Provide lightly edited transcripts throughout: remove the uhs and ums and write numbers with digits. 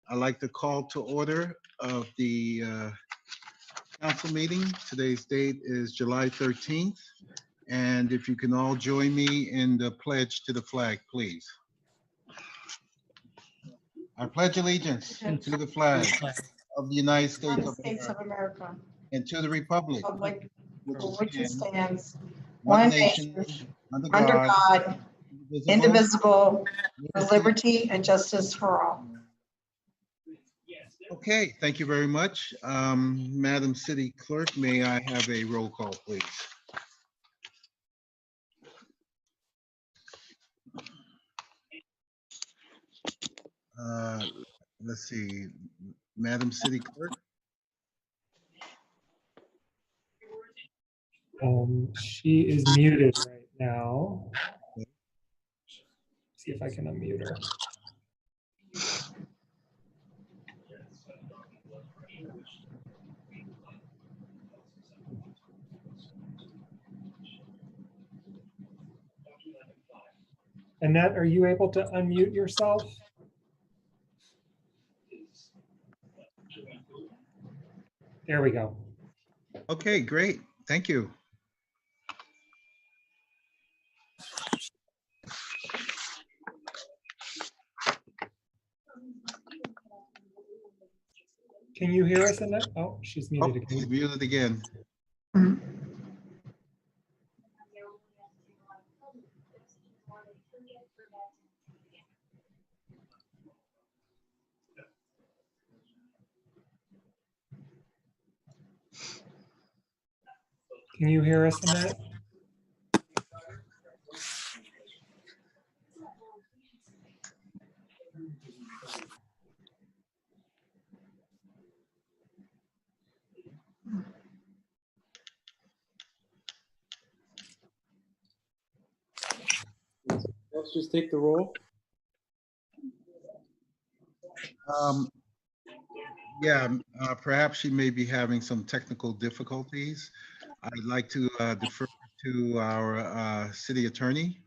I'd like to call to order of the council meeting. Today's date is July 13th. And if you can all join me in the pledge to the flag, please. I pledge allegiance to the flag of the United States United of States of America America, and to the republic Republic which for which it stands stands, one one nation, nation, under under God, God, indivisible, with liberty and justice for all. Okay, thank you very much. Madam City Clerk, may I have a roll call, please? Uh, Let's see, Madam City Clerk? She is muted right now. See if I can unmute her. Annette, are you able to unmute yourself? There we go. Okay, great, thank you. Can you hear us, Annette? Oh, she's Oh, muted he's again. muted again. Can you hear us, Annette? Let's just take the roll. Yeah, perhaps she may be having some technical difficulties. I'd like to defer to our city attorney.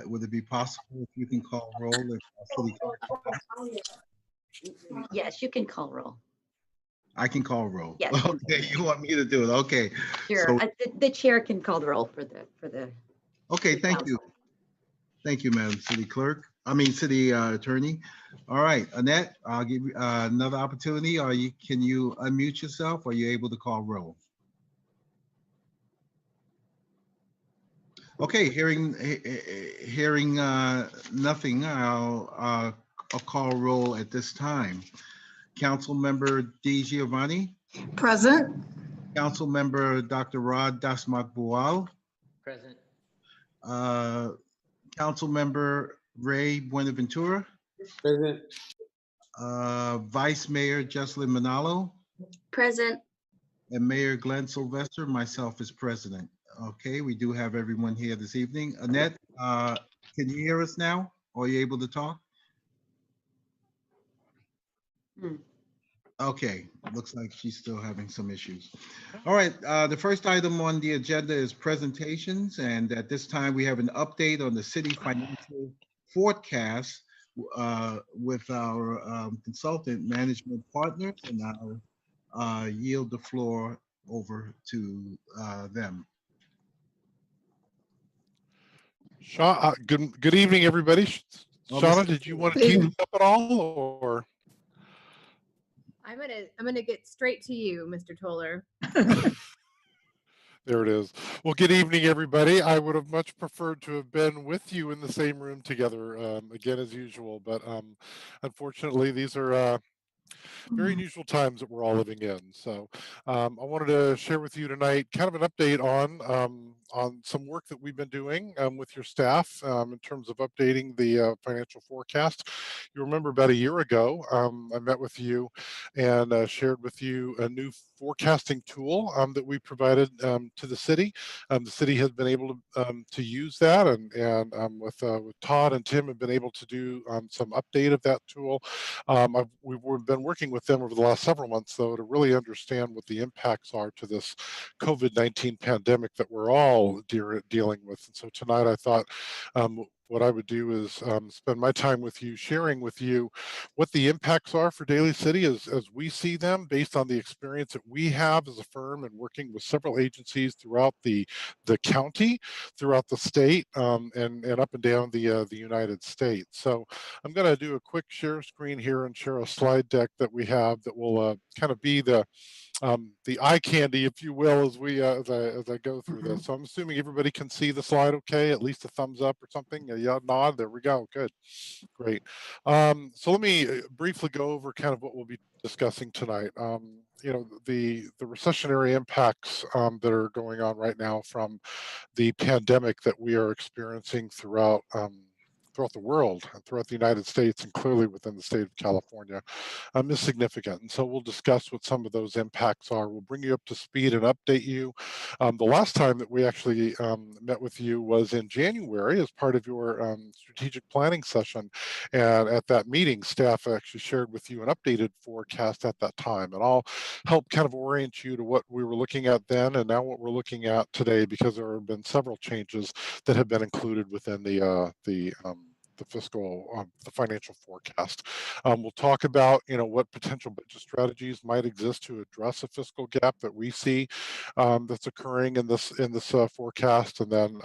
Would it be possible if you can call roll if city clerk? Yes, you can call roll. I can call roll. Yes. Okay, you want me to do it? Okay. Sure. So- The chair can call the roll for the. Okay, thank you. Thank you, Madam City Clerk. City Attorney. All right, Annette, I'll give you another opportunity. Can you unmute yourself? Are you able to call roll? Okay, hearing nothing, I'll call roll at this time. Councilmember Di Giovanni, Present. Councilmember Dr. Rod Dasmakbual, Present. Councilmember Ray Buenaventura, Present. Vice Mayor Jesselyn Manalo, Present. and Mayor Glenn Sylvester, myself as president. Okay, we do have everyone here this evening. Annette, can you hear us now? Are you able to talk? Okay, looks like she's still having some issues. All right, the first item on the agenda is presentations, and at this time we have an update on the city financial forecast with our consultant management partners, and I'll yield the floor over to them. Sean, good evening, everybody. Well, Shauna, Mr. did you want to keep it up at all, or? I'm gonna get straight to you, Mr. Toller. There it is. Well, good evening, everybody. I would have much preferred to have been with you in the same room together, again, as usual, but unfortunately, these are very unusual times that we're all living in. So I wanted to share with you tonight kind of an update on some work that we've been doing with your staff in terms of updating the financial forecast. You remember about a year ago, I met with you and shared with you a new forecasting tool that we provided to the city. The city has been able to use that, and with Todd and Tim have been able to do some update of that tool. We've been working with them over the last several months, though, to really understand what the impacts are to this COVID-19 pandemic that we're all dealing with. And so tonight I thought what I would do is spend my time with you, sharing with you what the impacts are for Daly City as we see them based on the experience that we have as a firm and working with several agencies throughout the county, throughout the state, and up and down the United States. So I'm going to do a quick share screen here and share a slide deck that we have that will kind of be the eye candy, if you will, as we as I go through this. So I'm assuming everybody can see the slide okay, at least a thumbs up or something, a yeah, nod. There we go. Good, great. So let me briefly go over kind of what we'll be discussing tonight. You know, the recessionary impacts that are going on right now from the pandemic that we are experiencing throughout the world and throughout the United States and clearly within the state of California is significant. And so we'll discuss what some of those impacts are. We'll bring you up to speed and update you. The last time that we actually met with you was in January as part of your strategic planning session. And at that meeting, staff actually shared with you an updated forecast at that time. And I'll help kind of orient you to what we were looking at then and now what we're looking at today, because there have been several changes that have been included within the fiscal, the financial forecast. We'll talk about, you know, what potential budget strategies might exist to address a fiscal gap that we see that's occurring in this forecast, and then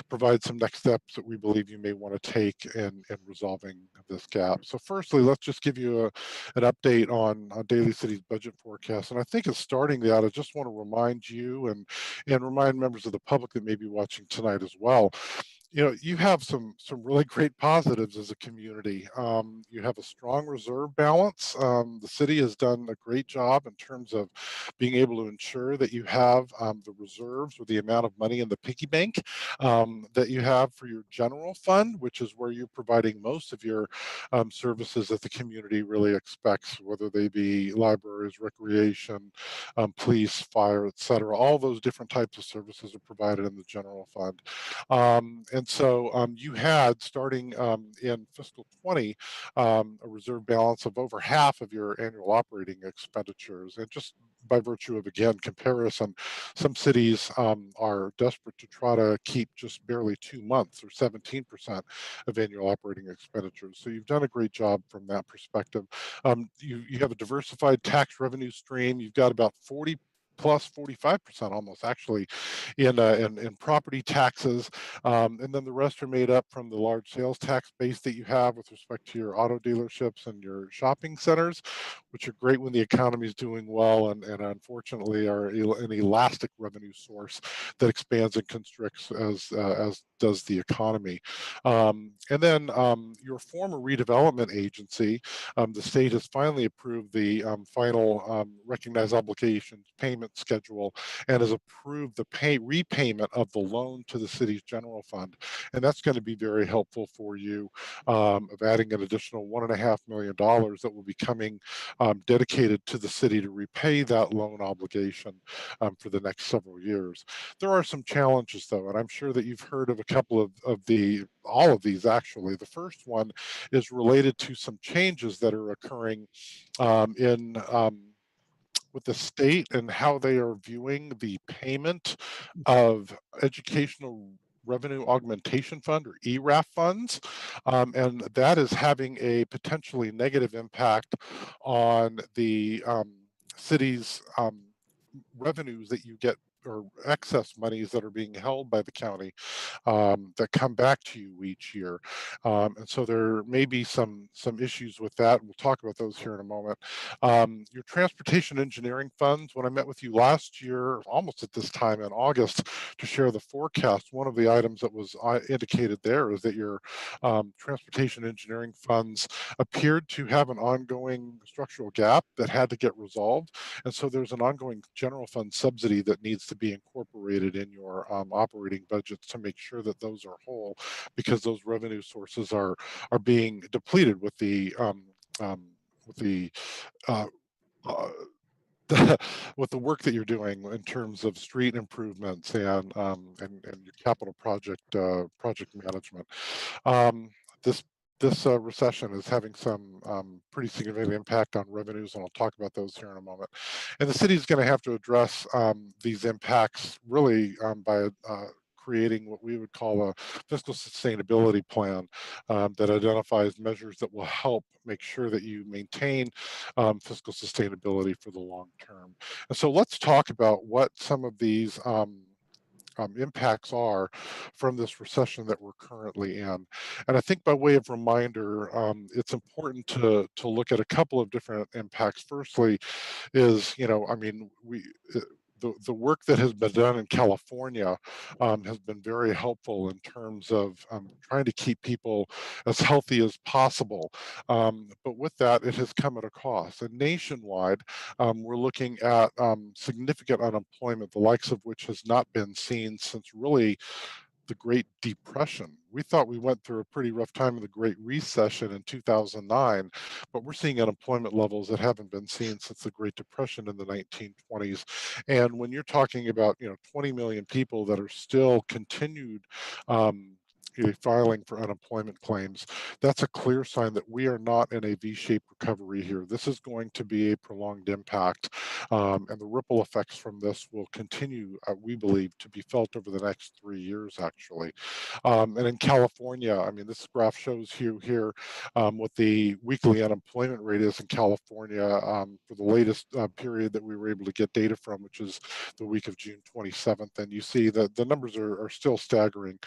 provide some next steps that we believe you may want to take in resolving this gap. So firstly, let's just give you an update on Daly City's budget forecast. And I think as starting that, I just want to remind you and remind members of the public that may be watching tonight as well, you know, you have some really great positives as a community. You have a strong reserve balance. The city has done a great job in terms of being able to ensure that you have the reserves or the amount of money in the piggy bank that you have for your general fund, which is where you're providing most of your services that the community really expects, whether they be libraries, recreation, police, fire, et cetera. All those different types of services are provided in the general fund. And so you had, starting in fiscal 20, a reserve balance of over half of your annual operating expenditures. And just by virtue of, again, comparison, some cities are desperate to try to keep just barely 2 months or 17% of annual operating expenditures. So you've done a great job from that perspective. You have a diversified tax revenue stream. You've got about 40 plus 45% almost actually in property taxes, and then the rest are made up from the large sales tax base that you have with respect to your auto dealerships and your shopping centers, which are great when the economy is doing well, and unfortunately are an elastic revenue source that expands and constricts as does the economy. And then your former redevelopment agency, the state has finally approved the final recognized obligations payment schedule and has approved the repayment of the loan to the city's general fund. And that's going to be very helpful for you, of adding an additional $1.5 million that will be coming dedicated to the city to repay that loan obligation for the next several years. There are some challenges though, and I'm sure that you've heard of a couple of all of these actually. The first one is related to some changes that are occurring in with the state and how they are viewing the payment of educational revenue augmentation fund or ERAF funds. And that is having a potentially negative impact on the city's revenues that you get, or excess monies that are being held by the county that come back to you each year. And so there may be some issues with that. We'll talk about those here in a moment. Your transportation engineering funds, when I met with you last year, almost at this time in August, to share the forecast, one of the items that was indicated there is that your transportation engineering funds appeared to have an ongoing structural gap that had to get resolved. And so there's an ongoing general fund subsidy that needs to be incorporated in your operating budgets to make sure that those are whole, because those revenue sources are being depleted with the with the uh, uh, with the work that you're doing in terms of street improvements and your capital project management. This recession is having some pretty significant impact on revenues, and I'll talk about those here in a moment. And the city is going to have to address these impacts really by creating what we would call a fiscal sustainability plan that identifies measures that will help make sure that you maintain fiscal sustainability for the long term. And so let's talk about what some of these impacts are from this recession that we're currently in. And I think by way of reminder, it's important to look at a couple of different impacts. Firstly is, I mean, the work that has been done in California has been very helpful in terms of trying to keep people as healthy as possible. But with that, it has come at a cost. And nationwide, we're looking at significant unemployment, the likes of which has not been seen since really the Great Depression. We thought we went through a pretty rough time in the Great Recession in 2009, but we're seeing unemployment levels that haven't been seen since the Great Depression in the 1920s. And when you're talking about 20 million people that are still continued filing for unemployment claims, that's a clear sign that we are not in a V-shaped recovery here. This is going to be a prolonged impact, and the ripple effects from this will continue, we believe, to be felt over the next 3 years, actually. And in California, I mean, this graph shows you here what the weekly unemployment rate is in California for the latest period that we were able to get data from, which is the week of June 27th. And you see that the numbers are still staggering,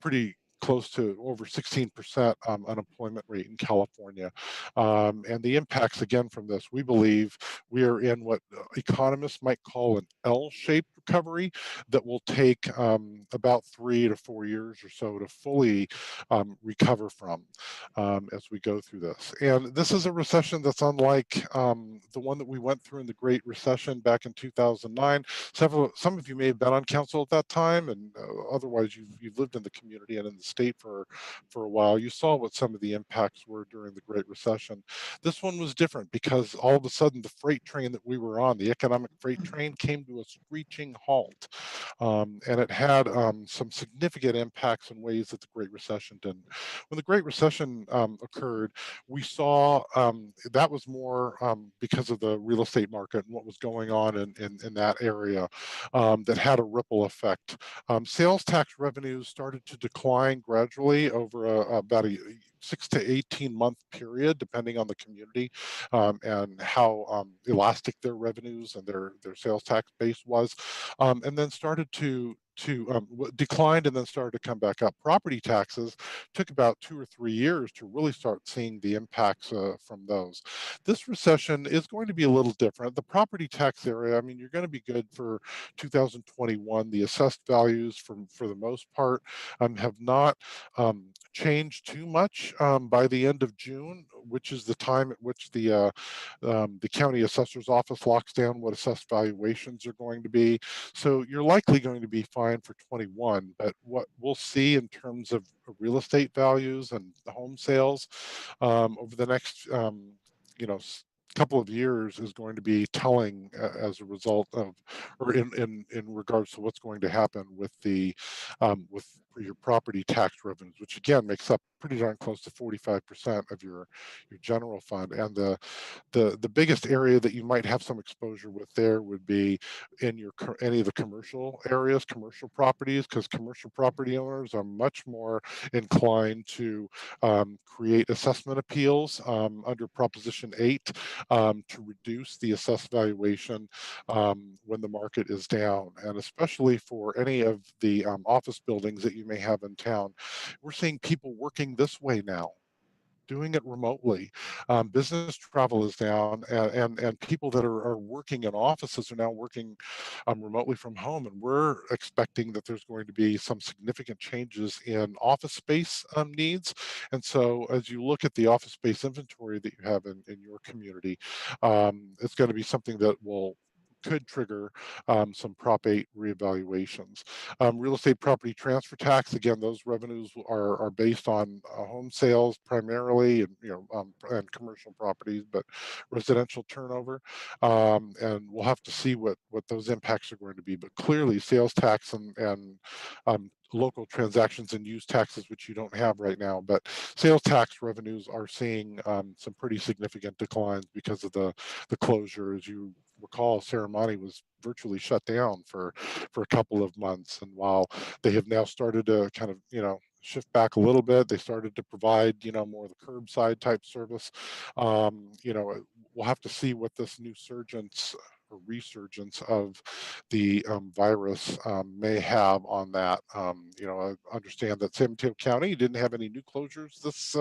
pretty close to over 16% unemployment rate in California. And the impacts, again, from this, we believe we are in what economists might call an L-shaped recovery that will take about 3 to 4 years or so to fully recover from as we go through this. And this is a recession that's unlike the one that we went through in the Great Recession back in 2009. Some of you may have been on council at that time, and otherwise you've lived in the community and in the state for a while. You saw what some of the impacts were during the Great Recession. This one was different because all of a sudden the freight train that we were on, the economic freight train, came to a screeching halt. And it had some significant impacts in ways that the Great Recession didn't. When the Great Recession occurred, we saw that was more because of the real estate market and what was going on in that area that had a ripple effect. Sales tax revenues started to decline gradually over about a 6 to 18 month period, depending on the community and how elastic their revenues and their sales tax base was, and then started to declined and then started to come back up. Property taxes took about 2 or 3 years to really start seeing the impacts from those. This recession is going to be a little different. The property tax area, I mean, you're going to be good for 2021. The assessed values for the most part have not changed too much by the end of June, which is the time at which the county assessor's office locks down what assessed valuations are going to be. So you're likely going to be fine for 21, but what we'll see in terms of real estate values and home sales over the next couple of years is going to be telling as a result of, or in regards to what's going to happen with the with your property tax revenues, which again makes up pretty darn close to 45% of your general fund. And the biggest area that you might have some exposure with there would be in your any of the commercial areas, commercial properties, because commercial property owners are much more inclined to create assessment appeals under Proposition 8 to reduce the assessed valuation when the market is down. And especially for any of the office buildings that you may have in town, we're seeing people working this way now, doing it remotely. Business travel is down, and people that are working in offices are now working remotely from home. And we're expecting that there's going to be some significant changes in office space needs. And so as you look at the office space inventory that you have in your community, it's going to be something that could trigger some Prop 8 reevaluations. Real estate property transfer tax, again, those revenues are based on home sales primarily, and commercial properties, but residential turnover. And we'll have to see what those impacts are going to be. But clearly, sales tax and local transactions and use taxes, which you don't have right now, but sales tax revenues are seeing some pretty significant declines because of the closure, as you recall, Serramonte was virtually shut down for a couple of months. And while they have now started to kind of, shift back a little bit, they started to provide, more of the curbside type service. We'll have to see what this new or resurgence of the virus may have on that. I understand that San Mateo County didn't have any new closures this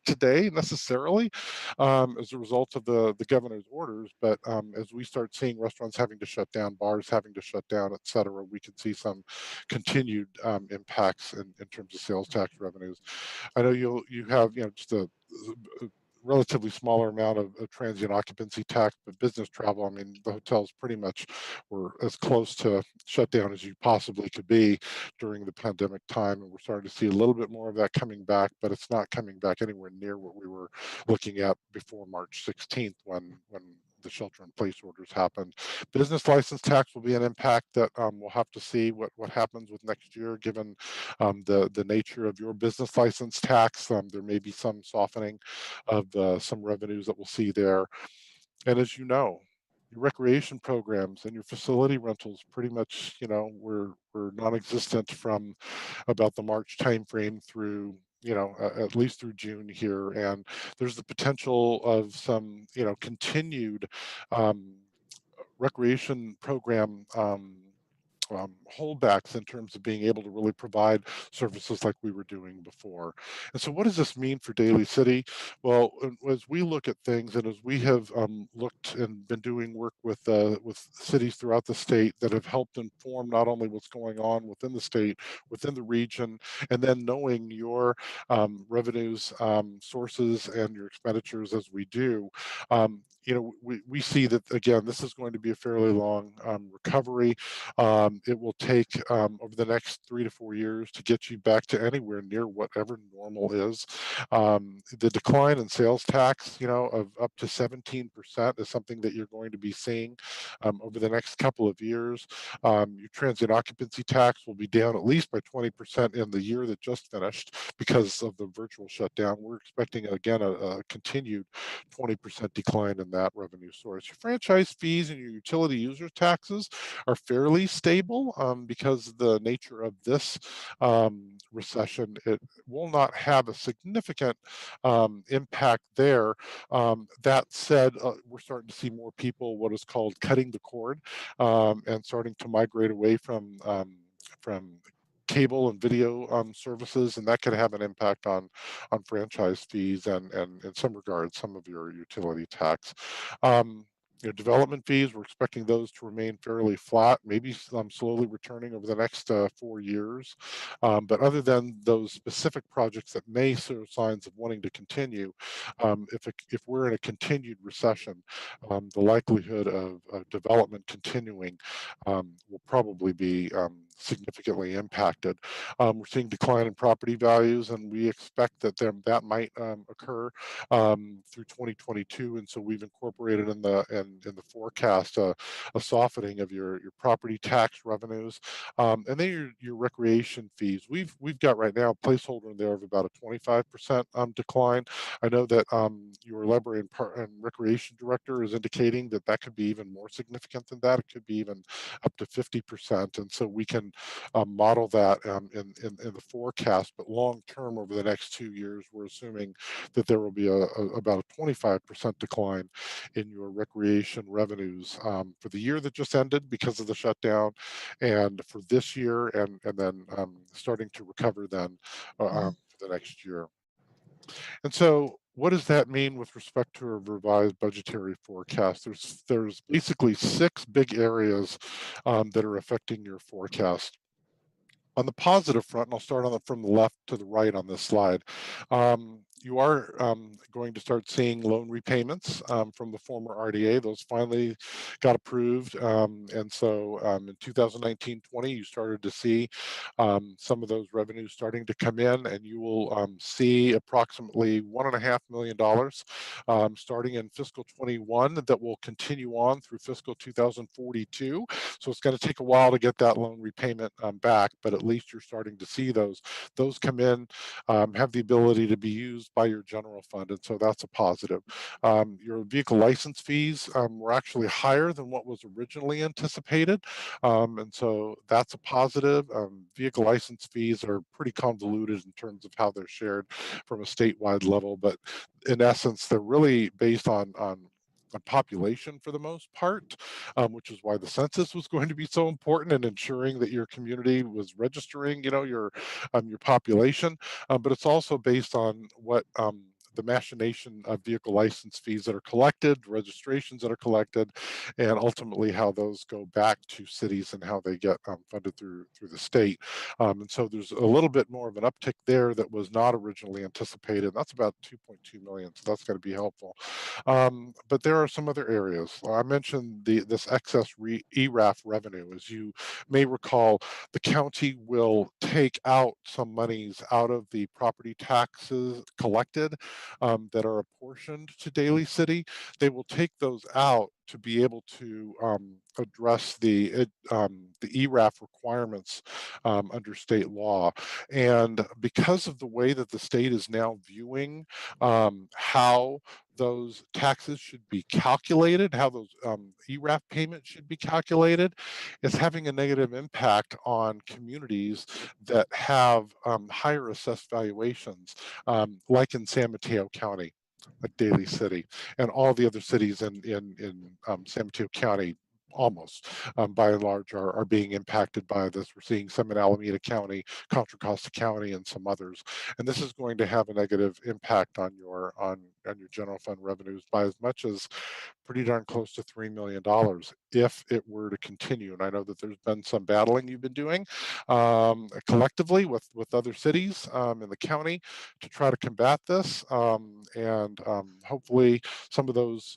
today necessarily as a result of the governor's orders, but as we start seeing restaurants having to shut down, bars having to shut down, et cetera, we can see some continued impacts in terms of sales tax revenues. I know you have just a relatively smaller amount of transient occupancy tax, but business travel, I mean, the hotels pretty much were as close to shutdown as you possibly could be during the pandemic time. And we're starting to see a little bit more of that coming back, but it's not coming back anywhere near what we were looking at before March 16th when the shelter in place orders happened. Business license tax will be an impact that we'll have to see what happens with next year, given the nature of your business license tax. There may be some softening of some revenues that we'll see there. And as you know, your recreation programs and your facility rentals pretty much, were non-existent from about the March timeframe through at least through June here. And there's the potential of some, continued recreation program holdbacks in terms of being able to really provide services like we were doing before. And so what does this mean for Daly City? Well, as we look at things and as we have looked and been doing work with cities throughout the state that have helped inform not only what's going on within the state, within the region, and then knowing your revenues, sources, and your expenditures as we do, we see that, again, this is going to be a fairly long recovery. It will take over the next 3 to 4 years to get you back to anywhere near whatever normal is. The decline in sales tax, of up to 17% is something that you're going to be seeing over the next couple of years. Your transient occupancy tax will be down at least by 20% in the year that just finished because of the virtual shutdown. We're expecting, again, a continued 20% decline in that revenue source. Your franchise fees and your utility user taxes are fairly stable because the nature of this recession, it will not have a significant impact there. That said, we're starting to see more people what is called cutting the cord and starting to migrate away from cable and video services, and that could have an impact on franchise fees and in some regards some of your utility tax. Development fees, we're expecting those to remain fairly flat, maybe slowly returning over the next 4 years. But other than those specific projects that may show signs of wanting to continue, if we're in a continued recession, the likelihood of development continuing will probably be significantly impacted. We're seeing decline in property values, and we expect that that might occur through 2022. And so we've incorporated in the forecast a softening of your property tax revenues, and then your recreation fees. We've got right now a placeholder in there of about a 25% decline. I know that your library and recreation director is indicating that that could be even more significant than that. It could be even up to 50%. And so we can model that in the forecast. But long term, over the next 2 years, we're assuming that there will be about a 25% decline in your recreation revenues for the year that just ended because of the shutdown, and for this year, and then starting to recover then for the next year. And so what does that mean with respect to a revised budgetary forecast? There's basically 6 big areas that are affecting your forecast. On the positive front, and I'll start from the left to the right on this slide, you are going to start seeing loan repayments from the former RDA. Those finally got approved. And so in 2019-20, you started to see some of those revenues starting to come in, and you will see approximately $1.5 million starting in fiscal 21 that will continue on through fiscal 2042. So it's going to take a while to get that loan repayment back, but at least you're starting to see those come in, have the ability to be used used by your general fund, and so that's a positive. Your vehicle license fees were actually higher than what was originally anticipated, and so that's a positive. Vehicle license fees are pretty convoluted in terms of how they're shared from a statewide level, but in essence, they're really based on a population for the most part, which is why the census was going to be so important in ensuring that your community was registering, your population. But it's also based on what the machination of vehicle license fees that are collected, registrations that are collected, and ultimately how those go back to cities and how they get funded through the state. And so there's a little bit more of an uptick there that was not originally anticipated. That's about 2.2 million, so that's going to be helpful. But there are some other areas. I mentioned this excess ERAF revenue. As you may recall, the county will take out some monies out of the property taxes collected that are apportioned to Daly City. They will take those out to be able to address the ERAF requirements under state law. And because of the way that the state is now viewing how those taxes should be calculated, how those ERAF payments should be calculated, it's having a negative impact on communities that have higher assessed valuations, like in San Mateo County, like Daly City, and all the other cities in San Mateo County almost by and large are being impacted by this. We're seeing some in Alameda County, Contra Costa County, and some others. And this is going to have a negative impact on your general fund revenues by as much as pretty darn close to $3 million if it were to continue. And I know that there's been some battling you've been doing collectively with other cities in the county to try to combat this. And hopefully some of those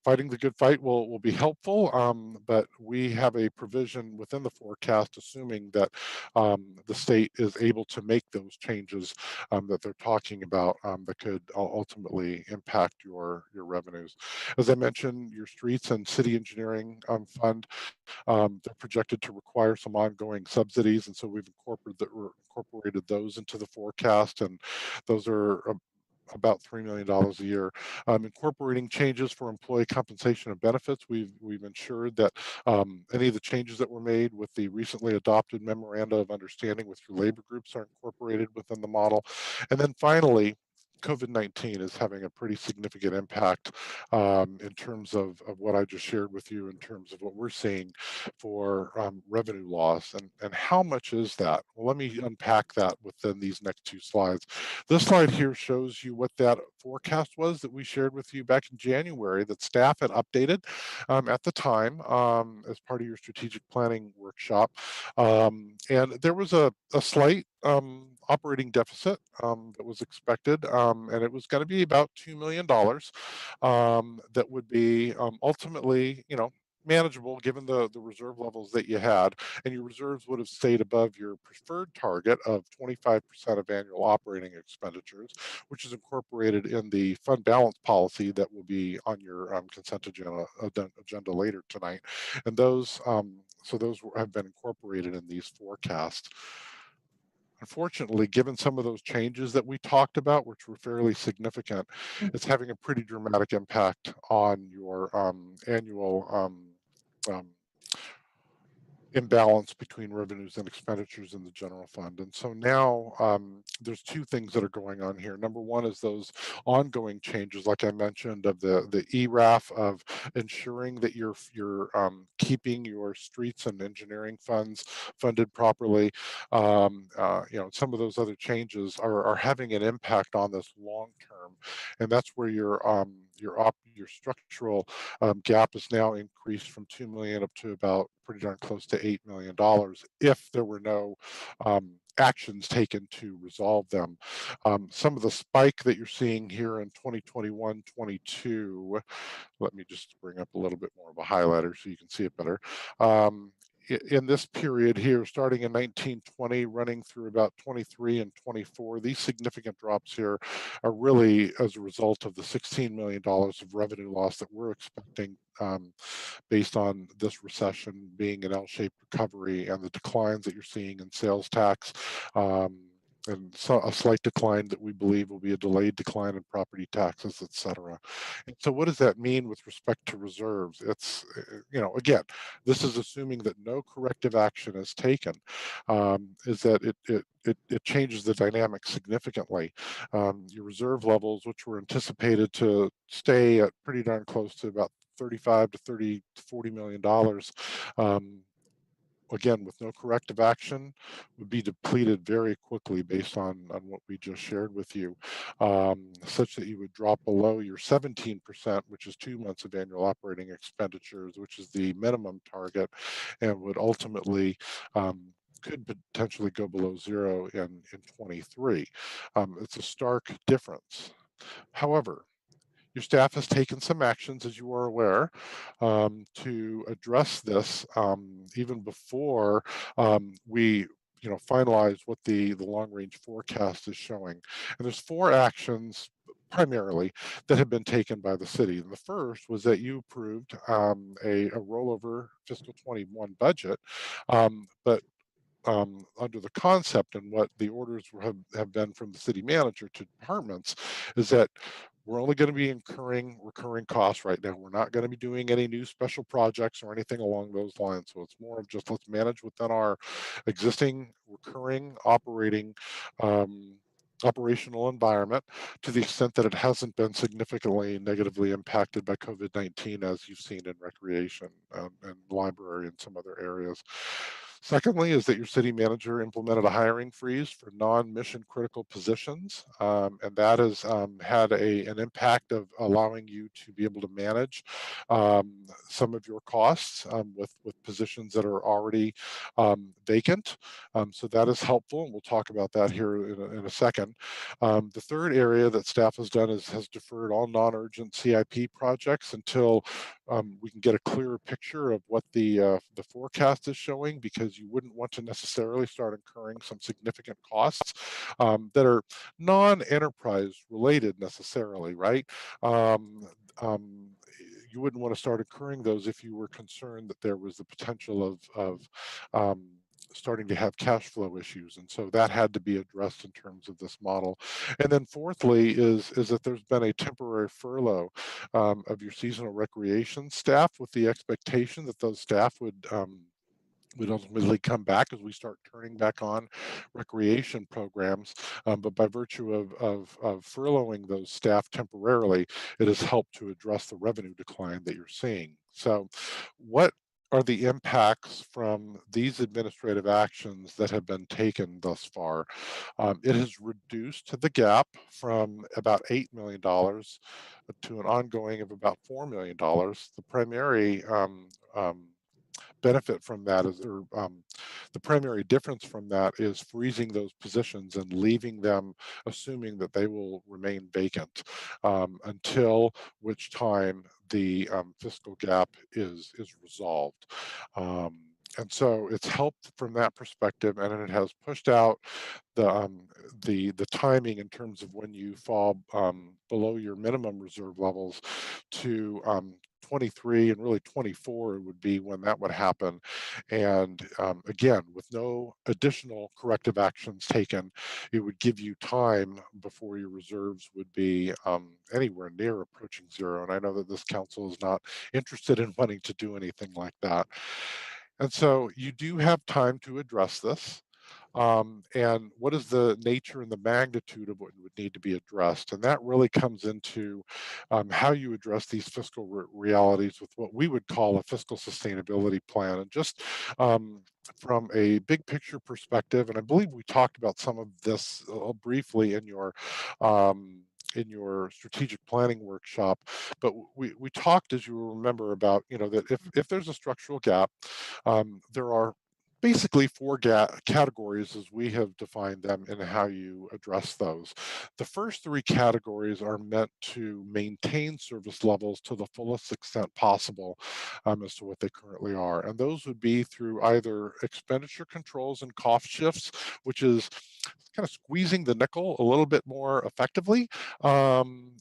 fighting the good fight will be helpful, but we have a provision within the forecast assuming that the state is able to make those changes that they're talking about that could ultimately impact your revenues. As I mentioned, your streets and city engineering fund, they're projected to require some ongoing subsidies, and so we've incorporated those into the forecast, and those are about $3 million a year. Incorporating changes for employee compensation and benefits, we've ensured that any of the changes that were made with the recently adopted memoranda of understanding with your labor groups are incorporated within the model. And then finally, COVID-19 is having a pretty significant impact in terms of what I just shared with you in terms of what we're seeing for revenue loss. And how much is that? Well, let me unpack that within these next two slides. This slide here shows you what that forecast was that we shared with you back in January that staff had updated at the time as part of your strategic planning workshop. And there was a slight operating deficit that was expected, and it was going to be about $2 million that would be ultimately, manageable given the reserve levels that you had, and your reserves would have stayed above your preferred target of 25% of annual operating expenditures, which is incorporated in the fund balance policy that will be on your consent agenda later tonight. And those have been incorporated in these forecasts. Unfortunately, given some of those changes that we talked about, which were fairly significant, it's having a pretty dramatic impact on your annual imbalance between revenues and expenditures in the general fund. And so now there's two things that are going on here. Number one is those ongoing changes, like I mentioned, of the ERAF, of ensuring that you're keeping your streets and engineering funds funded properly. Some of those other changes are having an impact on this long term, and that's where your structural gap is now increased from 2 million up to about pretty darn close to $8 million if there were no actions taken to resolve them. Some of the spike that you're seeing here in 2021-22, let me just bring up a little bit more of a highlighter so you can see it better. In this period here, starting in 1920, running through about 23 and 24, these significant drops here are really as a result of the $16 million of revenue loss that we're expecting based on this recession being an L-shaped recovery and the declines that you're seeing in sales tax and so a slight decline that we believe will be a delayed decline in property taxes, et cetera. And so what does that mean with respect to reserves? It's, again, this is assuming that no corrective action is taken, is that it changes the dynamic significantly. Your reserve levels, which were anticipated to stay at pretty darn close to about 35 to 30 to $40 million, again, with no corrective action, would be depleted very quickly based on what we just shared with you, such that you would drop below your 17%, which is 2 months of annual operating expenditures, which is the minimum target, and would ultimately could potentially go below zero in 23. It's a stark difference. However, your staff has taken some actions, as you are aware, to address this even before we finalize what the long-range forecast is showing. And there's 4 actions primarily that have been taken by the city. And the first was that you approved a rollover fiscal 21 budget, but under the concept and what the orders have been from the city manager to departments is that we're only going to be incurring recurring costs right now. We're not going to be doing any new special projects or anything along those lines. So it's more of just let's manage within our existing recurring operational environment to the extent that it hasn't been significantly negatively impacted by COVID-19, as you've seen in recreation and library and some other areas. Secondly, is that your city manager implemented a hiring freeze for non-mission critical positions, and that has had an impact of allowing you to be able to manage some of your costs with positions that are already vacant. So that is helpful, and we'll talk about that here in a second. The third area that staff has done is has deferred all non-urgent CIP projects until we can get a clearer picture of what the forecast is showing, because you wouldn't want to necessarily start incurring some significant costs that are non-enterprise related necessarily, right? You wouldn't want to start incurring those if you were concerned that there was the potential of starting to have cash flow issues. And so that had to be addressed in terms of this model. And then fourthly is that there's been a temporary furlough of your seasonal recreation staff with the expectation that those staff would ultimately come back as we start turning back on recreation programs. But by virtue of furloughing those staff temporarily, it has helped to address the revenue decline that you're seeing. So what are the impacts from these administrative actions that have been taken thus far? It has reduced the gap from about $8 million to an ongoing of about $4 million. The primary benefit from that is, or the primary difference from that is freezing those positions and leaving them assuming that they will remain vacant until which time the fiscal gap is resolved. And so it's helped from that perspective, and it has pushed out the timing in terms of when you fall below your minimum reserve levels to 23, and really 24 would be when that would happen. And again, with no additional corrective actions taken, it would give you time before your reserves would be anywhere near approaching zero. And I know that this council is not interested in wanting to do anything like that. And so you do have time to address this. And what is the nature and the magnitude of what would need to be addressed? And that really comes into how you address these fiscal realities with what we would call a fiscal sustainability plan. And just from a big picture perspective, and I believe we talked about some of this briefly in your strategic planning workshop, but we talked, as you remember, about that if there's a structural gap, there are basically 4 categories as we have defined them and how you address those. The first 3 categories are meant to maintain service levels to the fullest extent possible as to what they currently are. And those would be through either expenditure controls and cost shifts, which is kind of squeezing the nickel a little bit more effectively, and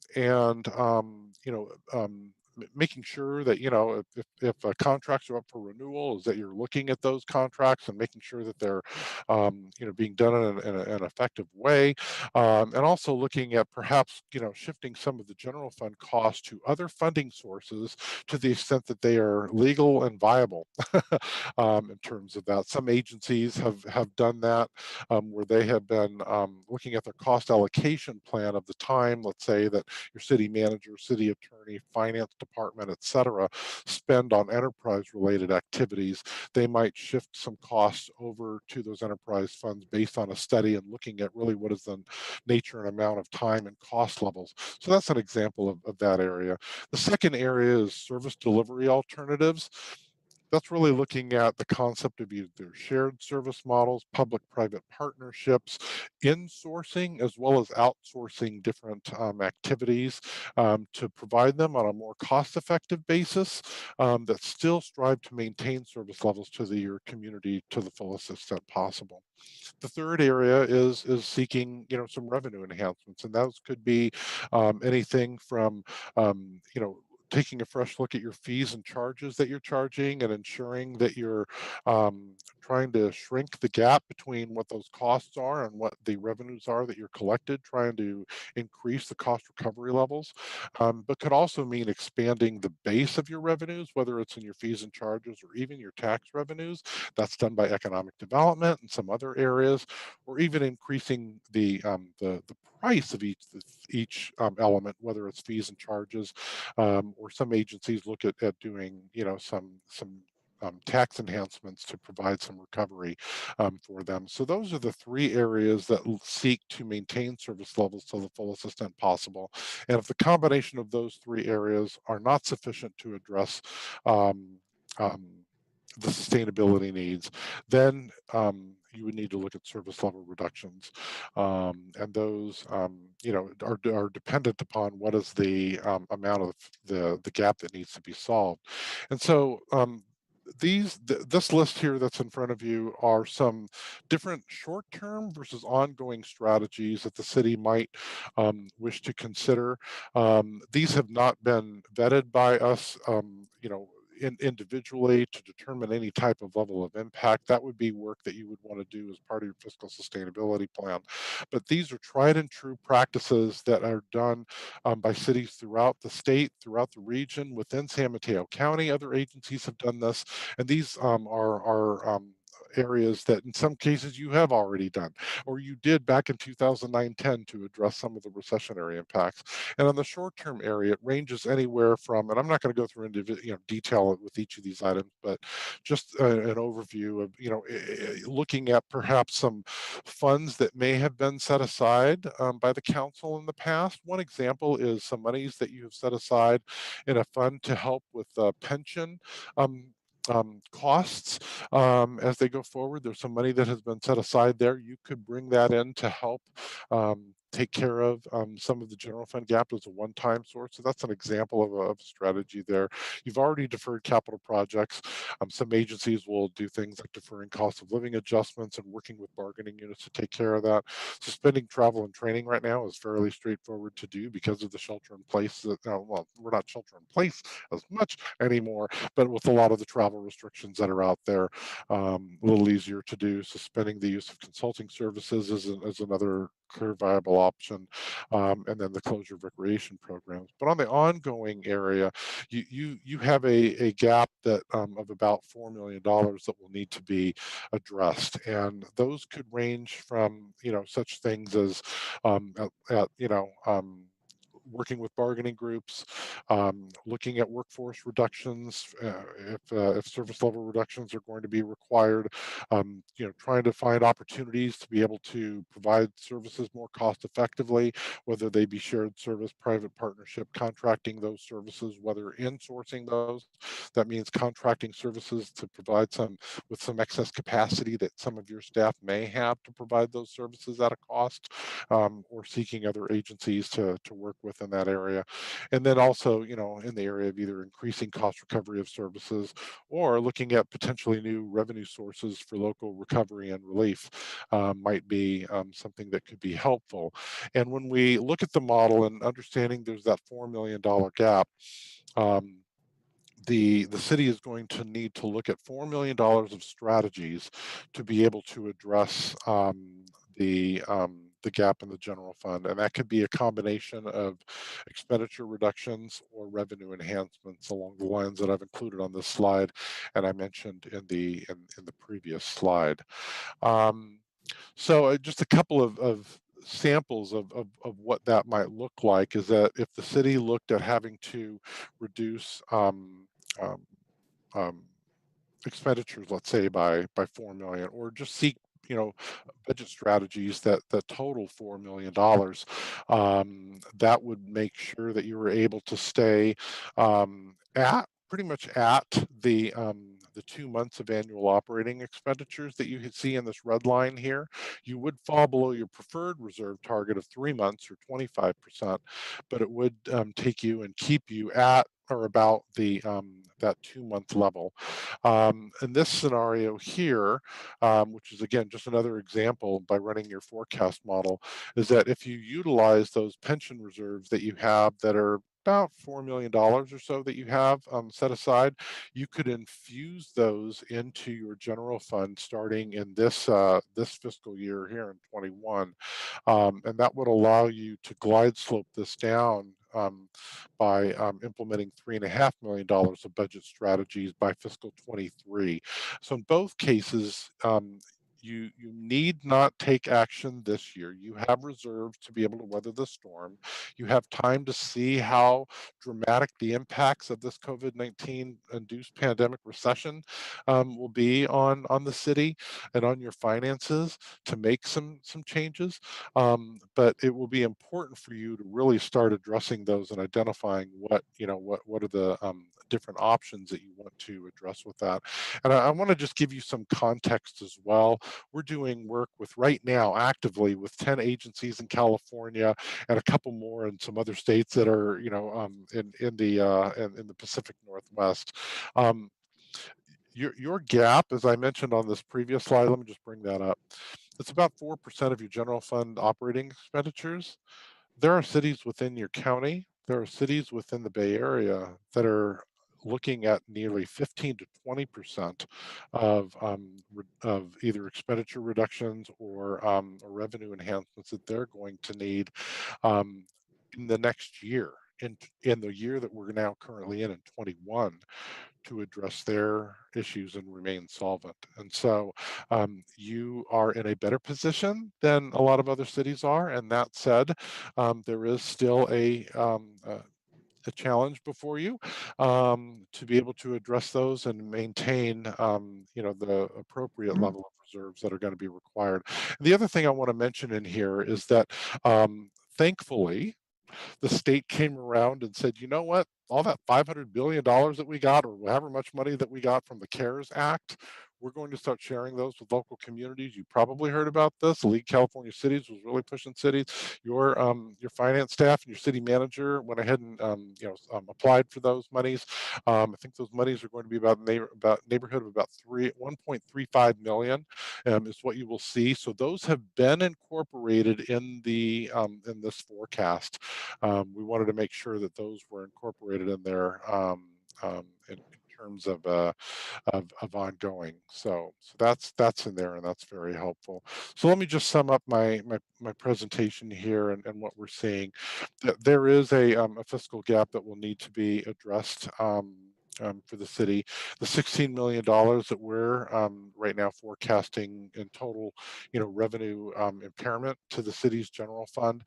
making sure that, you know, if contracts are up for renewal, is that you're looking at those contracts and making sure that they're, you know, being done in an effective way. And also looking at perhaps, you know, shifting some of the general fund costs to other funding sources to the extent that they are legal and viable in terms of that. Some agencies have done that where they have been looking at their cost allocation plan of the time, let's say that your city manager, city attorney, finance department, et cetera, spend on enterprise related activities. They might shift some costs over to those enterprise funds based on a study and looking at really what is the nature and amount of time and cost levels. So that's an example of that area. The second area is service delivery alternatives. That's really looking at the concept of either shared service models, public-private partnerships, insourcing, as well as outsourcing different activities to provide them on a more cost-effective basis that still strive to maintain service levels to your community to the fullest extent possible. The third area is seeking, you know, some revenue enhancements, and those could be anything from, you know, taking a fresh look at your fees and charges that you're charging and ensuring that you're trying to shrink the gap between what those costs are and what the revenues are that you're collected, trying to increase the cost recovery levels, but could also mean expanding the base of your revenues, whether it's in your fees and charges or even your tax revenues. That's done by economic development and some other areas, or even increasing the price of each element, whether it's fees and charges, or some agencies look at doing, you know, some tax enhancements to provide some recovery for them. So those are the three areas that seek to maintain service levels to the fullest extent possible. And if the combination of those three areas are not sufficient to address um, um, the sustainability needs, then you would need to look at service level reductions, and those, you know, are dependent upon what is the amount of the gap that needs to be solved. And so this list here that's in front of you are some different short-term versus ongoing strategies that the city might wish to consider. These have not been vetted by us, you know, individually to determine any type of level of impact. That would be work that you would want to do as part of your fiscal sustainability plan. But these are tried and true practices that are done by cities throughout the state, throughout the region, within San Mateo County. Other agencies have done this, and these are areas that in some cases you have already done or you did back in 2009-10 to address some of the recessionary impacts. And on the short-term area, it ranges anywhere from, and I'm not going to go through into, you know, detail with each of these items, but just an overview of, you know, looking at perhaps some funds that may have been set aside by the council in the past. One example is some monies that you have set aside in a fund to help with pension um, costs as they go forward. There's some money that has been set aside there. You could bring that in to help take care of some of the general fund gap as a one-time source. So that's an example of a strategy there. You've already deferred capital projects. Some agencies will do things like deferring cost of living adjustments and working with bargaining units to take care of that. Suspending travel and training right now is fairly straightforward to do because of the shelter in place. Well, we're not shelter in place as much anymore, but with a lot of the travel restrictions that are out there, a little easier to do. Suspending the use of consulting services is another clear viable option, and then the closure of recreation programs. But on the ongoing area, you have a gap that of about $4 million that will need to be addressed, and those could range from, you know, such things as you know, working with bargaining groups, looking at workforce reductions, if service level reductions are going to be required, you know, trying to find opportunities to be able to provide services more cost effectively, whether they be shared service, private partnership, contracting those services, whether insourcing those. That means contracting services to provide some with some excess capacity that some of your staff may have to provide those services at a cost, or seeking other agencies to work with within that area. And then also, in the area of either increasing cost recovery of services or looking at potentially new revenue sources for local recovery and relief might be something that could be helpful. And when we look at the model and understanding there's that $4 million gap, the city is going to need to look at $4 million of strategies to be able to address the gap in the general fund, and that could be a combination of expenditure reductions or revenue enhancements along the lines that I've included on this slide, and I mentioned in the previous slide. So just a couple of samples of what that might look like is that if the city looked at having to reduce um, um, expenditures, let's say by 4 million, or just seek budget strategies that total $4 million, that would make sure that you were able to stay at pretty much at the 2 months of annual operating expenditures that you could see in this red line here. You would fall below your preferred reserve target of 3 months or 25%, but it would take you and keep you at or about that 2-month level. In this scenario here, which is again just another example by running your forecast model, is that if you utilize those pension reserves that you have that are about $4 million or so that you have set aside, you could infuse those into your general fund starting in this fiscal year here in 21, and that would allow you to glide slope this down by implementing $3.5 million of budget strategies by fiscal 23. So in both cases, you need not take action this year. You have reserves to be able to weather the storm. You have time to see how dramatic the impacts of this COVID-19 induced pandemic recession will be on the city and on your finances to make some changes. But it will be important for you to really start addressing those and identifying what are the different options that you want to address with that. And I want to just give you some context as well. We're doing work with right now actively with 10 agencies in California and a couple more in some other states that are in the Pacific Northwest. Your gap, as I mentioned on this previous slide, let me just bring that up. It's about 4% of your general fund operating expenditures. There are cities within your county, there are cities within the Bay Area that are looking at nearly 15 to 20% of either expenditure reductions or revenue enhancements that they're going to need um, in the next year, in the year that we're now currently in 21, to address their issues and remain solvent. And so you are in a better position than a lot of other cities are. And that said, there is still a challenge before you to be able to address those and maintain the appropriate level of reserves that are going to be required. And the other thing I want to mention in here is that thankfully, the state came around and said, you know what, all that $500 billion that we got, or however much money that we got from the CARES Act, we're going to start sharing those with local communities. You probably heard about this. The League of California Cities was really pushing cities. Your finance staff and your city manager went ahead and applied for those monies. I think those monies are going to be about neighborhood of about 1.35 million is what you will see. So those have been incorporated in in this forecast. We wanted to make sure that those were incorporated in there in terms of ongoing. So that's in there, and that's very helpful. So let me just sum up my presentation here and what we're seeing. There is a fiscal gap that will need to be addressed for the city. The $16 million that we're right now forecasting in total, revenue impairment to the city's general fund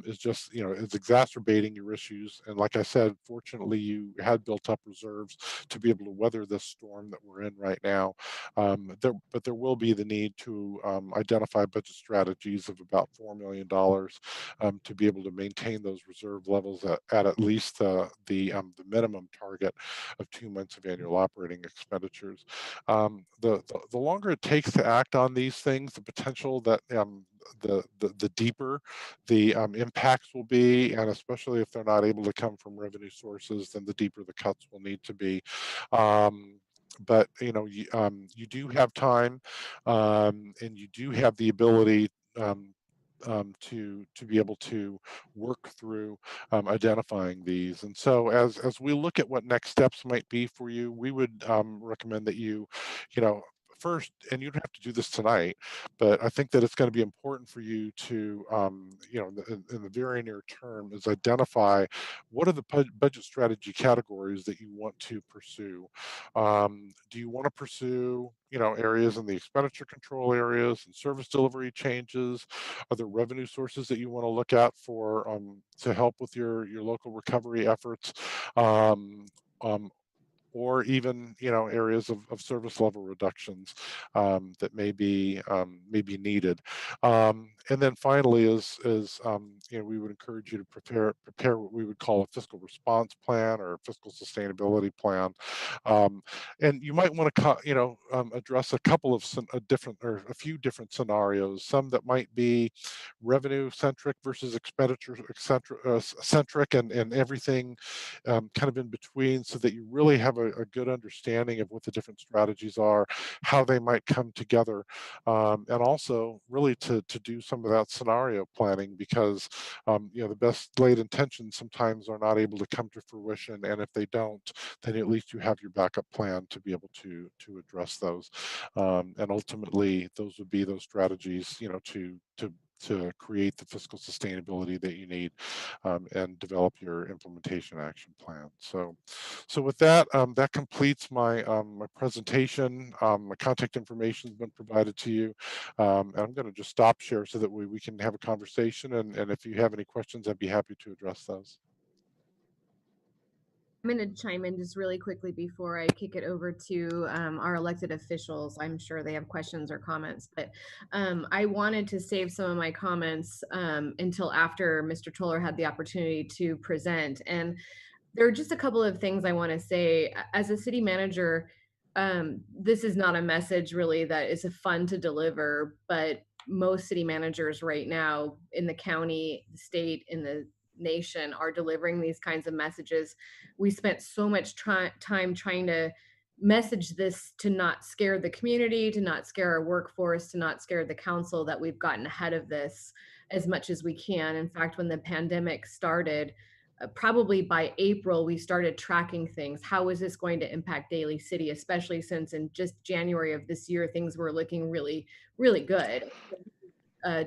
is just, it's exacerbating your issues. And like I said, fortunately, you had built up reserves to be able to weather this storm that we're in right now. But there will be the need to identify budget strategies of about $4 million to be able to maintain those reserve levels at least the minimum target of 2 months of annual operating expenditures. The longer it takes to act on these things, the potential that the deeper the impacts will be, and especially if they're not able to come from revenue sources, then the deeper the cuts will need to be. But you do have time, and you do have the ability to be able to work through identifying these. And so as we look at what next steps might be for you, we would recommend that you know, first, and you don't have to do this tonight, but I think that it's going to be important for you to, in the very near term, is identify what are the budget strategy categories that you want to pursue. Do you want to pursue, areas in the expenditure control areas and service delivery changes? Are there revenue sources that you want to look at for to help with your local recovery efforts? Um, um, or even areas of service level reductions that may be needed. And then finally we would encourage you to prepare what we would call a fiscal response plan or a fiscal sustainability plan. And you might want to address a couple of different or a few different scenarios, some that might be revenue centric versus expenditure centric, and everything kind of in between, so that you really have a good understanding of what the different strategies are, how they might come together, and also really to do some of that scenario planning, because the best laid intentions sometimes are not able to come to fruition, and if they don't, then at least you have your backup plan to be able to address those. And ultimately, those would be those strategies, to create the fiscal sustainability that you need, and develop your implementation action plan. So with that, that completes my presentation. My contact information has been provided to you. And I'm going to just stop share so that we can have a conversation. And if you have any questions, I'd be happy to address those. I'm going to chime in just really quickly before I kick it over to our elected officials. I'm sure they have questions or comments, but I wanted to save some of my comments until after Mr. Toller had the opportunity to present. And there are just a couple of things I want to say. As a city manager, this is not a message really that is fun to deliver, but most city managers right now in the county, the state, in the nation are delivering these kinds of messages. We spent so much time trying to message this to not scare the community, to not scare our workforce, to not scare the council, that we've gotten ahead of this as much as we can. In fact, when the pandemic started, probably by April, we started tracking things. How is this going to impact Daly City, especially since in just January of this year, things were looking really, really good.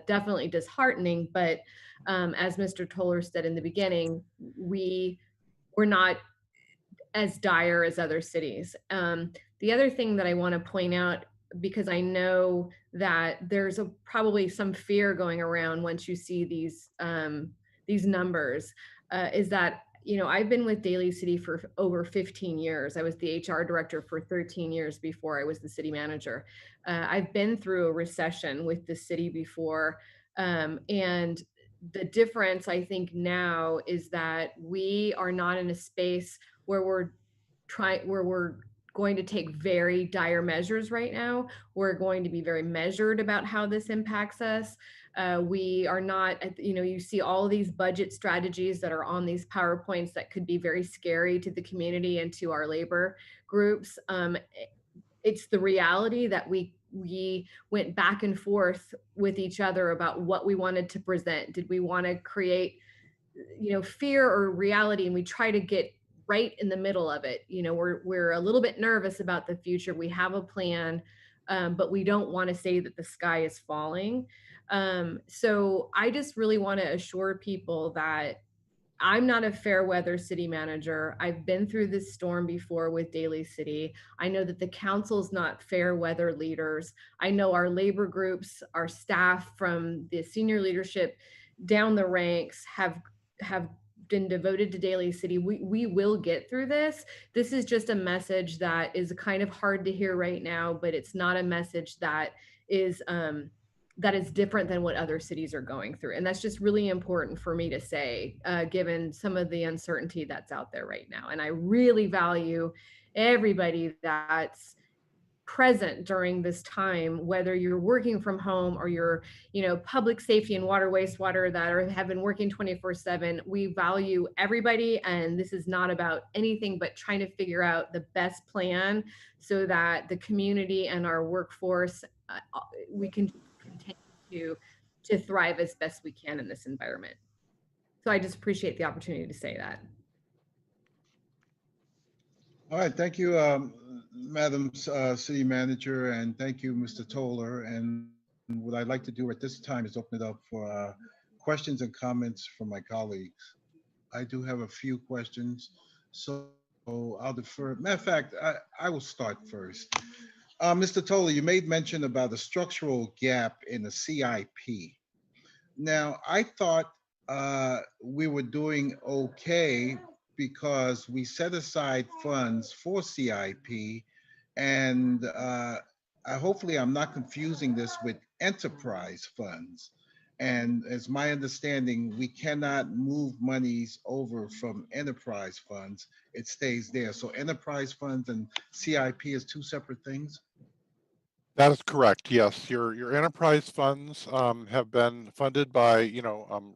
Definitely disheartening, but as Mr. Toller said in the beginning, we're not as dire as other cities. The other thing that I want to point out, because I know that there's probably some fear going around once you see these numbers, is that I've been with Daly City for over 15 years. I was the HR director for 13 years before I was the city manager. I've been through a recession with the city before, and the difference I think now is that we are not in a space where we're going to take very dire measures right now. We're going to be very measured about how this impacts us. We are not, you see all of these budget strategies that are on these PowerPoints that could be very scary to the community and to our labor groups. It's the reality that we went back and forth with each other about what we wanted to present. Did we want to create, fear or reality? And we try to get right in the middle of it. We're a little bit nervous about the future. We have a plan, but we don't want to say that the sky is falling. So I just really want to assure people that I'm not a fair weather city manager. I've been through this storm before with Daly City. I know that the council's not fair weather leaders. I know our labor groups, our staff from the senior leadership down the ranks have been devoted to Daly City. We will get through this. This is just a message that is kind of hard to hear right now, but it's not a message that is different than what other cities are going through. And that's just really important for me to say, given some of the uncertainty that's out there right now. And I really value everybody that's present during this time, whether you're working from home or you're, public safety and water, wastewater that have been working 24/7. We value everybody, and this is not about anything but trying to figure out the best plan so that the community and our workforce, we can continue to thrive as best we can in this environment. So I just appreciate the opportunity to say that. All right, thank you, Madam City Manager, and thank you, Mr. Toller. And what I'd like to do at this time is open it up for questions and comments from my colleagues. I do have a few questions, so I'll defer. Matter of fact, I will start first. Mr. Toller, you made mention about a structural gap in the CIP. Now, I thought we were doing okay because we set aside funds for CIP, and hopefully I'm not confusing this with enterprise funds. And as my understanding, we cannot move monies over from enterprise funds. It stays there. So enterprise funds and CIP is two separate things? That is correct. Yes, your enterprise funds have been funded by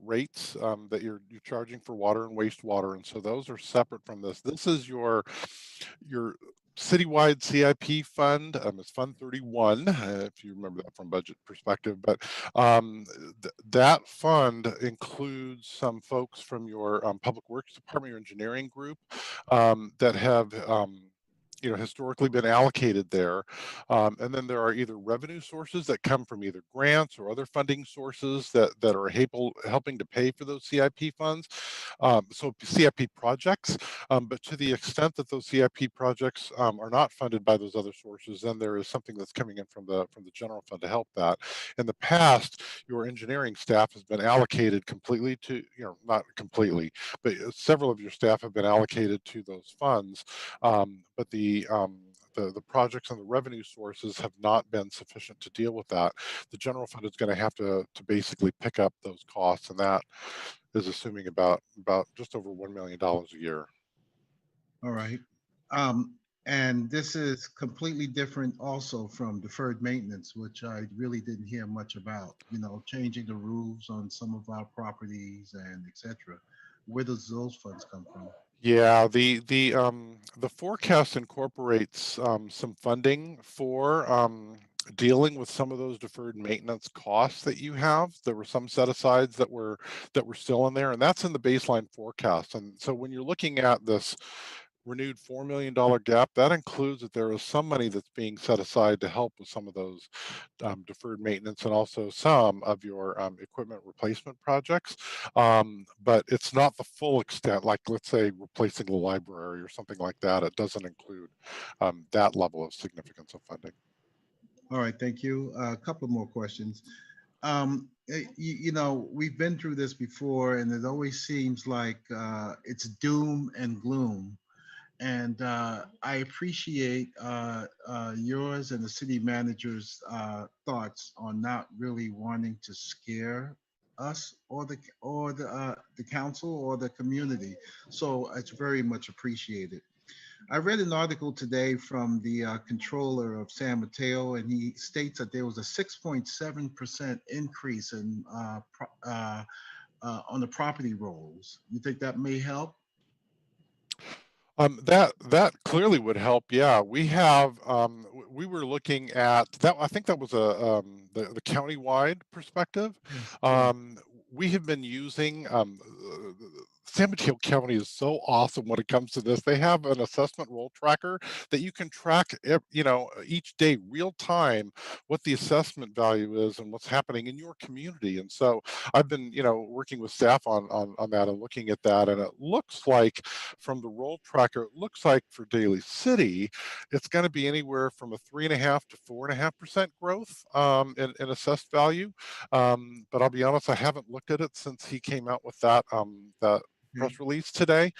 rates that you're charging for water and wastewater, and so those are separate from this. This is your citywide CIP fund. It's Fund 31, if you remember that from budget perspective. But that fund includes some folks from your Public Works Department, your engineering group, that have historically been allocated there. And then there are either revenue sources that come from either grants or other funding sources that are helping to pay for those CIP funds. So CIP projects, but to the extent that those CIP projects are not funded by those other sources, then there is something that's coming in from the general fund to help that. In the past, your engineering staff has been allocated completely to, not completely, but several of your staff have been allocated to those funds. But the projects and the revenue sources have not been sufficient to deal with that. The general fund is going to have to basically pick up those costs, and that is assuming about just over $1 million a year. All right. And this is completely different also from deferred maintenance, which I really didn't hear much about, changing the roofs on some of our properties and et cetera. Where does those funds come from? Yeah, the forecast incorporates some funding for dealing with some of those deferred maintenance costs that you have. There were some set asides that were still in there, and that's in the baseline forecast. And so when you're looking at this renewed $4 million gap, that includes that there is some money that's being set aside to help with some of those deferred maintenance and also some of your equipment replacement projects. But it's not the full extent, like let's say replacing the library or something like that. It doesn't include that level of significance of funding. All right, thank you. A couple more questions. We've been through this before, and it always seems like it's doom and gloom. And I appreciate yours and the city manager's thoughts on not really wanting to scare us or the council or the community. So it's very much appreciated. I read an article today from the controller of San Mateo, and he states that there was a 6.7% increase in on the property rolls. You think that may help? That clearly would help. Yeah, we have. We were looking at that. I think that was the countywide perspective. Yes. Yeah. We have been using. San Mateo County is so awesome when it comes to this. They have an assessment roll tracker that you can track, each day real time what the assessment value is and what's happening in your community. And so I've been, working with staff on that and looking at that. And it looks like from the roll tracker, it looks like for Daly City, it's going to be anywhere from a 3.5 to 4.5% growth in assessed value. But I'll be honest, I haven't looked at it since he came out with that press release today.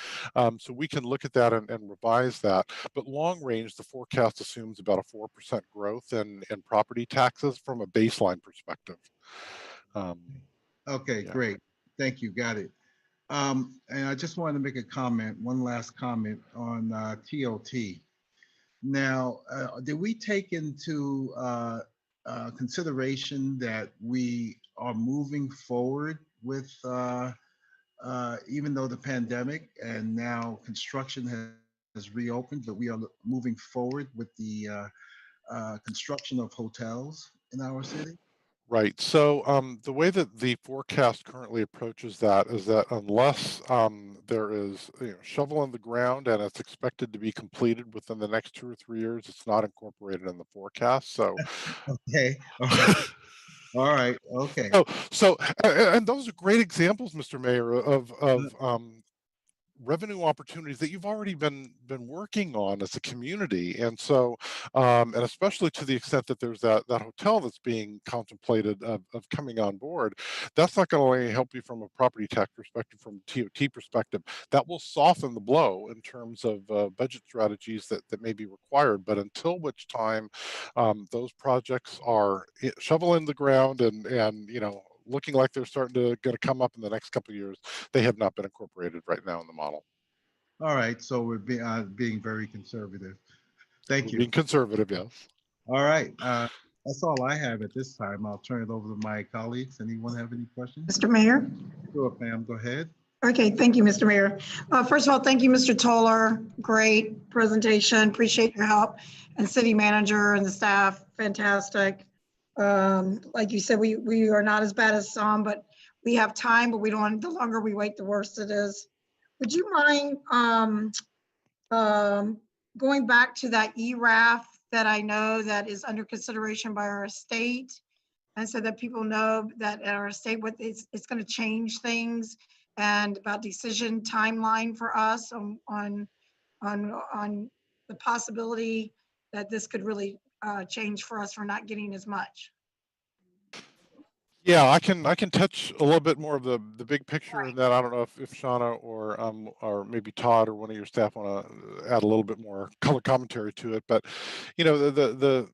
So we can look at that and revise that. But long range, the forecast assumes about a 4% growth in property taxes from a baseline perspective. Okay, yeah. Great. Thank you. Got it. And I just wanted to make a comment, one last comment on TOT. Now, did we take into consideration that we are moving forward with, even though the pandemic and now construction has reopened, but we are moving forward with the construction of hotels in our city? Right. So the way that the forecast currently approaches that is that unless there is shovel in the ground and it's expected to be completed within the next 2 or 3 years, it's not incorporated in the forecast. So, Okay, all right, all right, okay. and those are great examples, Mr. Mayor, of revenue opportunities that you've already been working on as a community. And so and especially to the extent that there's that hotel that's being contemplated of coming on board, that's not going to only help you from a property tax perspective, from a TOT perspective. That will soften the blow in terms of budget strategies that may be required, but until which time those projects are shovel in the ground and looking like they're starting to going to come up in the next couple of years, they have not been incorporated right now in the model. All right, so we're being very conservative. Thank We're you. being conservative, yes. All right, that's all I have at this time. I'll turn it over to my colleagues. Anyone have any questions? Mr. Mayor? Sure, Pam, go ahead. Okay, thank you, Mr. Mayor. First of all, thank you, Mr. Toller. Great presentation. Appreciate your help. And city manager and the staff, fantastic. Like you said, we are not as bad as some, but we have time, but we don't, the longer we wait, the worse it is. Would you mind going back to that ERAF that I know that is under consideration by our state? And so that people know that our state, what it's going to change things, and about decision timeline for us on the possibility that this could really change for us for not getting as much. Yeah, I can touch a little bit more of the big picture, and then I don't know if Shauna or maybe Todd or one of your staff want to add a little bit more color commentary to it. But the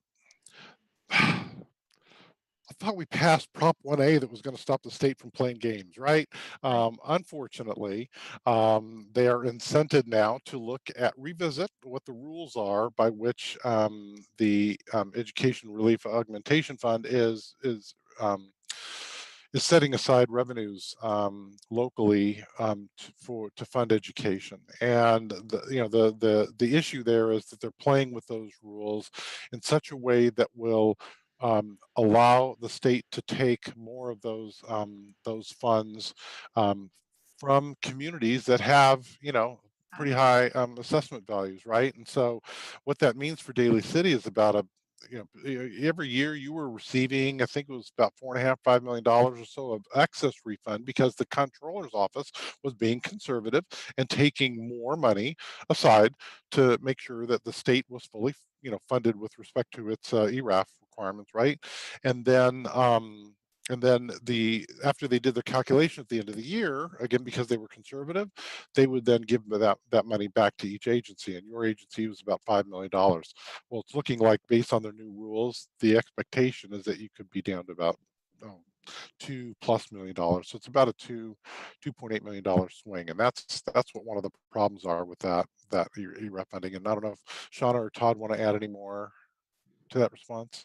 I thought we passed Prop 1A that was going to stop the state from playing games, right? Unfortunately, they are incented now to revisit what the rules are by which the Education Relief Augmentation Fund um, is setting aside revenues locally to fund education. And the issue there is that they're playing with those rules in such a way that will allow the state to take more of those funds from communities that have pretty high assessment values, right? And so what that means for Daly City is about every year you were receiving, I think it was about $4.5–5 million or so of excess refund, because the comptroller's office was being conservative and taking more money aside to make sure that the state was fully funded with respect to its ERAF requirements, right? And then after they did the calculation at the end of the year, again because they were conservative, they would then give that money back to each agency, and your agency was about $5 million. Well, it's looking like, based on their new rules, the expectation is that you could be down to about $2+ million. So it's about a $2.8 million swing, and that's what one of the problems are with that ERAF funding. And I don't know if Shauna or Todd want to add any more to that response.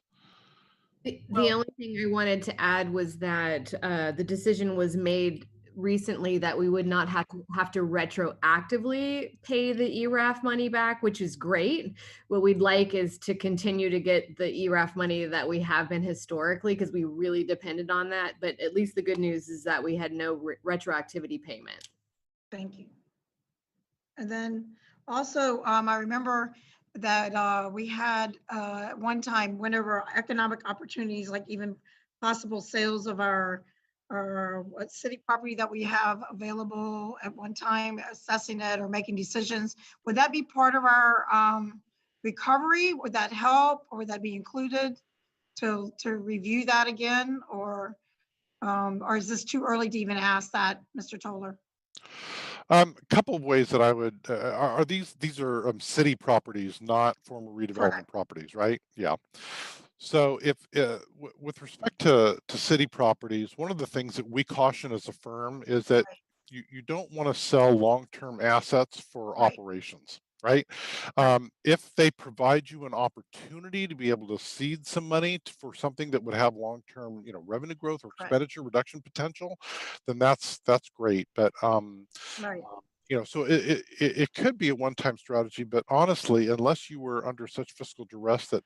The only thing I wanted to add was that the decision was made recently that we would not have to retroactively pay the ERAF money back, which is great. What we'd like is to continue to get the ERAF money that we have been historically, because we really depended on that. But at least the good news is that we had no retroactivity payment. Thank you. And then also, I remember that we had one time, whenever economic opportunities, like even possible sales of our what city property that we have available at one time, assessing it or making decisions, would that be part of our recovery? Would that help, or would that be included to review that again? Or is this too early to even ask that, Mr. Toller? A couple of ways that I would are these are city properties, not former redevelopment Correct. properties, right? Yeah. So if with respect to city properties, one of the things that we caution as a firm is that you don't want to sell long-term assets for Right. operations. right? If they provide you an opportunity to be able to seed some money for something that would have long-term, revenue growth or Right. expenditure reduction potential, then that's great. But Right. so it could be a one-time strategy, but honestly, unless you were under such fiscal duress that,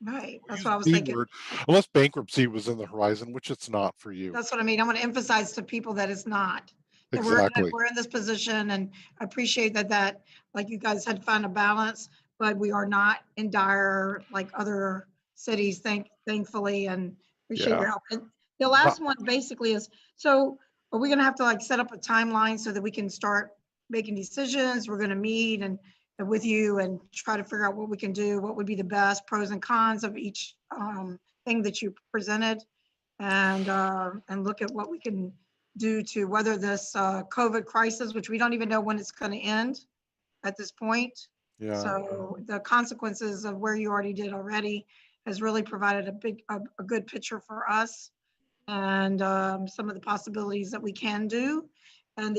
Right. we'll That's use what I was the B thinking. word, unless bankruptcy was in the horizon, which it's not for you. That's what I mean. I want to emphasize to people that it's not. That Exactly. we're in this position, and I appreciate that, like you guys had found a balance, but we are not in dire like other cities, thankfully, and appreciate Yeah. your help. And the last one basically is, so are we gonna have to like set up a timeline so that we can start making decisions? We're gonna meet and with you and try to figure out what we can do, what would be the best pros and cons of each thing that you presented, and look at what we can do to weather this COVID crisis, which we don't even know when it's going to end at this point. Yeah. So the consequences of where you already did already has really provided a good picture for us, and some of the possibilities that we can do. And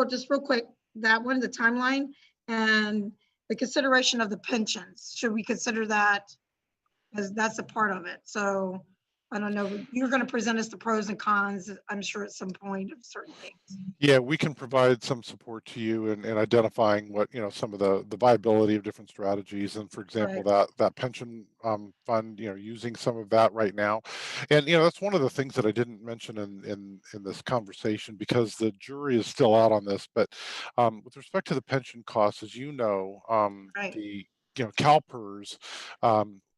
just real quick, that one, the timeline and the consideration of the pensions. Should we consider that, because that's a part of it? So I don't know, you're going to present us the pros and cons, I'm sure, at some point of certain things. Yeah, we can provide some support to you in identifying what, some of the viability of different strategies. And for example, Right. that pension fund, using some of that right now. And, that's one of the things that I didn't mention in this conversation, because the jury is still out on this. But with respect to the pension costs, as you know, Right. the, CalPERS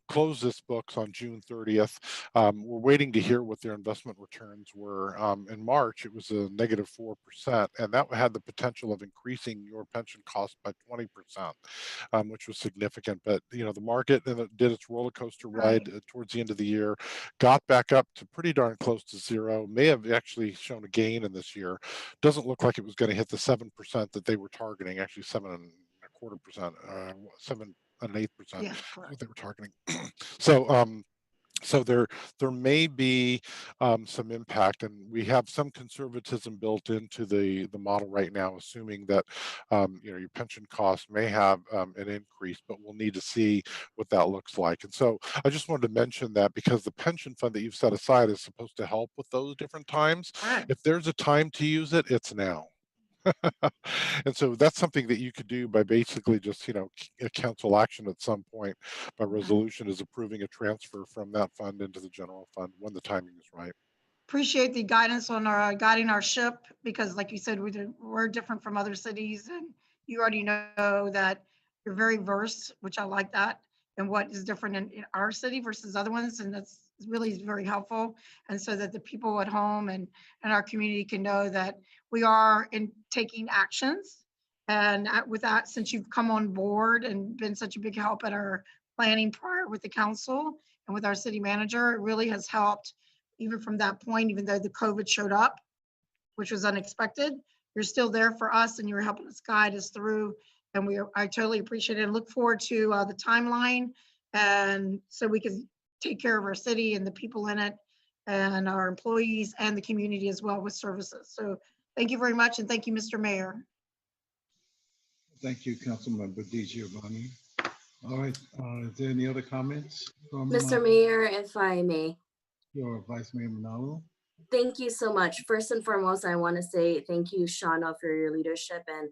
closed its books on June 30th. We're waiting to hear what their investment returns were. In March, it was a negative 4%, and that had the potential of increasing your pension cost by 20%, which was significant. But the market did its roller coaster ride Right. towards the end of the year, got back up to pretty darn close to zero. May have actually shown a gain in this year. Doesn't look like it was going to hit the 7% that they were targeting. Actually, 7.25%, 7.125% Yeah, is correct. what they were targeting. So there may be some impact, and we have some conservatism built into the model right now, assuming that your pension costs may have an increase, but we'll need to see what that looks like. And so I just wanted to mention that, because the pension fund that you've set aside is supposed to help with those different times. Correct. If there's a time to use it, it's now. And so that's something that you could do by basically just, a council action at some point by resolution is approving a transfer from that fund into the general fund when the timing is right. Appreciate the guidance on our guiding our ship, because like you said, we're different from other cities, and you already know that you're very versed, which I like that, and what is different in our city versus other ones. And that's really is very helpful. And so that the people at home and our community can know that we are in taking actions. And with that, since you've come on board and been such a big help at our planning prior with the council and with our city manager, it really has helped. Even from that point, even though the COVID showed up, which was unexpected, you're still there for us, and you're helping us guide us through. And I totally appreciate it and look forward to the timeline, and so we can take care of our city and the people in it and our employees and the community as well with services. So thank you very much. And thank you, Mr. Mayor. Thank you, Councilmember DiGiovanni. All right, is there any other comments from Mr. Mayor, if I may. your Vice Mayor Manalo? Thank you so much. First and foremost, I want to say thank you, Shauna, for your leadership, and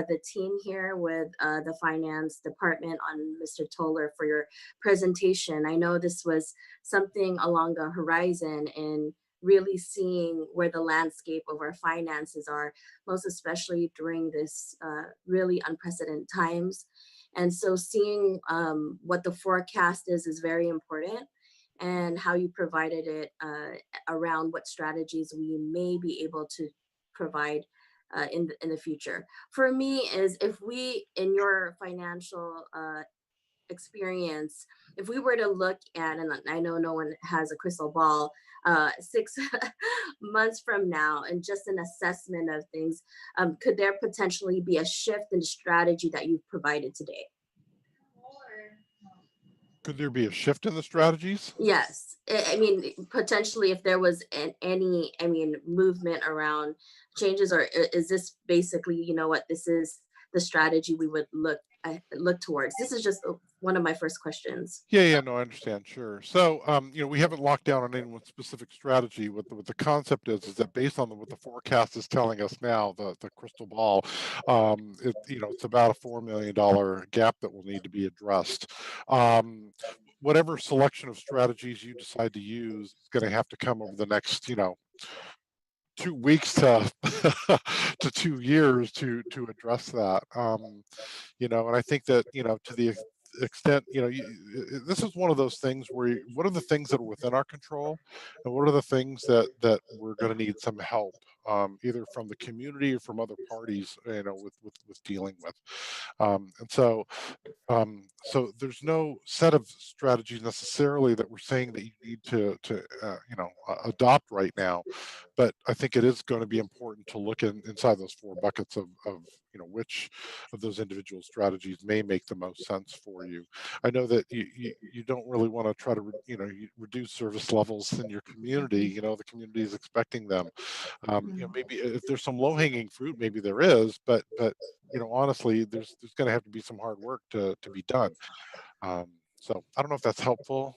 the team here with the finance department on Mr. Toller for your presentation. I know this was something along the horizon in really seeing where the landscape of our finances are, most especially during this really unprecedented times. And so seeing what the forecast is very important, and how you provided it around what strategies we may be able to provide in the future. For me, is if we, in your financial experience, if we were to look at, and I know no one has a crystal ball, 6 months from now, and just an assessment of things, could there potentially be a shift in strategy that you've provided today? Could there be a shift in the strategies? Yes, I mean, potentially if there was any movement around changes, or is this basically, you know what, this is the strategy we would look towards? This is just one of my first questions. Yeah, no, I understand. Sure. So, we haven't locked down on any one specific strategy. What the concept is that based on what the forecast is telling us now, the crystal ball, it's about a $4 million gap that will need to be addressed. Whatever selection of strategies you decide to use is going to have to come over the next, 2 weeks to to 2 years to address that. And I think that, to the extent, this is one of those things where what are the things that are within our control, and what are the things that we're going to need some help, either from the community or from other parties, with dealing with. And so there's no set of strategies necessarily that we're saying that you need to adopt right now, but I think it is going to be important to look inside those four buckets of which of those individual strategies may make the most sense for you. I know that you don't really want to try to reduce service levels in your community. The community is expecting them. Maybe if there's some low hanging fruit, maybe there is, but honestly, there's going to have to be some hard work to be done. So I don't know if that's helpful,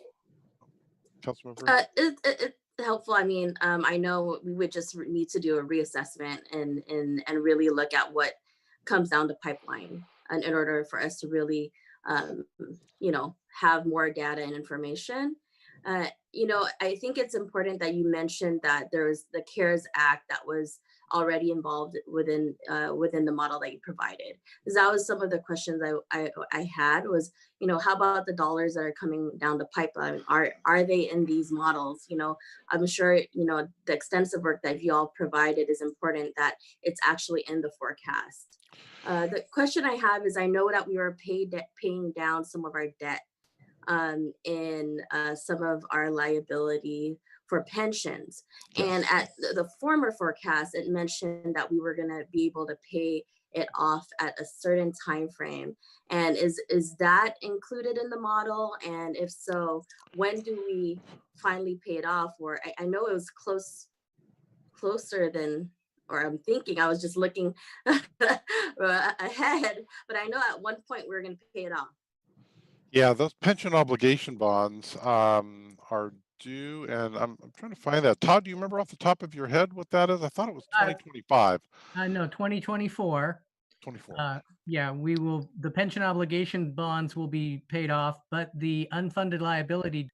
Councilmember. It's helpful. I mean, I know we would just need to do a reassessment and really look at what comes down the pipeline, and in order for us to really, have more data and information. I think it's important that you mentioned that there's the CARES Act that was already involved within the model that you provided. Because that was some of the questions I had was, how about the dollars that are coming down the pipeline? Are they in these models? I'm sure, the extensive work that you all provided is important, that it's actually in the forecast. The question I have is, I know that we were paying down some of our debt in some of our liability for pensions. And at the former forecast, it mentioned that we were going to be able to pay it off at a certain time frame. And is that included in the model? And if so, when do we finally pay it off? Or I know it was closer than, or I'm thinking, I was just looking ahead, but I know at one point we were going to pay it off. Yeah, those pension obligation bonds are due, and I'm trying to find that. Todd, do you remember off the top of your head what that is? I thought it was 2025. No, 2024. 24. Yeah, the pension obligation bonds will be paid off, but the unfunded liability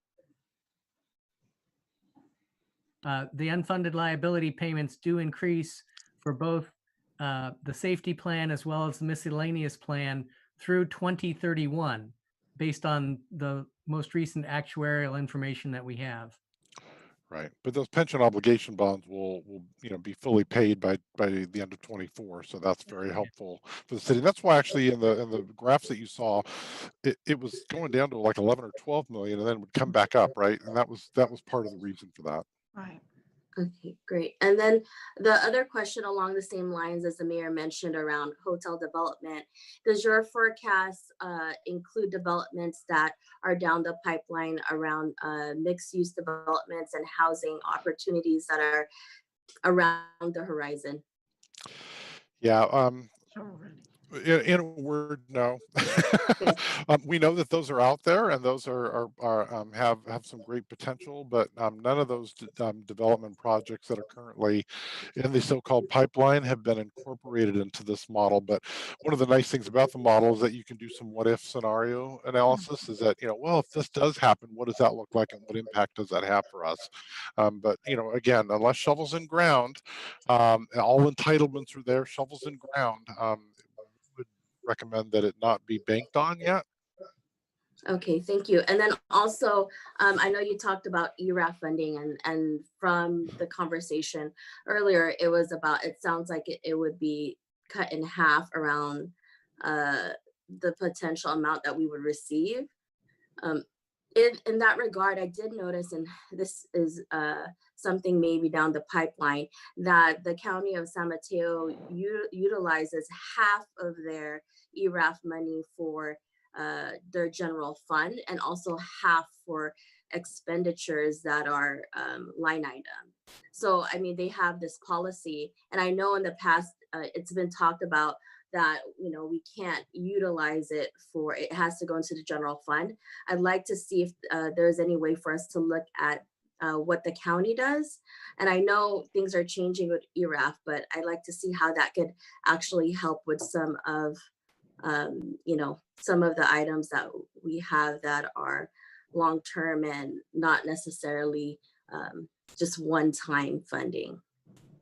payments do increase for both the safety plan as well as the miscellaneous plan through 2031, based on the most recent actuarial information that we have. Right, but those pension obligation bonds will be fully paid by the end of 24. So that's very helpful for the city. That's why actually in the graphs that you saw, it was going down to like 11 or 12 million, and then would come back up, right? And that was part of the reason for that. Right. Okay, great. And then the other question along the same lines as the mayor mentioned around hotel development, does your forecast include developments that are down the pipeline around mixed use developments and housing opportunities that are around the horizon? Yeah. Sure. In a word, no. We know that those are out there, and those have some great potential, but none of those development projects that are currently in the so-called pipeline have been incorporated into this model. But one of the nice things about the model is that you can do some what-if scenario analysis. Is that well, if this does happen, what does that look like, and what impact does that have for us? But again, unless shovels in ground, all entitlements are there, shovels in ground. Would recommend that it not be banked on yet. Okay, thank you. And then also, I know you talked about ERAF funding, and from the conversation earlier, it sounds like it would be cut in half around the potential amount that we would receive. In that regard, I did notice, and this is something maybe down the pipeline, that the county of San Mateo utilizes half of their ERAF money for their general fund, and also half for expenditures that are line item. So, I mean, they have this policy, and I know in the past it's been talked about that, we can't utilize it for, it has to go into the general fund. I'd like to see if there's any way for us to look at what the county does. And I know things are changing with ERAF, but I'd like to see how that could actually help with some of, some of the items that we have that are long-term and not necessarily just one-time funding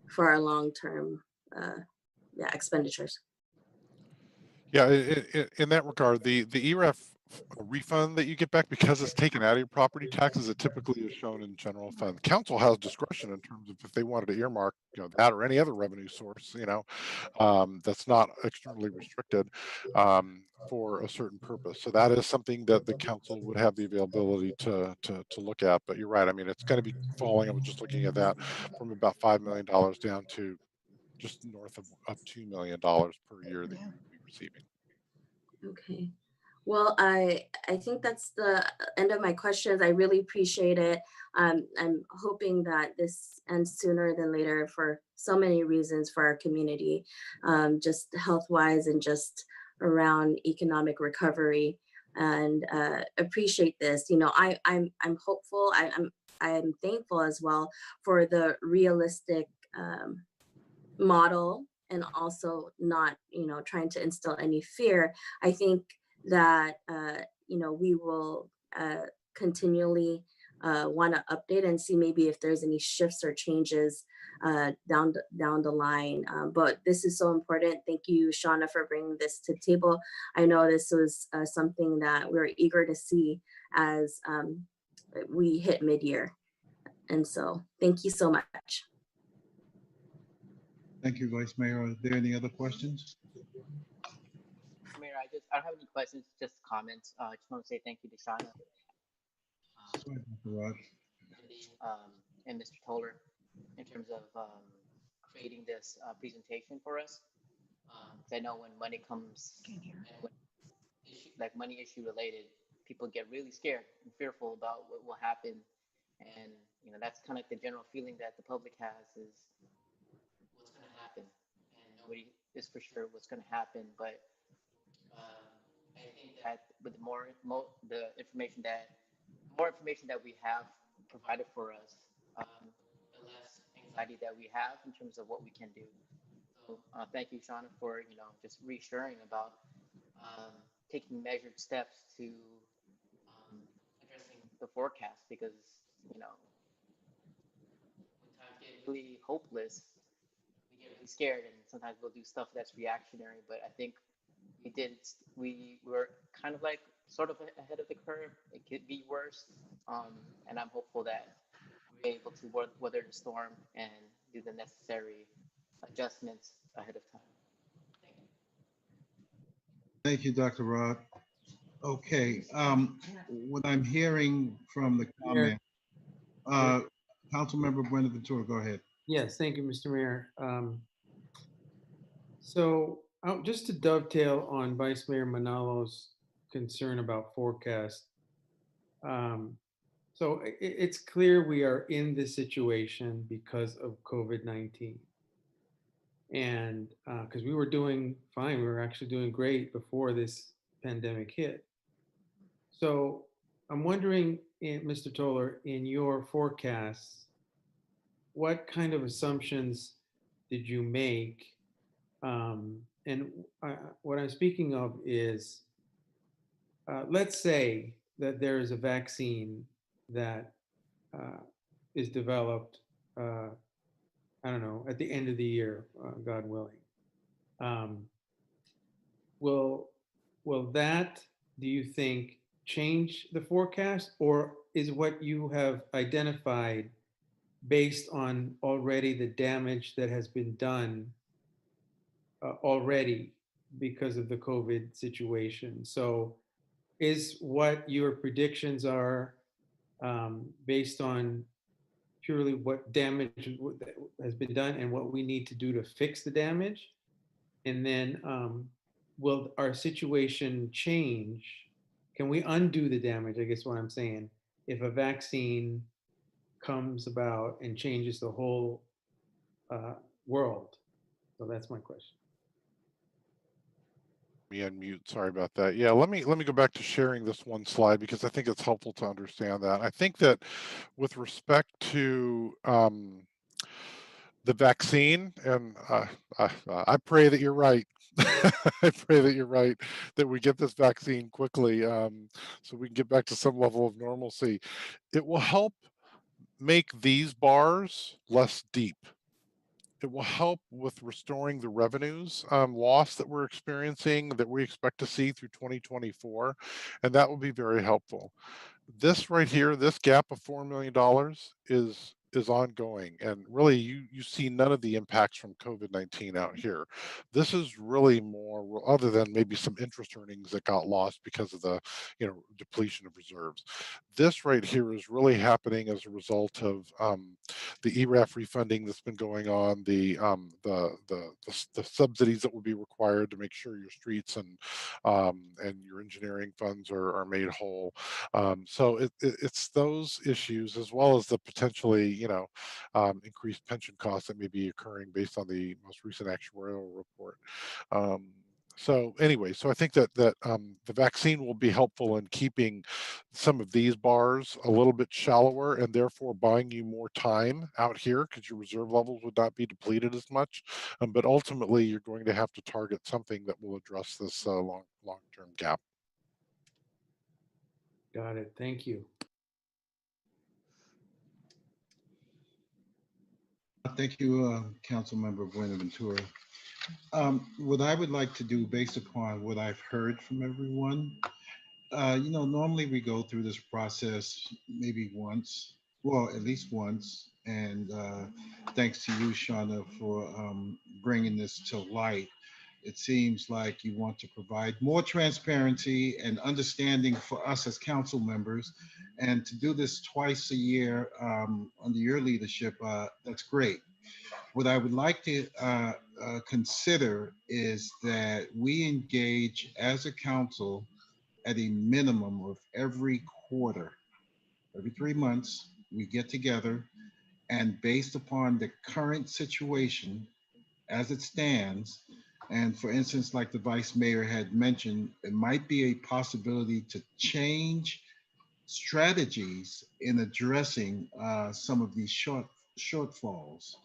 for our long-term expenditures. Yeah, in that regard, the ERAF refund that you get back, because it's taken out of your property taxes, it typically is shown in general fund. Council has discretion in terms of if they wanted to earmark, that or any other revenue source, that's not externally restricted for a certain purpose. So that is something that the council would have the availability to look at. But you're right. I mean, it's going to be falling. I was just looking at that from about $5 million down to just north of $2 million per year that Yeah. you would be receiving. Okay. Well, I think that's the end of my questions. I really appreciate it. I'm hoping that this ends sooner than later for so many reasons for our community, just health-wise and just around economic recovery. And appreciate this. I'm hopeful. I'm thankful as well for the realistic model, and also not trying to instill any fear. I think that we will continually want to update and see maybe if there's any shifts or changes down the line. But this is so important. Thank you, Shauna, for bringing this to the table. I know this was something that we're eager to see as we hit mid-year. And so thank you so much. Thank you, Vice Mayor. Are there any other questions? Mayor, I don't have any questions, just comments. I just want to say thank you to Shauna Go ahead, Dr. Rod. and Mr. Toller in terms of creating this presentation for us. 'Cause I know when money comes, and when like money issue related, people get really scared and fearful about what will happen. And that's kind of like the general feeling that the public has is what's going to happen, and nobody is for sure what's going to happen. But I think that with the more information that we have provided for us, the less anxiety that we have in terms of what we can do. So thank you, Shauna, for just reassuring about taking measured steps to addressing the forecast, because when times get really hopeless, we get really scared, and sometimes we'll do stuff that's reactionary. But I think we were kind of like sort of ahead of the curve. It could be worse, and I'm hopeful that we're able to weather the storm and do the necessary adjustments ahead of time. Thank you, Dr. Rod. Okay, what I'm hearing from the comment, Councilmember Buenaventura, go ahead. Yes, thank you, Mr. Mayor. So just to dovetail on Vice Mayor Manalo's concern about forecast. So it's clear we are in this situation because of COVID-19. And because we were doing fine, we were actually doing great before this pandemic hit. So I'm wondering, Mr. Toller, in your forecasts, what kind of assumptions did you make? And what I'm speaking of is, let's say that there is a vaccine that is developed, I don't know, at the end of the year, God willing. Will that, do you think, change the forecast, or is what you have identified based on already the damage that has been done already because of the COVID situation? So is what your predictions are based on purely what damage has been done and what we need to do to fix the damage? And then will our situation change? Can we undo the damage? I guess what I'm saying, if a vaccine comes about and changes the whole world. So that's my question. Me unmute. Sorry about that. Yeah, let me go back to sharing this one slide because I think it's helpful to understand that. I think that with respect to the vaccine, and I pray that you're right. I pray that you're right, that we get this vaccine quickly, so we can get back to some level of normalcy. It will help make these bars less deep. It will help with restoring the revenues loss that we're experiencing, that we expect to see through 2024, and that will be very helpful. This right here, this gap of $4 million is ongoing, and really you see none of the impacts from COVID-19 out here. This is really more, other than maybe some interest earnings that got lost because of the depletion of reserves. This right here is really happening as a result of the ERAF refunding that's been going on, the subsidies that will be required to make sure your streets and your engineering funds are made whole. So it's those issues, as well as the potentially increased pension costs that may be occurring based on the most recent actuarial report. So anyway, so I think that the vaccine will be helpful in keeping some of these bars a little bit shallower, and therefore buying you more time out here because your reserve levels would not be depleted as much. But ultimately, you're going to have to target something that will address this long-term gap. Got it. Thank you. Thank you, Councilmember Buenaventura. What I would like to do, based upon what I've heard from everyone, normally we go through this process maybe once, well, at least once. And thanks to you, Shauna, for bringing this to light. It seems like you want to provide more transparency and understanding for us as council members. And to do this twice a year under your leadership, that's great. What I would like to consider is that we engage as a council at a minimum of every quarter, every 3 months, we get together, and based upon the current situation as it stands, and for instance, like the vice mayor had mentioned, it might be a possibility to change strategies in addressing some of these shortfalls.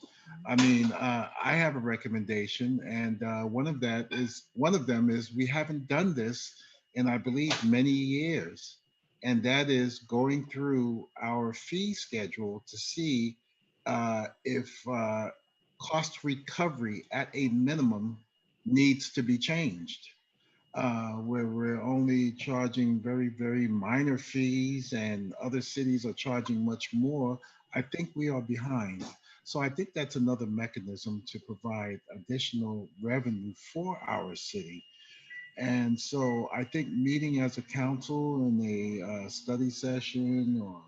I mean, I have a recommendation, and one of them is we haven't done this in, I believe, many years, and that is going through our fee schedule to see if cost recovery at a minimum needs to be changed, where we're only charging very, very minor fees and other cities are charging much more. I think we are behind. So I think that's another mechanism to provide additional revenue for our city. And so I think meeting as a council in a study session or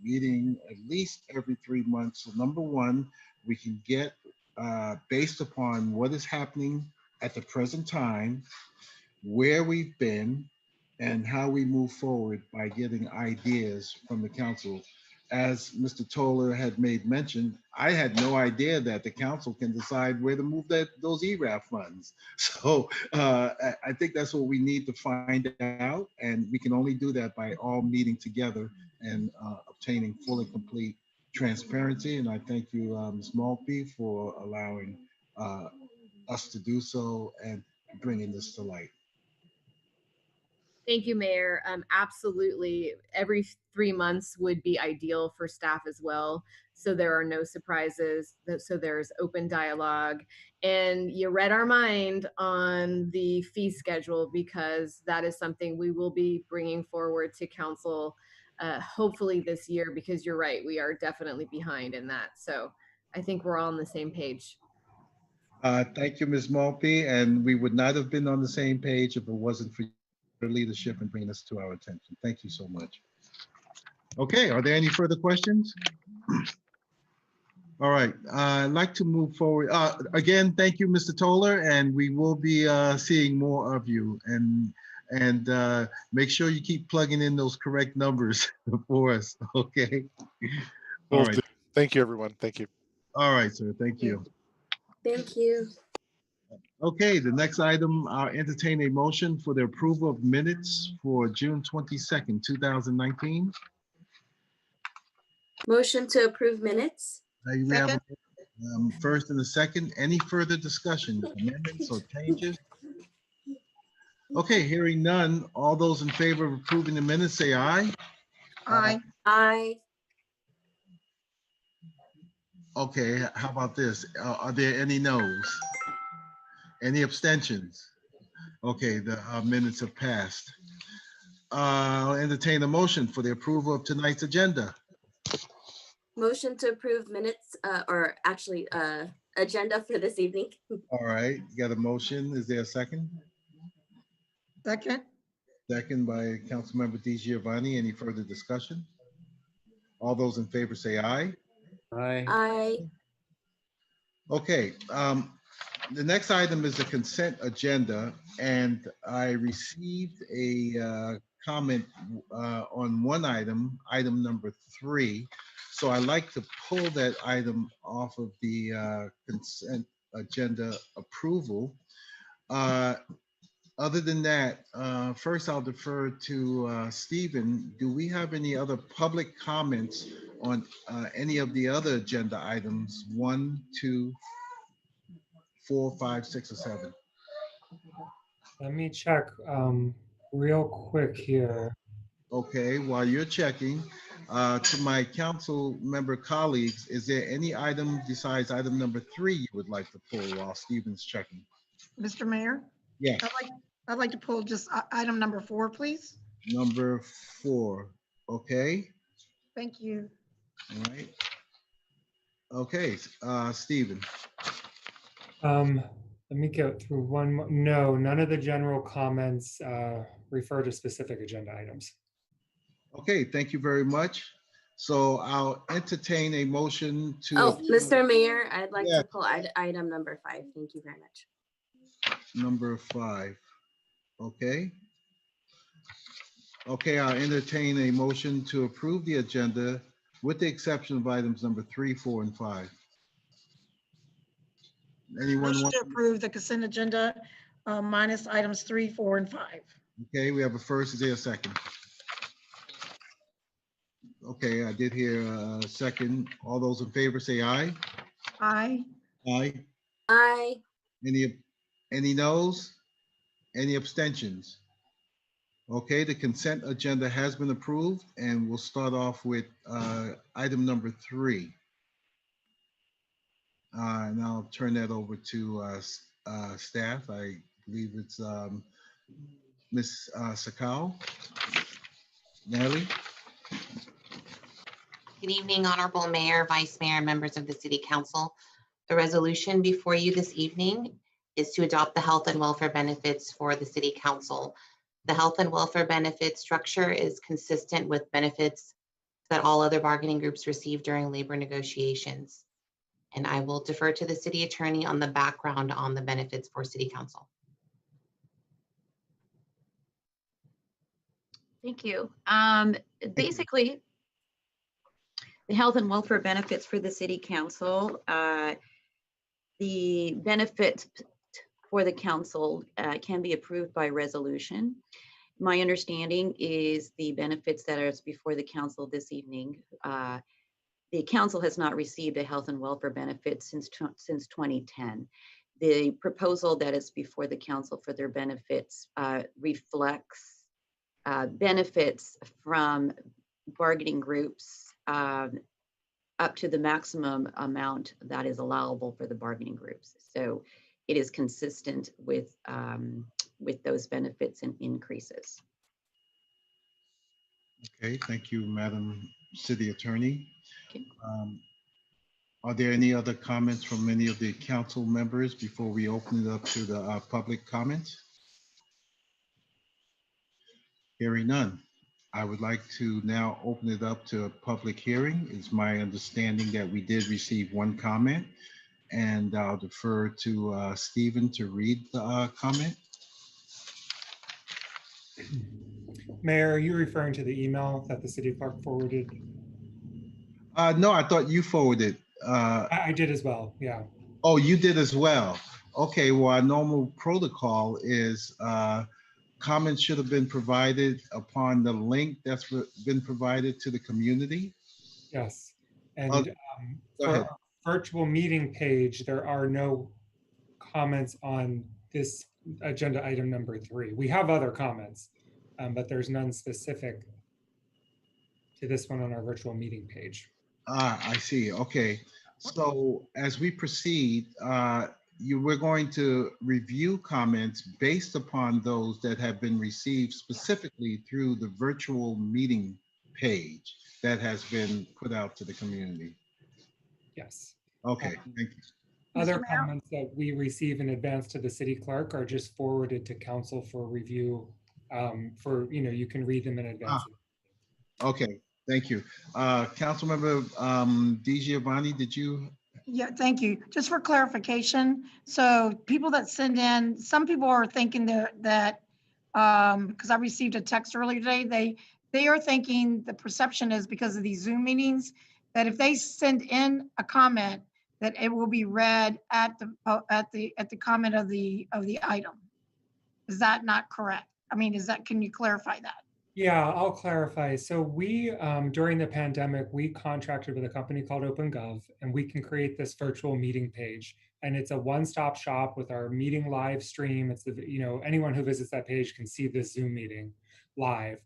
meeting at least every 3 months. So number one, we can get based upon what is happening at the present time, where we've been, and how we move forward by getting ideas from the council. As Mr. Toller had made mention, I had no idea that the council can decide where to move those ERAF funds. So I think that's what we need to find out, and we can only do that by all meeting together and obtaining full and complete transparency. And I thank you, Ms. Maltby, for allowing us to do so and bringing this to light. Thank you, Mayor. Absolutely. Every 3 months would be ideal for staff as well. So there are no surprises. So there's open dialogue. And you read our mind on the fee schedule, because that is something we will be bringing forward to council hopefully this year, because you're right, we are definitely behind in that. So I think we're all on the same page. Thank you, Ms. Maltby, and we would not have been on the same page if it wasn't for your leadership and bringing this to our attention. Thank you so much. Okay, are there any further questions? All right, I'd like to move forward. Again, thank you, Mr. Toller, and we will be seeing more of you. And make sure you keep plugging in those correct numbers for us, okay? All right. Thank you, everyone. Thank you. All right, sir, thank you. Thank you. Okay, the next item, I'll entertain a motion for the approval of minutes for June 22nd, 2019. Motion to approve minutes? We have Second. first and a second. Any further discussion, amendments or changes? Okay, hearing none. All those in favor of approving the minutes, say aye. Aye. Aye. Okay, how about this? Are there any noes? Any abstentions? Okay, the minutes have passed. I'll entertain a motion for the approval of tonight's agenda. Motion to approve minutes, or actually, agenda for this evening. All right, you got a motion. Is there a second? Second. Second by Councilmember Di Giovanni. Any further discussion? All those in favor say aye. Aye. Aye. Okay, the next item is the consent agenda, and I received a comment on one item, item number 3. So I'd like to pull that item off of the consent agenda approval. Other than that, first I'll defer to Stephen. Do we have any other public comments on any of the other agenda items, 1, 2, 4, 5, 6, or 7? Let me check real quick here. Okay, while you're checking, to my council member colleagues, is there any item besides item number 3 you would like to pull while Stephen's checking? Mr. Mayor, Yes, I'd like to pull just item number 4, please. number 4. Okay, Thank you. all right. Okay, Stephen. Let me go through one. No, none of the general comments refer to specific agenda items. Okay, thank you very much. So I'll entertain a motion to. Oh, Mr. Mayor, I'd like Yeah. to pull item number 5. Thank you very much. Number 5. Okay. Okay, I'll entertain a motion to approve the agenda with the exception of items number 3, 4, and 5. Anyone Motion want? to approve the consent agenda minus items 3, 4, and 5. Okay, we have a first. Is there a second? Okay, I did hear a second. All those in favor say aye. Aye. Aye. Aye. Any noes? Any abstentions? Okay, the consent agenda has been approved, and we'll start off with item number 3. And I'll turn that over to staff. I believe it's Ms. Sakau. Natalie? Good evening, Honorable Mayor, Vice Mayor, and members of the City Council. The resolution before you this evening is to adopt the health and welfare benefits for the City Council. The health and welfare benefit structure is consistent with benefits that all other bargaining groups receive during labor negotiations. And I will defer to the City Attorney on the background on the benefits for City Council. Thank you. Basically, the health and welfare benefits for the City Council, the benefits for the council can be approved by resolution. My understanding is the benefits that are before the council this evening. The council has not received a health and welfare benefit since 2010. The proposal that is before the council for their benefits reflects benefits from bargaining groups up to the maximum amount that is allowable for the bargaining groups. So it is consistent with those benefits and increases. Okay, thank you, Madam City Attorney. Okay. Are there any other comments from any of the council members before we open it up to the public comments? Hearing none. I would like to now open it up to a public hearing. It's my understanding that we did receive one comment, and I'll defer to Stephen to read the comment. Mayor, are you referring to the email that the city clerk forwarded? No, I thought you forwarded. I did as well, yeah. Oh, you did as well. Okay, well, our normal protocol is comments should have been provided upon the link that's been provided to the community. Yes. Oh, And go for ahead. our virtual meeting page, there are no comments on this agenda item number 3. We have other comments, but there's none specific to this one on our virtual meeting page. I see. Okay. So as we proceed, we're going to review comments based upon those that have been received specifically through the virtual meeting page that has been put out to the community. Yes. Okay, thank you. Other Mr. Mayor? comments that we receive in advance to the city clerk are just forwarded to council for review. You can read them in advance. Okay, thank you. Councilmember Di Giovanni, did you? Yeah, thank you. Just for clarification, so people that send in, some people are thinking that, because I received a text earlier today, they are thinking the perception is because of these Zoom meetings, that if they send in a comment, that it will be read at the comment of the item. Is that not correct? I mean, can you clarify that? Yeah, I'll clarify. So we, during the pandemic, we contracted with a company called OpenGov, and we can create this virtual meeting page. And it's a one-stop shop with our meeting live stream. It's anyone who visits that page can see this Zoom meeting live.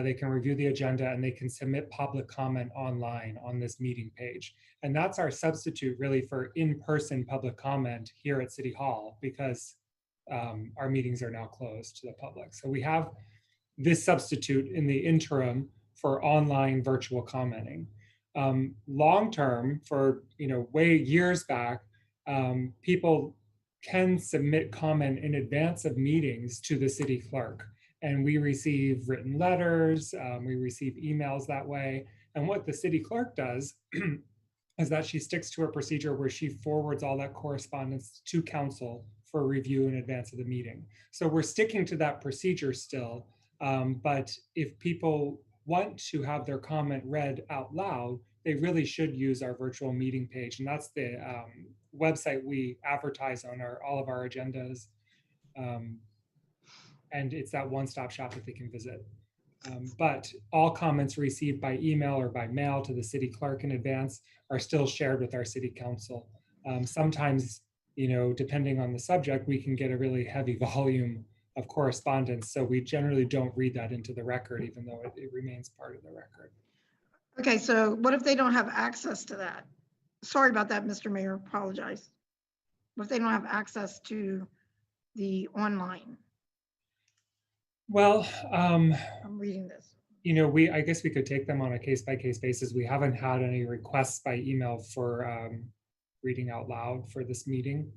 They can review the agenda and they can submit public comment online on this meeting page. And that's our substitute really for in-person public comment here at City Hall, because our meetings are now closed to the public. So we have this substitute in the interim for online virtual commenting. Long term, for way years back, people can submit comment in advance of meetings to the city clerk, and we receive written letters, we receive emails that way. And what the city clerk does is that she sticks to a procedure where she forwards all that correspondence to council for review in advance of the meeting. So we're sticking to that procedure still. But if people want to have their comment read out loud, they really should use our virtual meeting page. And that's the website we advertise on all of our agendas. And it's that one-stop shop that they can visit. But all comments received by email or by mail to the city clerk in advance are still shared with our city council. Sometimes, depending on the subject, we can get a really heavy volume of correspondence. So we generally don't read that into the record, even though it remains part of the record. Okay, so what if they don't have access to that? Sorry about that, Mr. Mayor, apologize. What if they don't have access to the online? Well, I'm reading this. I guess we could take them on a case-by-case basis. We haven't had any requests by email for reading out loud for this meeting.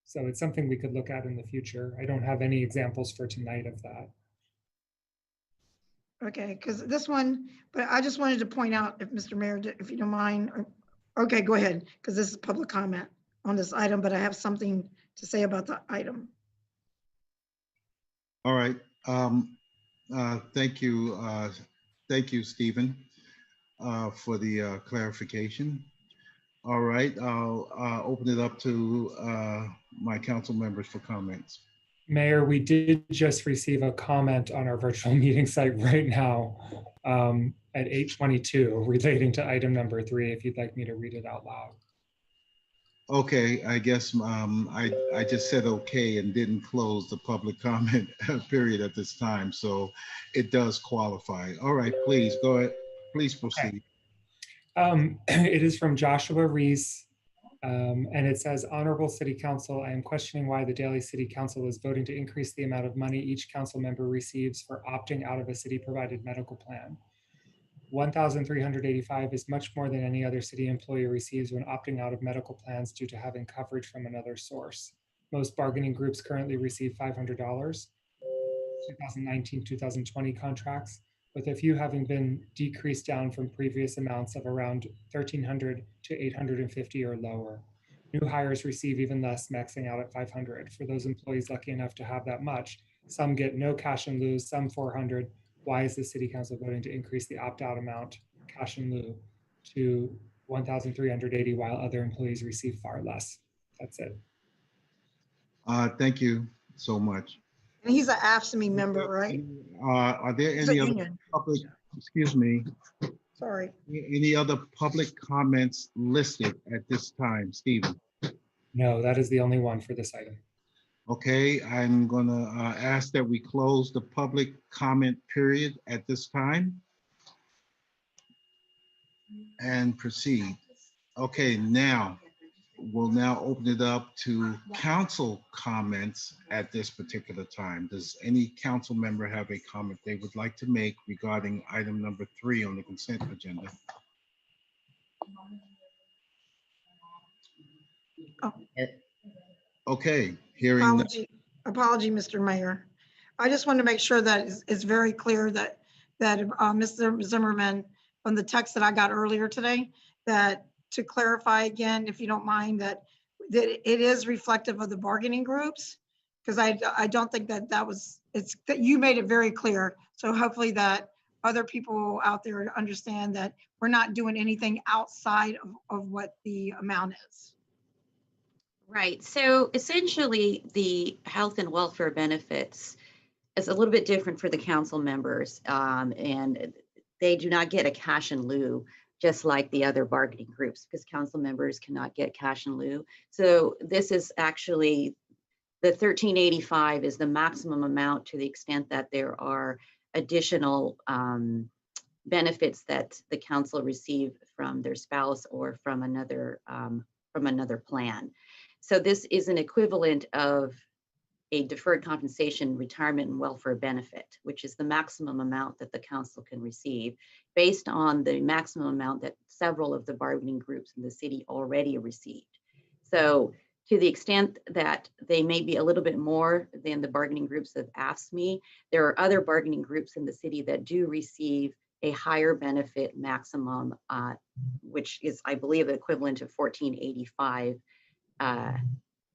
So it's something we could look at in the future. I don't have any examples for tonight of that. Okay, because this one, but I just wanted to point out, if Mr. Mayor, if you don't mind, okay, go ahead, because this is public comment on this item, but I have something to say about the item. All right. Thank you. Thank you, Stephen, for the clarification. All right, I'll open it up to my council members for comments. Mayor, we did just receive a comment on our virtual meeting site right now at 8:22 relating to item number 3, if you'd like me to read it out loud. Okay, I guess I just said okay and didn't close the public comment period at this time, so it does qualify. All right, please go ahead. Please proceed. It is from Joshua Reese, and it says, Honorable City Council, I am questioning why the Daly City Council is voting to increase the amount of money each council member receives for opting out of a city-provided medical plan. $1,385 is much more than any other city employee receives when opting out of medical plans due to having coverage from another source. Most bargaining groups currently receive $500, 2019-2020 contracts, with a few having been decreased down from previous amounts of around $1,300 to $850 or lower. New hires receive even less, maxing out at $500. For those employees lucky enough to have that much, some get no cash in lieu, some $400. Why is the City Council voting to increase the opt-out amount, cash in lieu, to 1,380, while other employees receive far less. That's it. Thank you so much. And he's an AFSCME member, right? Are there He's a any other union. public, excuse me, Sorry. any other public comments listed at this time, Stephen? No, that is the only one for this item. Okay, I'm gonna ask that we close the public comment period at this time and proceed. Okay, now, we'll now open it up to council comments at this particular time. Does any council member have a comment they would like to make regarding item number 3 on the consent agenda? Oh. Okay, hearing. Apology, Mr. Mayor. I just want to make sure that it's very clear that Mr. Zimmerman, from the text that I got earlier today, that to clarify again, if you don't mind, that it is reflective of the bargaining groups, because I don't think that that you made it very clear. So hopefully that other people out there understand that we're not doing anything outside of what the amount is. Right. So essentially, the health and welfare benefits is a little bit different for the council members, and they do not get a cash in lieu, just like the other bargaining groups, because council members cannot get cash in lieu. So this is actually, the 1385 is the maximum amount to the extent that there are additional benefits that the council receive from their spouse or from another plan. So this is an equivalent of a deferred compensation retirement and welfare benefit, which is the maximum amount that the council can receive based on the maximum amount that several of the bargaining groups in the city already received. So to the extent that they may be a little bit more than the bargaining groups have asked me, there are other bargaining groups in the city that do receive a higher benefit maximum, which is, I believe, equivalent to $14.85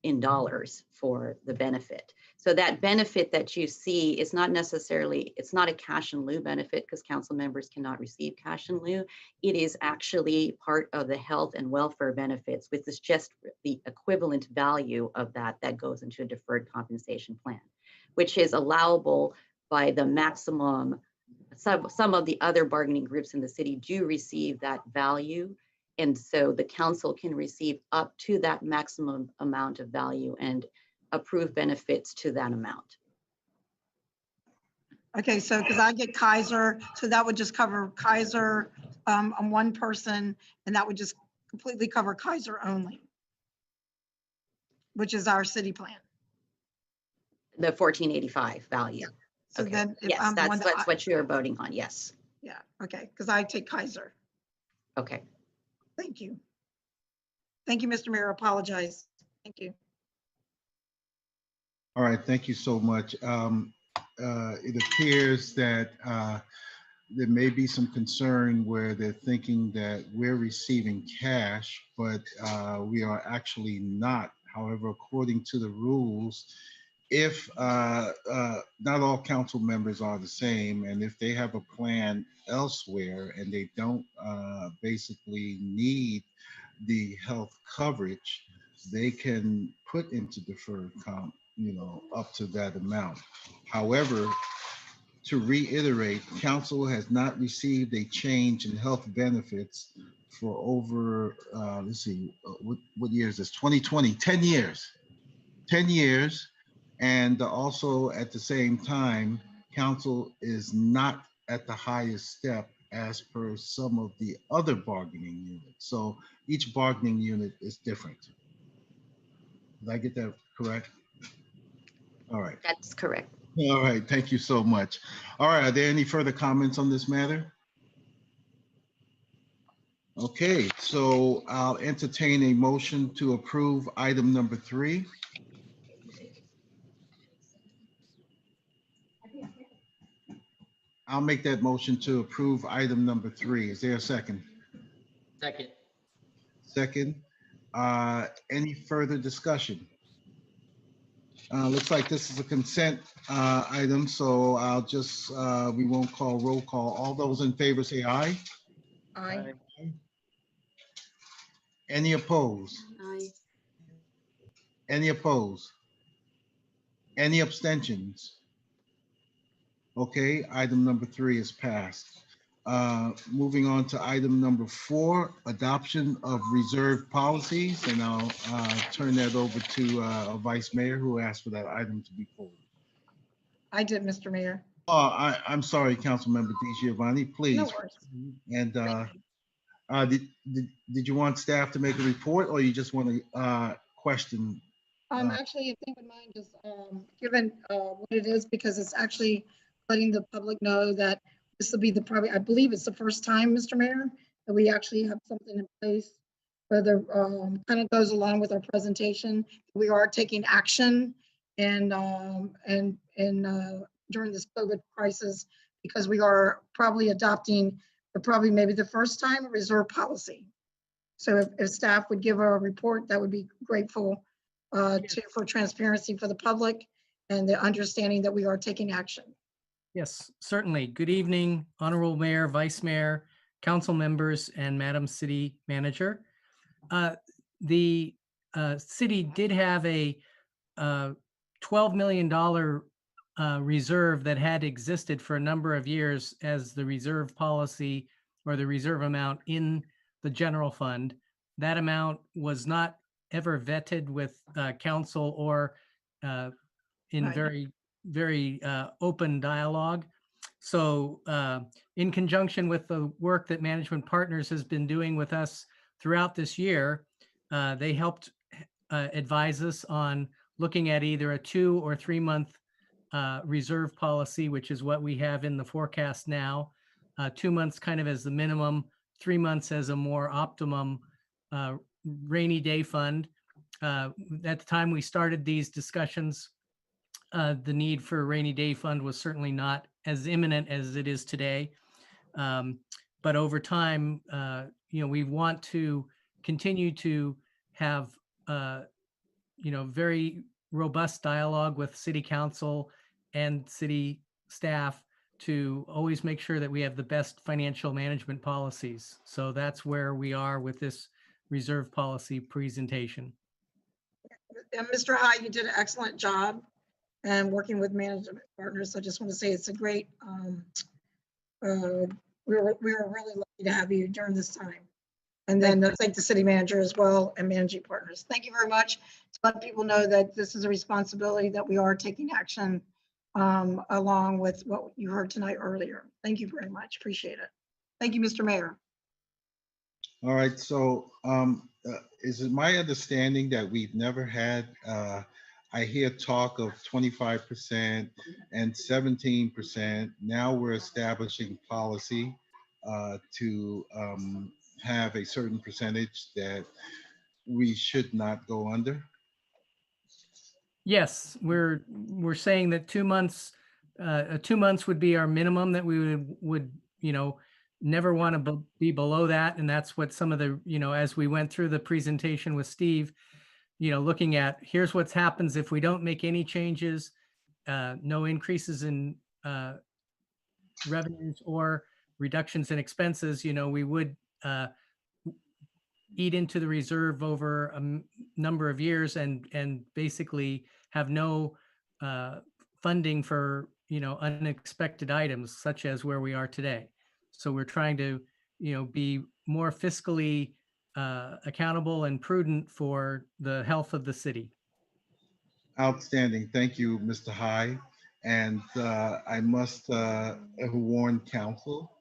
in dollars for the benefit. So that benefit that you see is not necessarily, it's not a cash in lieu benefit because council members cannot receive cash in lieu. It is actually part of the health and welfare benefits, which is just the equivalent value of that goes into a deferred compensation plan, which is allowable by the maximum. Some of the other bargaining groups in the city do receive that value. And so the council can receive up to that maximum amount of value and approve benefits to that amount. Okay, so because I get Kaiser, so that would just cover Kaiser on one person, and that would just completely cover Kaiser only, which is our city plan. The 1485 value. So okay. then if yes, I'm the one that's what you're voting on. Yes. Yeah, okay, because I take Kaiser. Okay. Thank you. Thank you, Mr. Mayor. I apologize. Thank you. All right, thank you so much. It appears that there may be some concern where they're thinking that we're receiving cash, but we are actually not. However, according to the rules, if not all council members are the same, and if they have a plan elsewhere and they don't basically need the health coverage, they can put into deferred comp, up to that amount. However, to reiterate, council has not received a change in health benefits for over, let's see, what year is this? 2020, 10 years. 10 years. And also at the same time, council is not at the highest step as per some of the other bargaining units. So each bargaining unit is different. Did I get that correct? All right. That's correct. All right, thank you so much. All right, are there any further comments on this matter? Okay, so I'll entertain a motion to approve item number 3. I'll make that motion to approve item number 3. Is there a second? Second. Second. Any further discussion? Looks like this is a consent item, so I'll just, we won't call roll call. All those in favor say aye. Aye. Any opposed? Aye. Any opposed? Any abstentions? Okay, item number 3 is passed. Moving on to item number 4, adoption of reserve policies, and I'll turn that over to a Vice Mayor who asked for that item to be pulled. I did, Mr. Mayor. I'm sorry, Councilmember DeGiovanni, please. No worries. And Thank did you want staff to make a report, or you just want to question? Actually, if they would mind just, given, what it is, because it's actually letting the public know that this will be probably, I believe it's the first time, Mr. Mayor, that we actually have something in place. Whether, kind of goes along with our presentation, we are taking action and during this COVID crisis, because we are probably adopting, probably maybe the first time, a reserve policy. So if staff would give a report, that would be grateful for transparency for the public and the understanding that we are taking action. Yes, certainly. Good evening, Honorable Mayor, Vice Mayor, council members, and Madam City Manager. The city did have a $12 million reserve that had existed for a number of years as the reserve policy or the reserve amount in the general fund. That amount was not ever vetted with council or in Right. very open dialogue. So in conjunction with the work that Management Partners has been doing with us throughout this year, they helped advise us on looking at either a 2 or 3 month reserve policy, which is what we have in the forecast now. 2 months kind of as the minimum, 3 months as a more optimum rainy day fund. At the time we started these discussions, the need for a rainy day fund was certainly not as imminent as it is today. But over time, we want to continue to have, very robust dialogue with city council and city staff to always make sure that we have the best financial management policies. So that's where we are with this reserve policy presentation. And Mr. High, you did an excellent job and working with Management Partners. I just want to say it's a great, we were really lucky to have you during this time. And then thank the city manager as well and Managing Partners. Thank you very much. To let people know that this is a responsibility that we are taking action along with what you heard tonight earlier. Thank you very much. Appreciate it. Thank you, Mr. Mayor. All right, so is it my understanding that we've never had, I hear talk of 25% and 17%. Now we're establishing policy to have a certain percentage that we should not go under? Yes, we're saying that 2 months, 2 months would be our minimum, that we would never want to be below that. And that's what some of the, as we went through the presentation with Steve, looking at here's what happens if we don't make any changes, no increases in revenues or reductions in expenses, we would eat into the reserve over a number of years and basically have no funding for unexpected items such as where we are today. So we're trying to be more fiscally accountable and prudent for the health of the city. Outstanding. Thank you, Mr. High. And I must warn council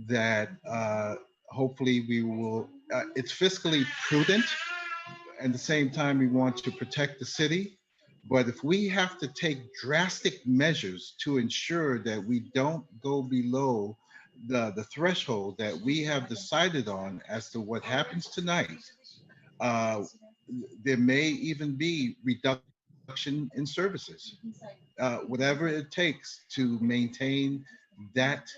that hopefully we will, it's fiscally prudent. At the same time, we want to protect the city. But if we have to take drastic measures to ensure that we don't go below the threshold that we have decided on as to what happens tonight, there may even be reduction in services, whatever it takes to maintain that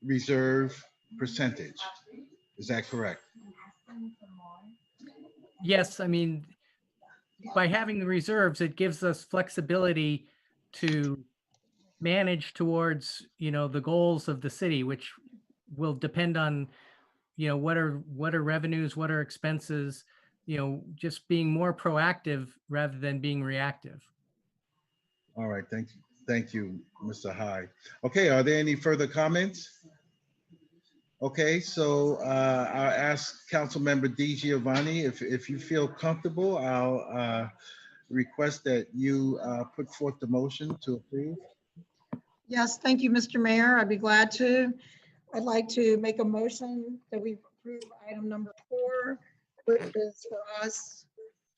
reserve percentage. Is that correct? Yes, I mean, by having the reserves, it gives us flexibility to manage towards, the goals of the city, which will depend on what are revenues, what are expenses, just being more proactive rather than being reactive. All right, thank you, Mr. Hyde. Okay, are there any further comments? Okay, so I'll ask Councilmember Di Giovanni, if you feel comfortable, I'll request that you put forth the motion to approve. Yes, thank you, Mr. Mayor. I'd be glad to. I'd like to make a motion that we approve item number 4, which is for us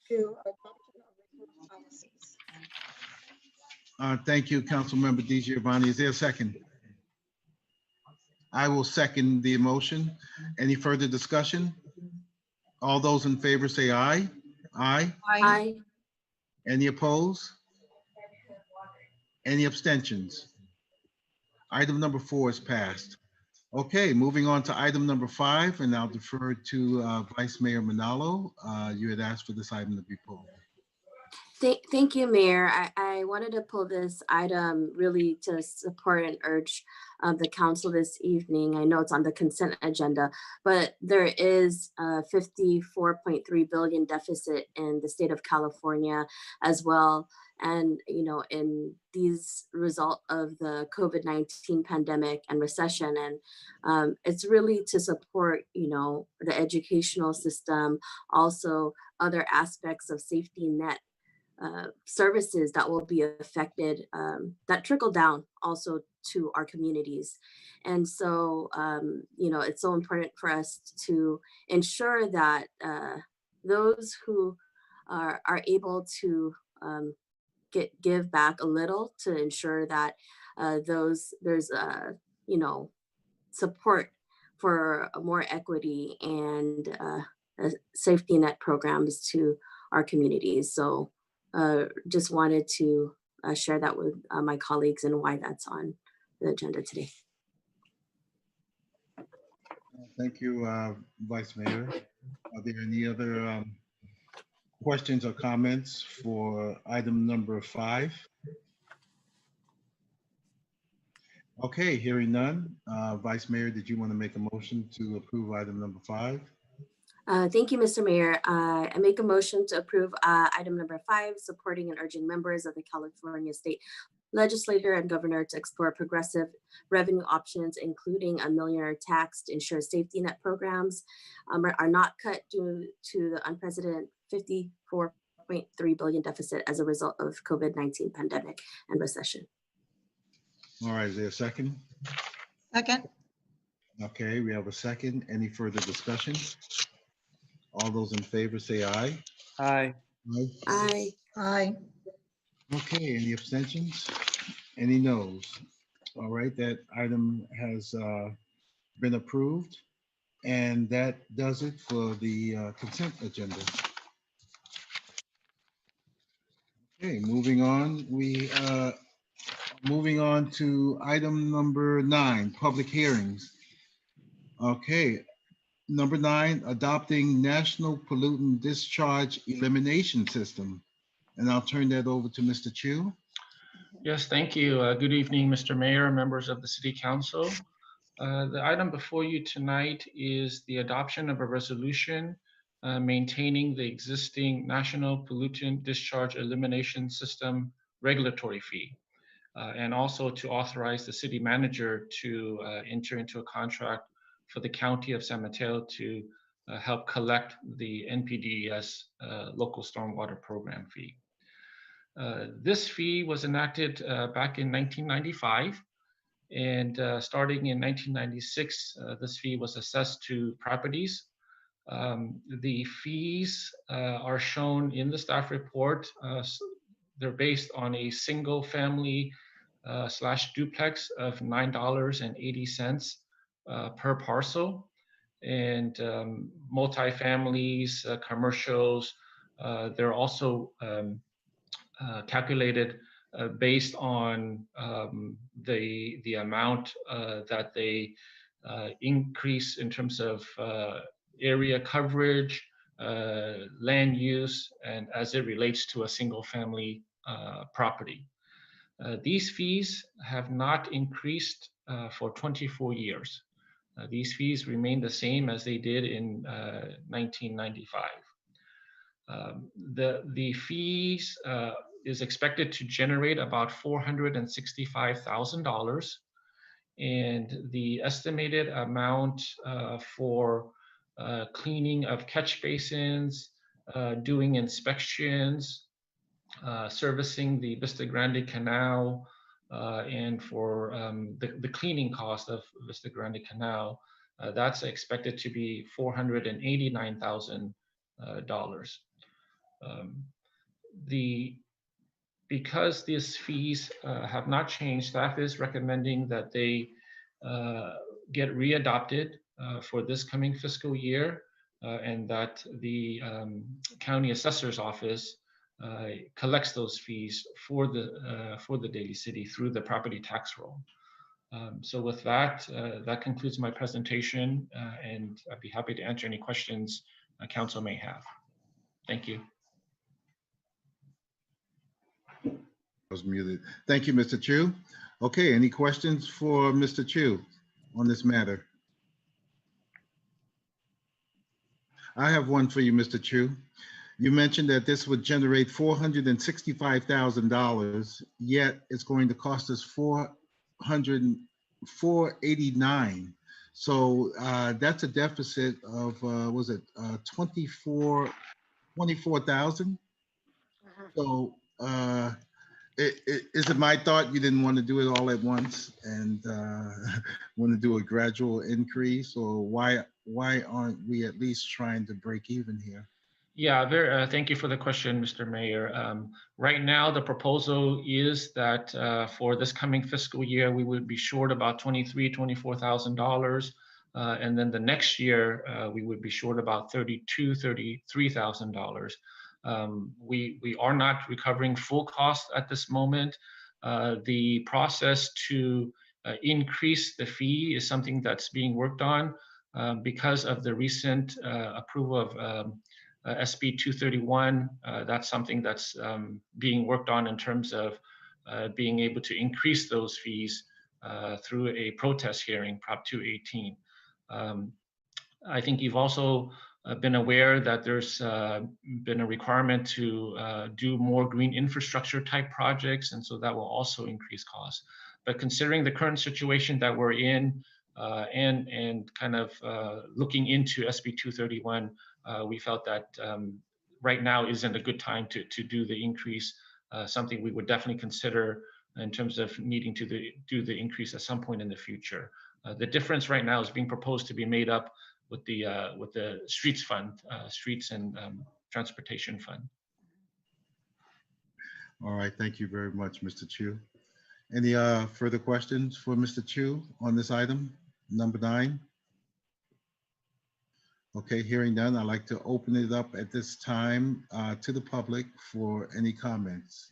to adoption of resource policies. Thank you, Councilmember Di Giovanni. Is there a second? I will second the motion. Any further discussion? All those in favor say aye. Aye. Aye. Any opposed? Any abstentions? Item number 4 is passed. Okay, moving on to item number 5, and I'll defer to Vice Mayor Manalo. You had asked for this item to be pulled. Thank you, Mayor. I wanted to pull this item really to support and urge the council this evening. I know it's on the consent agenda, but there is a 54.3 billion deficit in the state of California as well. And, in these result of the COVID-19 pandemic and recession, and it's really to support, the educational system, also other aspects of safety net services that will be affected, that trickle down also to our communities. And so, it's so important for us to ensure that those who are able to give back a little, to ensure that there's support for more equity and safety net programs to our communities. So just wanted to share that with my colleagues and why that's on the agenda today. Thank you, Vice Mayor. Are there any other questions or comments for item number 5? Okay, hearing none. Vice Mayor, did you want to make a motion to approve item number 5? Thank you, Mr. Mayor. I make a motion to approve item number 5, supporting and urging members of the California State Legislature and Governor to explore progressive revenue options, including a millionaire tax to ensure safety net programs are not cut due to the unprecedented 54.3 billion deficit as a result of COVID-19 pandemic and recession. All right, is there a second? Second. Okay, we have a second. Any further discussion? All those in favor say aye. Aye. Aye. Aye. Aye. Okay, any abstentions? Any noes? All right, that item has been approved. And that does it for the consent agenda. Okay, moving on. Moving on to item number 9, public hearings. Okay, number 9, adopting National Pollutant Discharge Elimination System. And I'll turn that over to Mr. Chu. Yes, thank you. Good evening, Mr. Mayor, members of the City Council. The item before you tonight is the adoption of a resolution maintaining the existing National Pollutant Discharge Elimination System regulatory fee, and also to authorize the city manager to enter into a contract for the County of San Mateo to help collect the NPDES local stormwater program fee. This fee was enacted back in 1995, and starting in 1996, this fee was assessed to properties. The fees are shown in the staff report. They're based on a single family / duplex of $9.80 per parcel, and multifamilies, commercials, they're also calculated based on the amount that they increase in terms of area coverage, land use, and as it relates to a single family property. These fees have not increased for 24 years. These fees remain the same as they did in 1995. The fees is expected to generate about $465,000, and the estimated amount for cleaning of catch basins, doing inspections, servicing the Vista Grande Canal, and for the cleaning cost of Vista Grande Canal, that's expected to be $489,000. Because these fees have not changed, staff is recommending that they get readopted for this coming fiscal year, and that the county assessor's office collects those fees for the Daly City through the property tax roll. So with that, that concludes my presentation, and I'd be happy to answer any questions council may have. Thank you. Was muted. Thank you, Mr. Chu. Okay, any questions for Mr. Chu on this matter? I have one for you, Mr. Chu. You mentioned that this would generate $465,000, yet it's going to cost us $489,000. So that's a deficit of was it 24,000? So is it my thought you didn't want to do it all at once and want to do a gradual increase, or why aren't we at least trying to break even here? Yeah, thank you for the question, Mr. Mayor. Right now, the proposal is that for this coming fiscal year, we would be short about $24,000. And then the next year, we would be short about $33,000. We are not recovering full cost at this moment. The process to increase the fee is something that's being worked on because of the recent approval of SB 231. That's something that's being worked on in terms of being able to increase those fees through a protest hearing, Prop 218. I think you've also been aware that there's been a requirement to do more green infrastructure type projects, and so that will also increase costs. But considering the current situation that we're in and kind of looking into SB 231, we felt that right now isn't a good time to do the increase, something we would definitely consider in terms of needing to do the increase at some point in the future. The difference right now is being proposed to be made up with the streets fund, streets and transportation fund. All right, thank you very much, Mr. Chu. Any further questions for Mr. Chu on this item, number 9? Okay, hearing none, I'd like to open it up at this time to the public for any comments.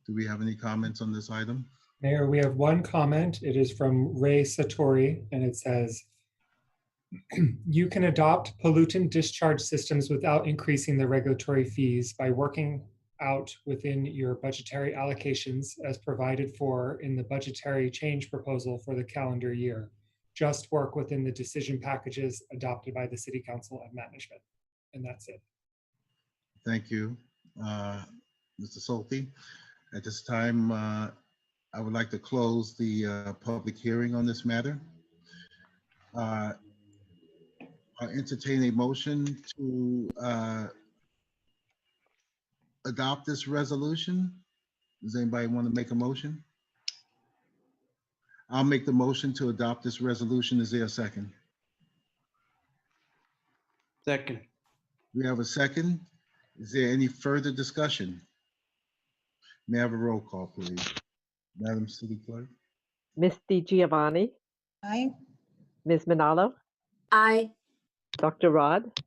Do we have any comments on this item? Mayor, we have one comment. It is from Ray Satori, and it says, you can adopt pollutant discharge systems without increasing the regulatory fees by working out within your budgetary allocations as provided for in the budgetary change proposal for the calendar year. Just work within the decision packages adopted by the City Council and management. And that's it. Thank you, Mr. Solti. At this time, I would like to close the public hearing on this matter. I entertain a motion to adopt this resolution. Does anybody want to make a motion? I'll make the motion to adopt this resolution. Is there a second? Second. We have a second. Is there any further discussion? May I have a roll call, please? Madam City Clerk? Ms. DiGiovanni, Aye. Ms. Manalo, Aye. Dr. Rod?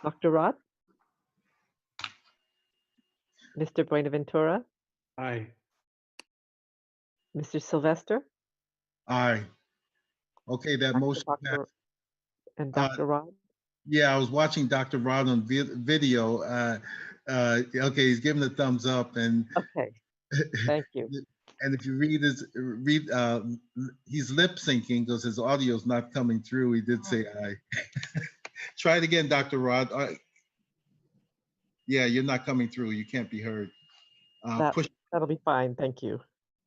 Dr. Rod? Mr. Buenaventura? Aye. Mr. Sylvester? Aye. Okay, that motion passed. And Dr. Rod? Yeah, I was watching Dr. Rod on video. Okay, he's giving a thumbs up, and Okay, thank you. And if you he's lip syncing because his audio's not coming through. He did say aye. Try it again, Dr. Rod. Yeah, you're not coming through. You can't be heard. Push. That'll be fine. Thank you.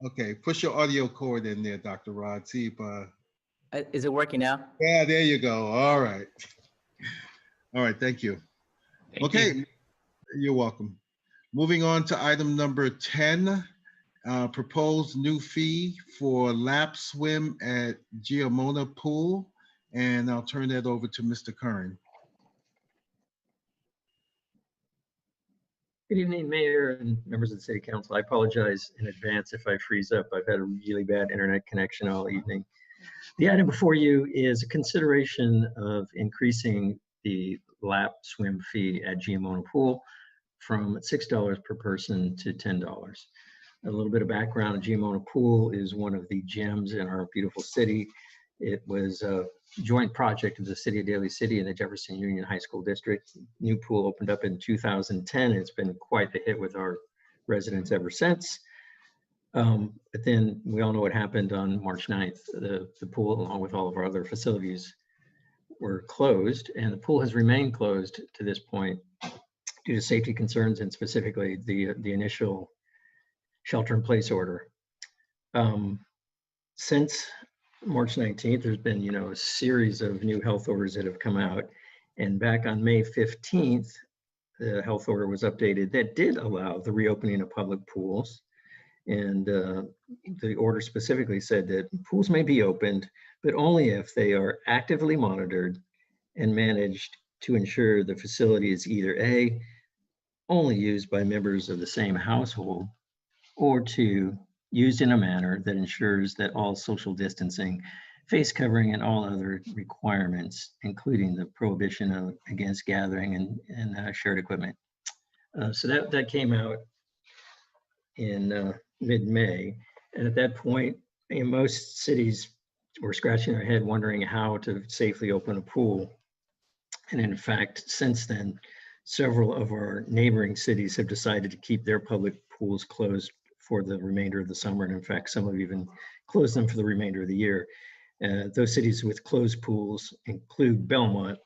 Okay, push your audio cord in there, Dr. Rod. See if. Is it working now? Yeah, there you go. All right. All right. Thank you. Okay. You're welcome. Moving on to item number 10, proposed new fee for lap swim at Giamona Pool. And I'll turn that over to Mr. Curran. Good evening, Mayor and members of the City Council. I apologize in advance if I freeze up. I've had a really bad internet connection all evening. The item before you is a consideration of increasing the lap swim fee at Giamona Pool from $6 per person to $10. A little bit of background, Giamona Pool is one of the gems in our beautiful city. It was a joint project of the City of Daly City and the Jefferson Union High School District. New pool opened up in 2010. It's been quite the hit with our residents ever since. But then we all know what happened on March 9th. The pool, along with all of our other facilities, were closed, and the pool has remained closed to this point due to safety concerns and specifically the initial shelter-in-place order. Since March 19th, there's been, a series of new health orders that have come out. And back on May 15th, the health order was updated that did allow the reopening of public pools. And the order specifically said that pools may be opened, but only if they are actively monitored and managed to ensure the facility is either A, only used by members of the same household, or two, used in a manner that ensures that all social distancing, face covering, and all other requirements, including the prohibition against gathering and shared equipment. So that came out in mid-May. And at that point, most cities were scratching their head wondering how to safely open a pool. And in fact, since then, several of our neighboring cities have decided to keep their public pools closed for the remainder of the summer. And in fact, some have even closed them for the remainder of the year. Those cities with closed pools include Belmont,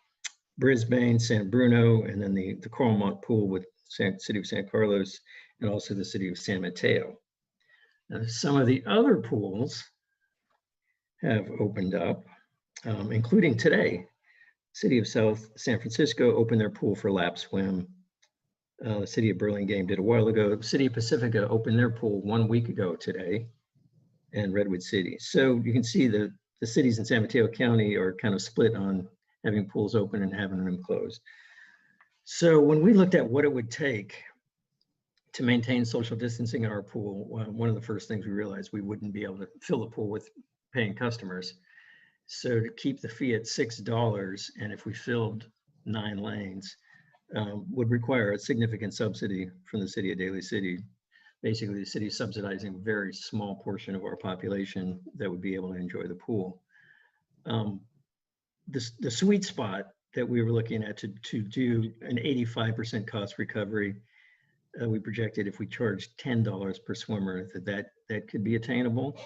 Brisbane, San Bruno, and then the Coralmont pool with City of San Carlos, and also the City of San Mateo. Some of the other pools have opened up, including today. City of South San Francisco opened their pool for lap swim. The City of Burlingame did a while ago. City of Pacifica opened their pool 1 week ago today, and Redwood City. So you can see the cities in San Mateo County are kind of split on having pools open and having them closed. So when we looked at what it would take to maintain social distancing in our pool, one of the first things we realized we wouldn't be able to fill the pool with paying customers. So to keep the fee at $6, and if we filled 9 lanes, would require a significant subsidy from the City of Daly City. Basically, the city subsidizing a very small portion of our population that would be able to enjoy the pool. The sweet spot that we were looking at to do an 85% cost recovery, we projected if we charged $10 per swimmer, that could be attainable.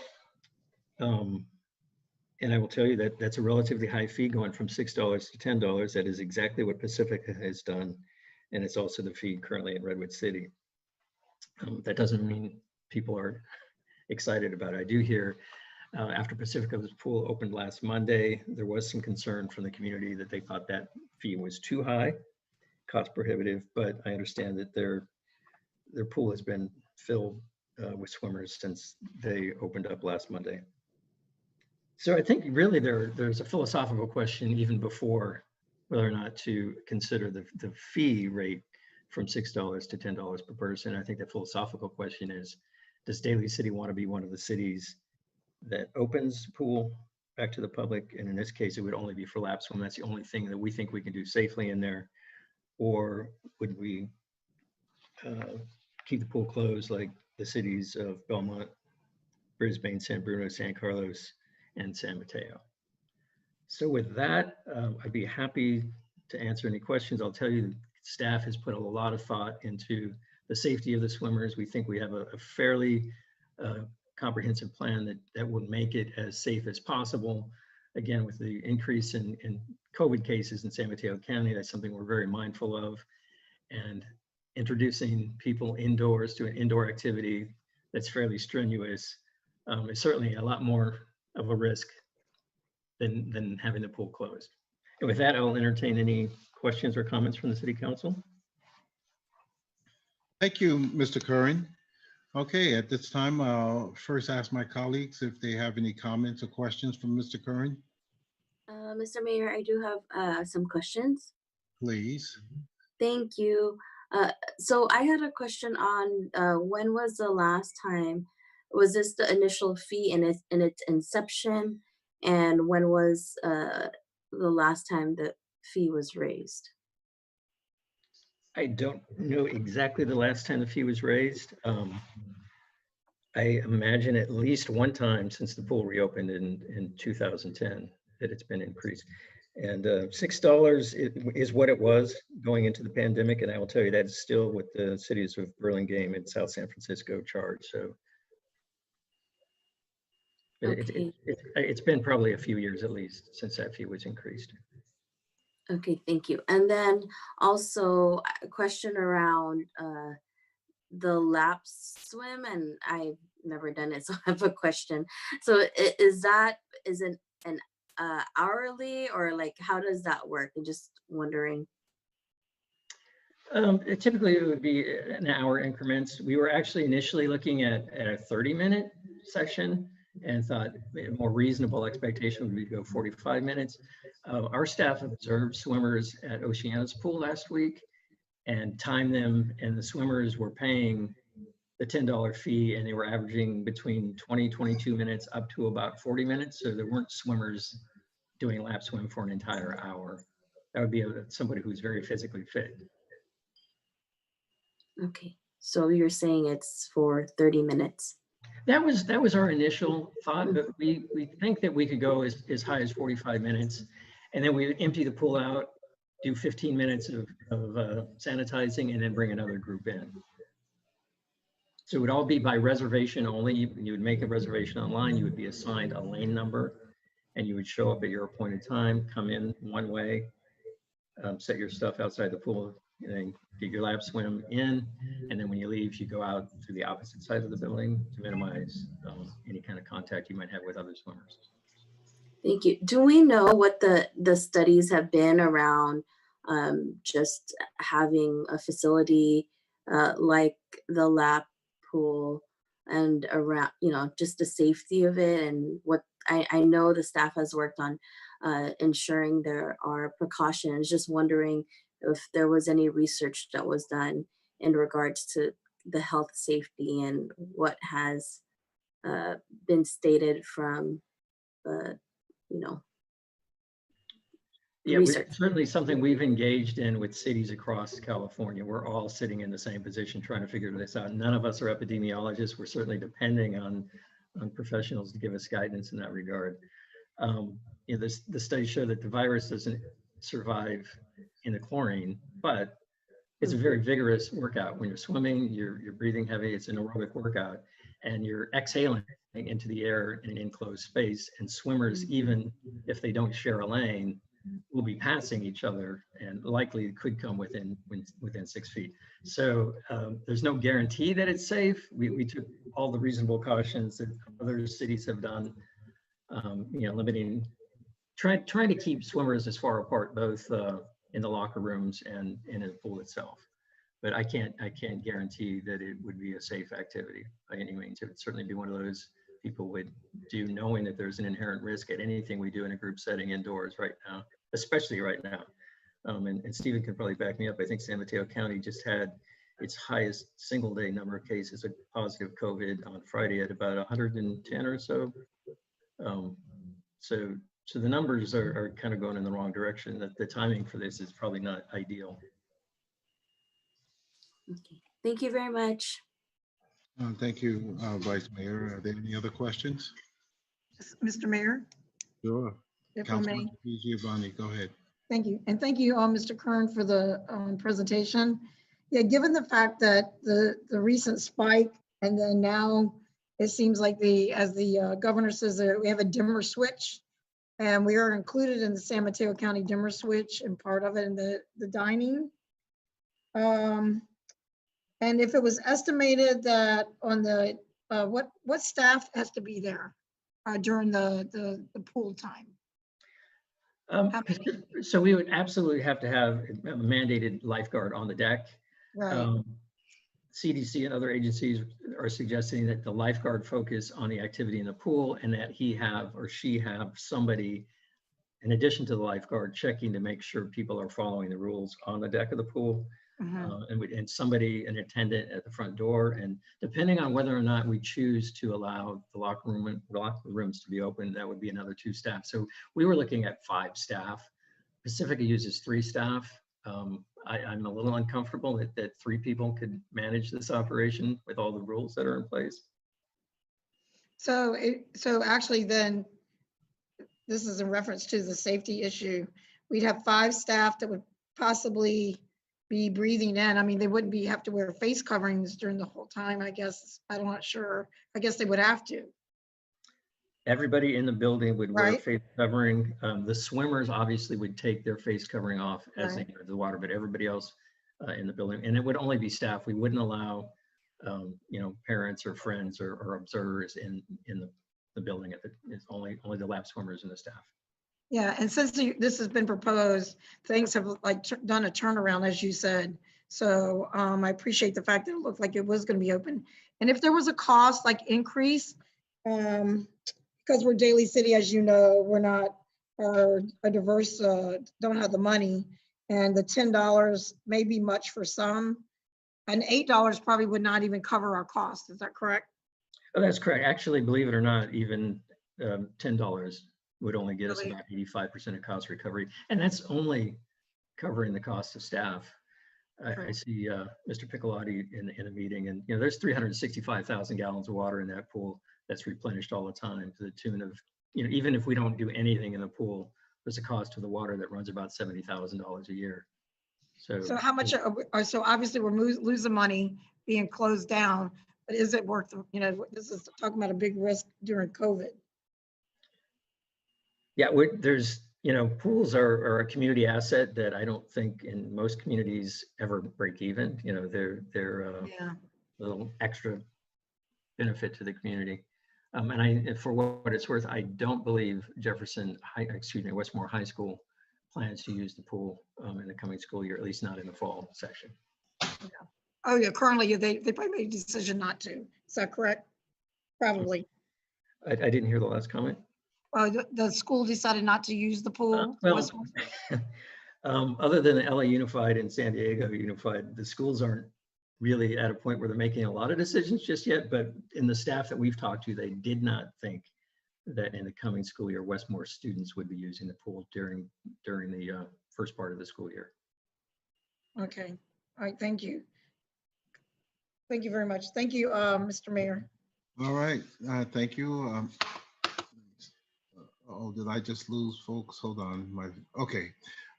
And I will tell you that that's a relatively high fee going from $6 to $10. That is exactly what Pacifica has done. And it's also the fee currently in Redwood City. That doesn't mean people are excited about it. I do hear after Pacifica's pool opened last Monday, there was some concern from the community that they thought that fee was too high, cost prohibitive, but I understand that their pool has been filled with swimmers since they opened up last Monday. So I think really there's a philosophical question even before whether or not to consider the fee rate from $6 to $10 per person. I think the philosophical question is, does Daly City want to be one of the cities that opens the pool back to the public? And in this case, it would only be for lap swim. That's the only thing that we think we can do safely in there. Or would we keep the pool closed like the cities of Belmont, Brisbane, San Bruno, San Carlos, and San Mateo? So with that, I'd be happy to answer any questions. I'll tell you, staff has put a lot of thought into the safety of the swimmers. We think we have a fairly comprehensive plan that would make it as safe as possible. Again, with the increase in COVID cases in San Mateo County, that's something we're very mindful of. And introducing people indoors to an indoor activity that's fairly strenuous is certainly a lot more of a risk than having the pool closed. And with that, I'll entertain any questions or comments from the City Council. Thank you, Mr. Curran. Okay, at this time, I'll first ask my colleagues if they have any comments or questions from Mr. Curran, Mr. Mayor, I do have some questions. please. Thank you. So I had a question on when was the last time, was this the initial fee in its inception? And when was the last time the fee was raised? I don't know exactly the last time the fee was raised. I imagine at least one time since the pool reopened in 2010 that it's been increased. And $6 is what it was going into the pandemic. And I will tell you that's still what the cities of Burlingame and South San Francisco charge. So Okay. it's been probably a few years at least since that fee was increased. Okay, thank you. And then also a question around the lap swim, and I've never done it, so I have a question. So is it an hourly, or like how does that work? I'm just wondering. Typically it would be an hour increments. We were actually initially looking at a 30-minute session and thought a more reasonable expectation would be to go 45 minutes. Our staff observed swimmers at Oceana's pool last week and timed them, and the swimmers were paying the $10 fee, and they were averaging between 22 minutes up to about 40 minutes. So there weren't swimmers doing lap swim for an entire hour. That would be somebody who's very physically fit. Okay, so you're saying it's for 30 minutes. That was our initial thought, but we think that we could go as high as 45 minutes, and then we empty the pool out, do 15 minutes of sanitizing, and then bring another group in. So it would all be by reservation only. You would make a reservation online, you would be assigned a lane number, and you would show up at your appointed time, come in one way, set your stuff outside the pool, and then get your lap swim in, and then when you leave, you go out to the opposite side of the building to minimize any kind of contact you might have with other swimmers. Thank you. Do we know what the studies have been around just having a facility like the lap pool and around, just the safety of it? And what I know the staff has worked on ensuring there are precautions. Just wondering if there was any research that was done in regards to the health safety and what has been stated from Yeah, research. certainly something we've engaged in with cities across California. We're all sitting in the same position trying to figure this out. None of us are epidemiologists. We're certainly depending on professionals to give us guidance in that regard. The studies show that the virus doesn't survive in the chlorine, but it's a very vigorous workout. When you're swimming, you're breathing heavy, it's an aerobic workout, and you're exhaling into the air in an enclosed space. And swimmers, even if they don't share a lane, will be passing each other and likely could come within 6 feet. So there's no guarantee that it's safe. We took all the reasonable cautions that other cities have done, limiting, trying to keep swimmers as far apart, both in the locker rooms and in the pool itself. But I can't guarantee that it would be a safe activity by any means. It would certainly be one of those people would do knowing that there's an inherent risk at anything we do in a group setting indoors right now, especially right now. And Stephen can probably back me up. I think San Mateo County just had its highest single day number of cases of positive COVID on Friday at about 110 or so. So the numbers are kind of going in the wrong direction. That the timing for this is probably not ideal. Okay. Thank you very much. Thank you, Vice Mayor. Are there any other questions? Mr. Mayor, Sure. if I may. Councilman Giovanni, go ahead. Thank you. And thank you, Mr. Kern, for the presentation. Yeah, given the fact that the recent spike and then now it seems like as the governor says, we have a dimmer switch. And we are included in the San Mateo County dimmer switch and part of it in the dining. And if it was estimated that on the, what staff has to be there during the pool time? How many? So we would absolutely have to have a mandated lifeguard on the deck. Right. CDC and other agencies are suggesting that the lifeguard focus on the activity in the pool and that he have or she have somebody in addition to the lifeguard checking to make sure people are following the rules on the deck of the pool. And somebody, an attendant at the front door. And depending on whether or not we choose to allow the locker rooms to be open, that would be another 2 staff. So we were looking at 5 staff. Pacifica uses 3 staff. I'm a little uncomfortable that 3 people could manage this operation with all the rules that are in place. So actually then, this is in reference to the safety issue. We'd have 5 staff that would possibly be breathing in. I mean, they wouldn't have to wear face coverings during the whole time, I guess. I'm not sure. I guess they would have to. Everybody in the building would wear a face covering. The swimmers obviously would take their face covering off as they enter the water, but everybody else in the building, and it would only be staff. We wouldn't allow, parents or friends or observers in the building. It's only the lap swimmers and the staff. Yeah, and since this has been proposed, things have done a turnaround, as you said. So I appreciate the fact that it looked like it was going to be open. And if there was a cost increase, because we're Daly City, as you know, we're not a diverse, don't have the money, and the $10 may be much for some, and $8 probably would not even cover our cost. Is that correct? Oh, that's correct. Actually, believe it or not, even $10 would only get us about 85% of cost recovery. And that's only covering the cost of staff. I see Mr. Piccolotti in a meeting, and there's 365,000 gallons of water in that pool that's replenished all the time to the tune of, even if we don't do anything in the pool, there's a cost to the water that runs about $70,000 a year. So how much, so obviously we're losing money being closed down, but is it worth, this is talking about a big risk during COVID. Yeah, there's, pools are a community asset that I don't think in most communities ever break even. They're a little extra benefit to the community. And for what it's worth, I don't believe Westmore High School plans to use the pool in the coming school year, at least not in the fall session. Oh yeah, currently they probably made a decision not to. Is that correct? Probably. I didn't hear the last comment. The school decided not to use the pool. Other than LA Unified and San Diego Unified, the schools aren't really at a point where they're making a lot of decisions just yet, but in the staff that we've talked to, they did not think that in the coming school year, Westmore students would be using the pool during the first part of the school year. Okay, all right, thank you. Thank you very much. Thank you, Mr. Mayor. All right, thank you. Oh, did I just lose folks? Hold on. Okay.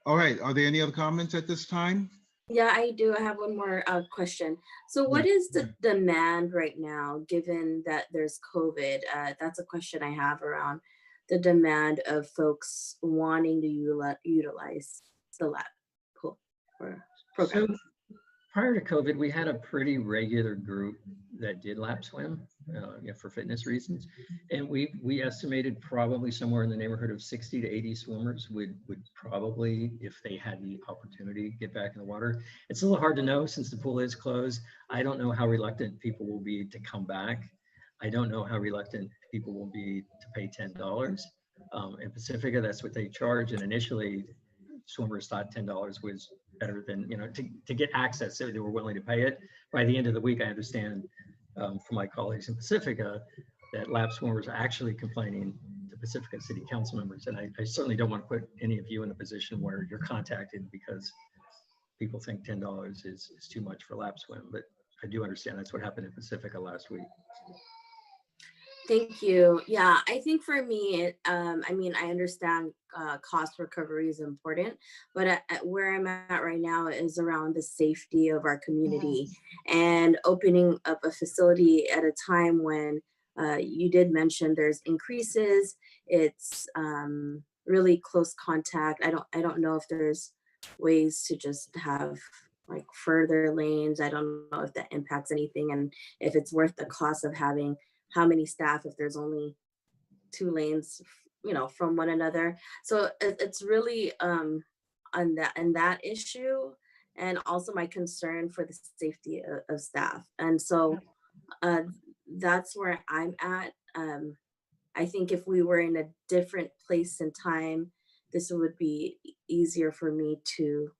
All right. Are there any other comments at this time? Yeah, I do. I have one more question. So what is the demand right now, given that there's COVID? That's a question I have around the demand of folks wanting to utilize the lab pool program. So prior to COVID, we had a pretty regular group that did lap swim for fitness reasons. And we estimated probably somewhere in the neighborhood of 60 to 80 swimmers would probably, if they had the opportunity, get back in the water. It's a little hard to know since the pool is closed. I don't know how reluctant people will be to come back. I don't know how reluctant people will be to pay $10. In Pacifica, that's what they charge. And initially, swimmers thought $10 was better than, to get access, so they were willing to pay it. By the end of the week, I understand from my colleagues in Pacifica that lap swimmers are actually complaining to Pacifica City Council members. And I certainly don't want to put any of you in a position where you're contacted because people think $10 is too much for lap swim, but I do understand that's what happened in Pacifica last week. Thank you. Yeah, I think for me, I mean, I understand cost recovery is important, but where I'm at right now is around the safety of our community and opening up a facility at a time when You did mention there's increases. It's really close contact. I don't know if there's ways to just have like further lanes. I don't know if that impacts anything, and if it's worth the cost of having how many staff if there's only 2 lanes, from one another. So it's really on that issue, and also my concern for the safety of staff. And so that's where I'm at. I think if we were in a different place and time, this would be easier for me to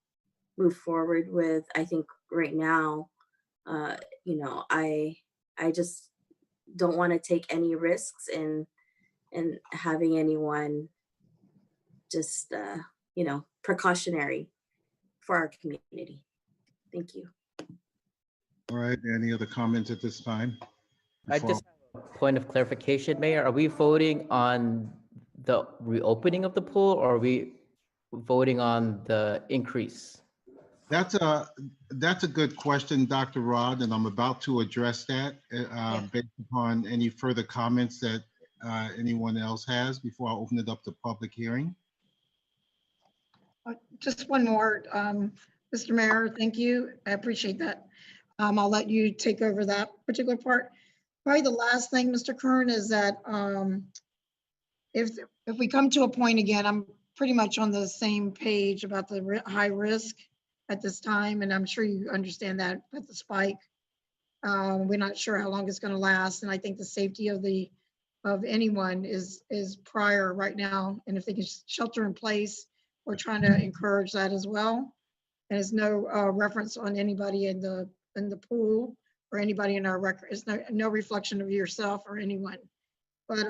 move forward with. I think right now, I just don't want to take any risks in having anyone just precautionary for our community. Thank you. All right, any other comments at this time? I Before- just have a point of clarification, Mayor. Are we voting on the reopening of the pool, or are we voting on the increase? That's a good question, Dr. Rod, and I'm about to address that based upon any further comments that anyone else has before I open it up to public hearing. Just one more, Mr. Mayor, thank you. I appreciate that. I'll let you take over that particular part. Probably the last thing, Mr. Kern, is that if we come to a point again, I'm pretty much on the same page about the high risk at this time, and I'm sure you understand that at the spike. We're not sure how long it's going to last, and I think the safety of anyone is prior right now. And if they can shelter in place, we're trying to encourage that as well. And there's no reference on anybody in the pool or anybody in our record. It's no reflection of yourself or anyone. But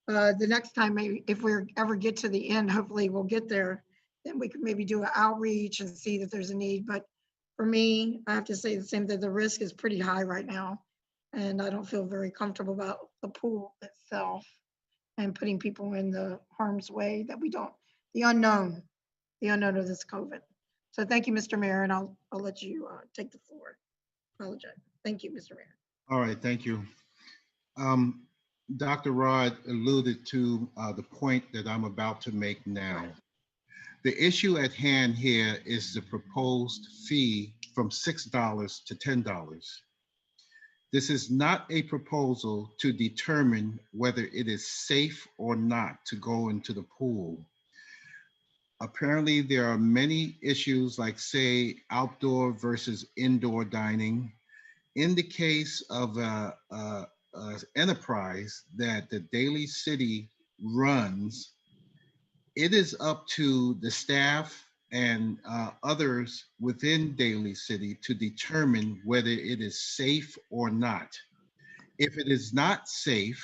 the next time, maybe if we ever get to the end, hopefully we'll get there, then we can maybe do an outreach and see that there's a need. But for me, I have to say the same thing. The risk is pretty high right now. And I don't feel very comfortable about the pool itself and putting people in the harm's way that we don't, the unknown of this COVID. So thank you, Mr. Mayor, and I'll let you take the floor. Apologize. Thank you, Mr. Mayor. All right, thank you. Dr. Rod alluded to the point that I'm about to make now. The issue at hand here is the proposed fee from $6 to $10. This is not a proposal to determine whether it is safe or not to go into the pool. Apparently, there are many issues like, say, outdoor versus indoor dining. In the case of an enterprise that the Daly City runs, it is up to the staff and others within Daly City to determine whether it is safe or not. If it is not safe,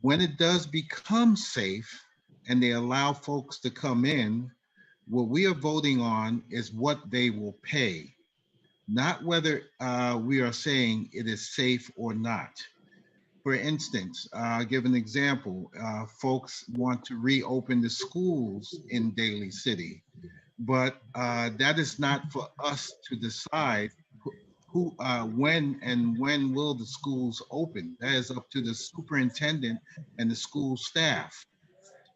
when it does become safe and they allow folks to come in, what we are voting on is what they will pay, not whether we are saying it is safe or not. For instance, I'll give an example. Folks want to reopen the schools in Daly City, but that is not for us to decide who, when will the schools open. That is up to the superintendent and the school staff.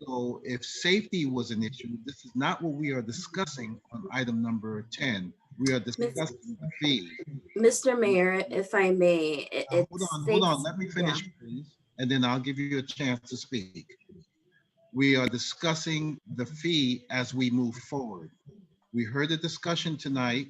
So if safety was an issue, this is not what we are discussing on item number 10. We are discussing the fee. Mr. Mayor, if I may, Hold on, let me finish, please, and then I'll give you a chance to speak. We are discussing the fee as we move forward. We heard a discussion tonight.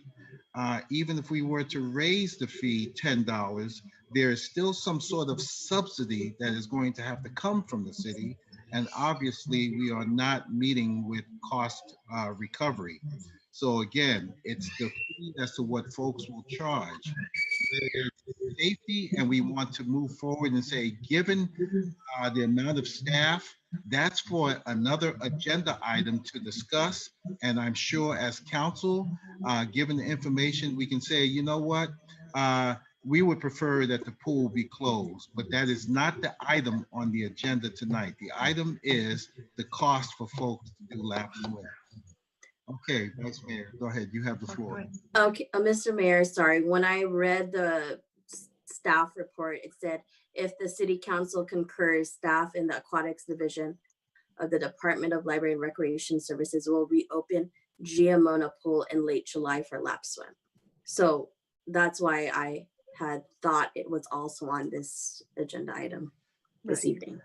Even if we were to raise the fee $10, there is still some sort of subsidy that is going to have to come from the city. And obviously, we are not meeting with cost recovery. So again, it's the fee as to what folks will charge. There's safety, and we want to move forward and say, given the amount of staff, that's for another agenda item to discuss. And I'm sure as council, given the information, we can say, you know what? We would prefer that the pool be closed, but that is not the item on the agenda tonight. The item is the cost for folks to do lap swim. Okay, Vice Mayor, go ahead. You have the floor. Okay, Mr. Mayor, sorry. When I read the staff report, it said, if the city council concurs, staff in the aquatics division of the Department of Library and Recreation Services will reopen Giamona Pool in late July for lap swim. So that's why I had thought it was also on this agenda item this evening.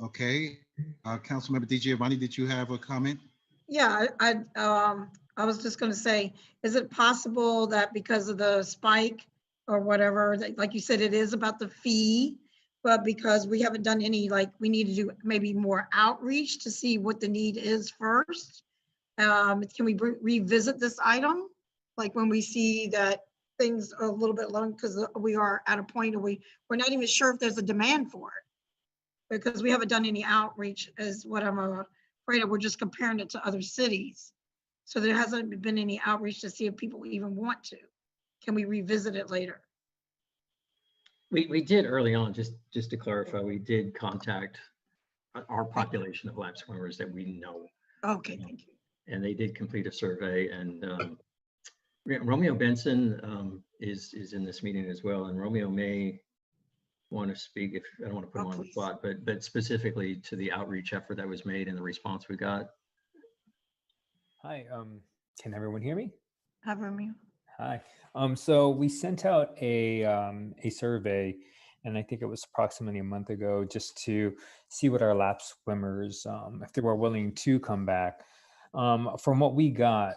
Okay, Councilmember Di Giovanni, did you have a comment? Yeah, I was just gonna say, is it possible that because of the spike or whatever, that, like you said, it is about the fee, but because we haven't done any, like, we need to do maybe more outreach to see what the need is first? Can we revisit this item? Like when we see that things are a little bit low, because we are at a point where we're not even sure if there's a demand for it. Because we haven't done any outreach is what I'm afraid of. We're just comparing it to other cities. So there hasn't been any outreach to see if people even want to. Can we revisit it later? We did early on, just to clarify, we did contact our population of lap swimmers that we know. Okay, thank you. And they did complete a survey, and Romeo Benson is in this meeting as well, and Romeo may want to speak, if I don't want to put him on the spot, but specifically to the outreach effort that was made and the response we got. Hi, can everyone hear me? Have Romeo. Hi. So we sent out a survey, and I think it was approximately a month ago, just to see what our lap swimmers, if they were willing to come back. From what we got,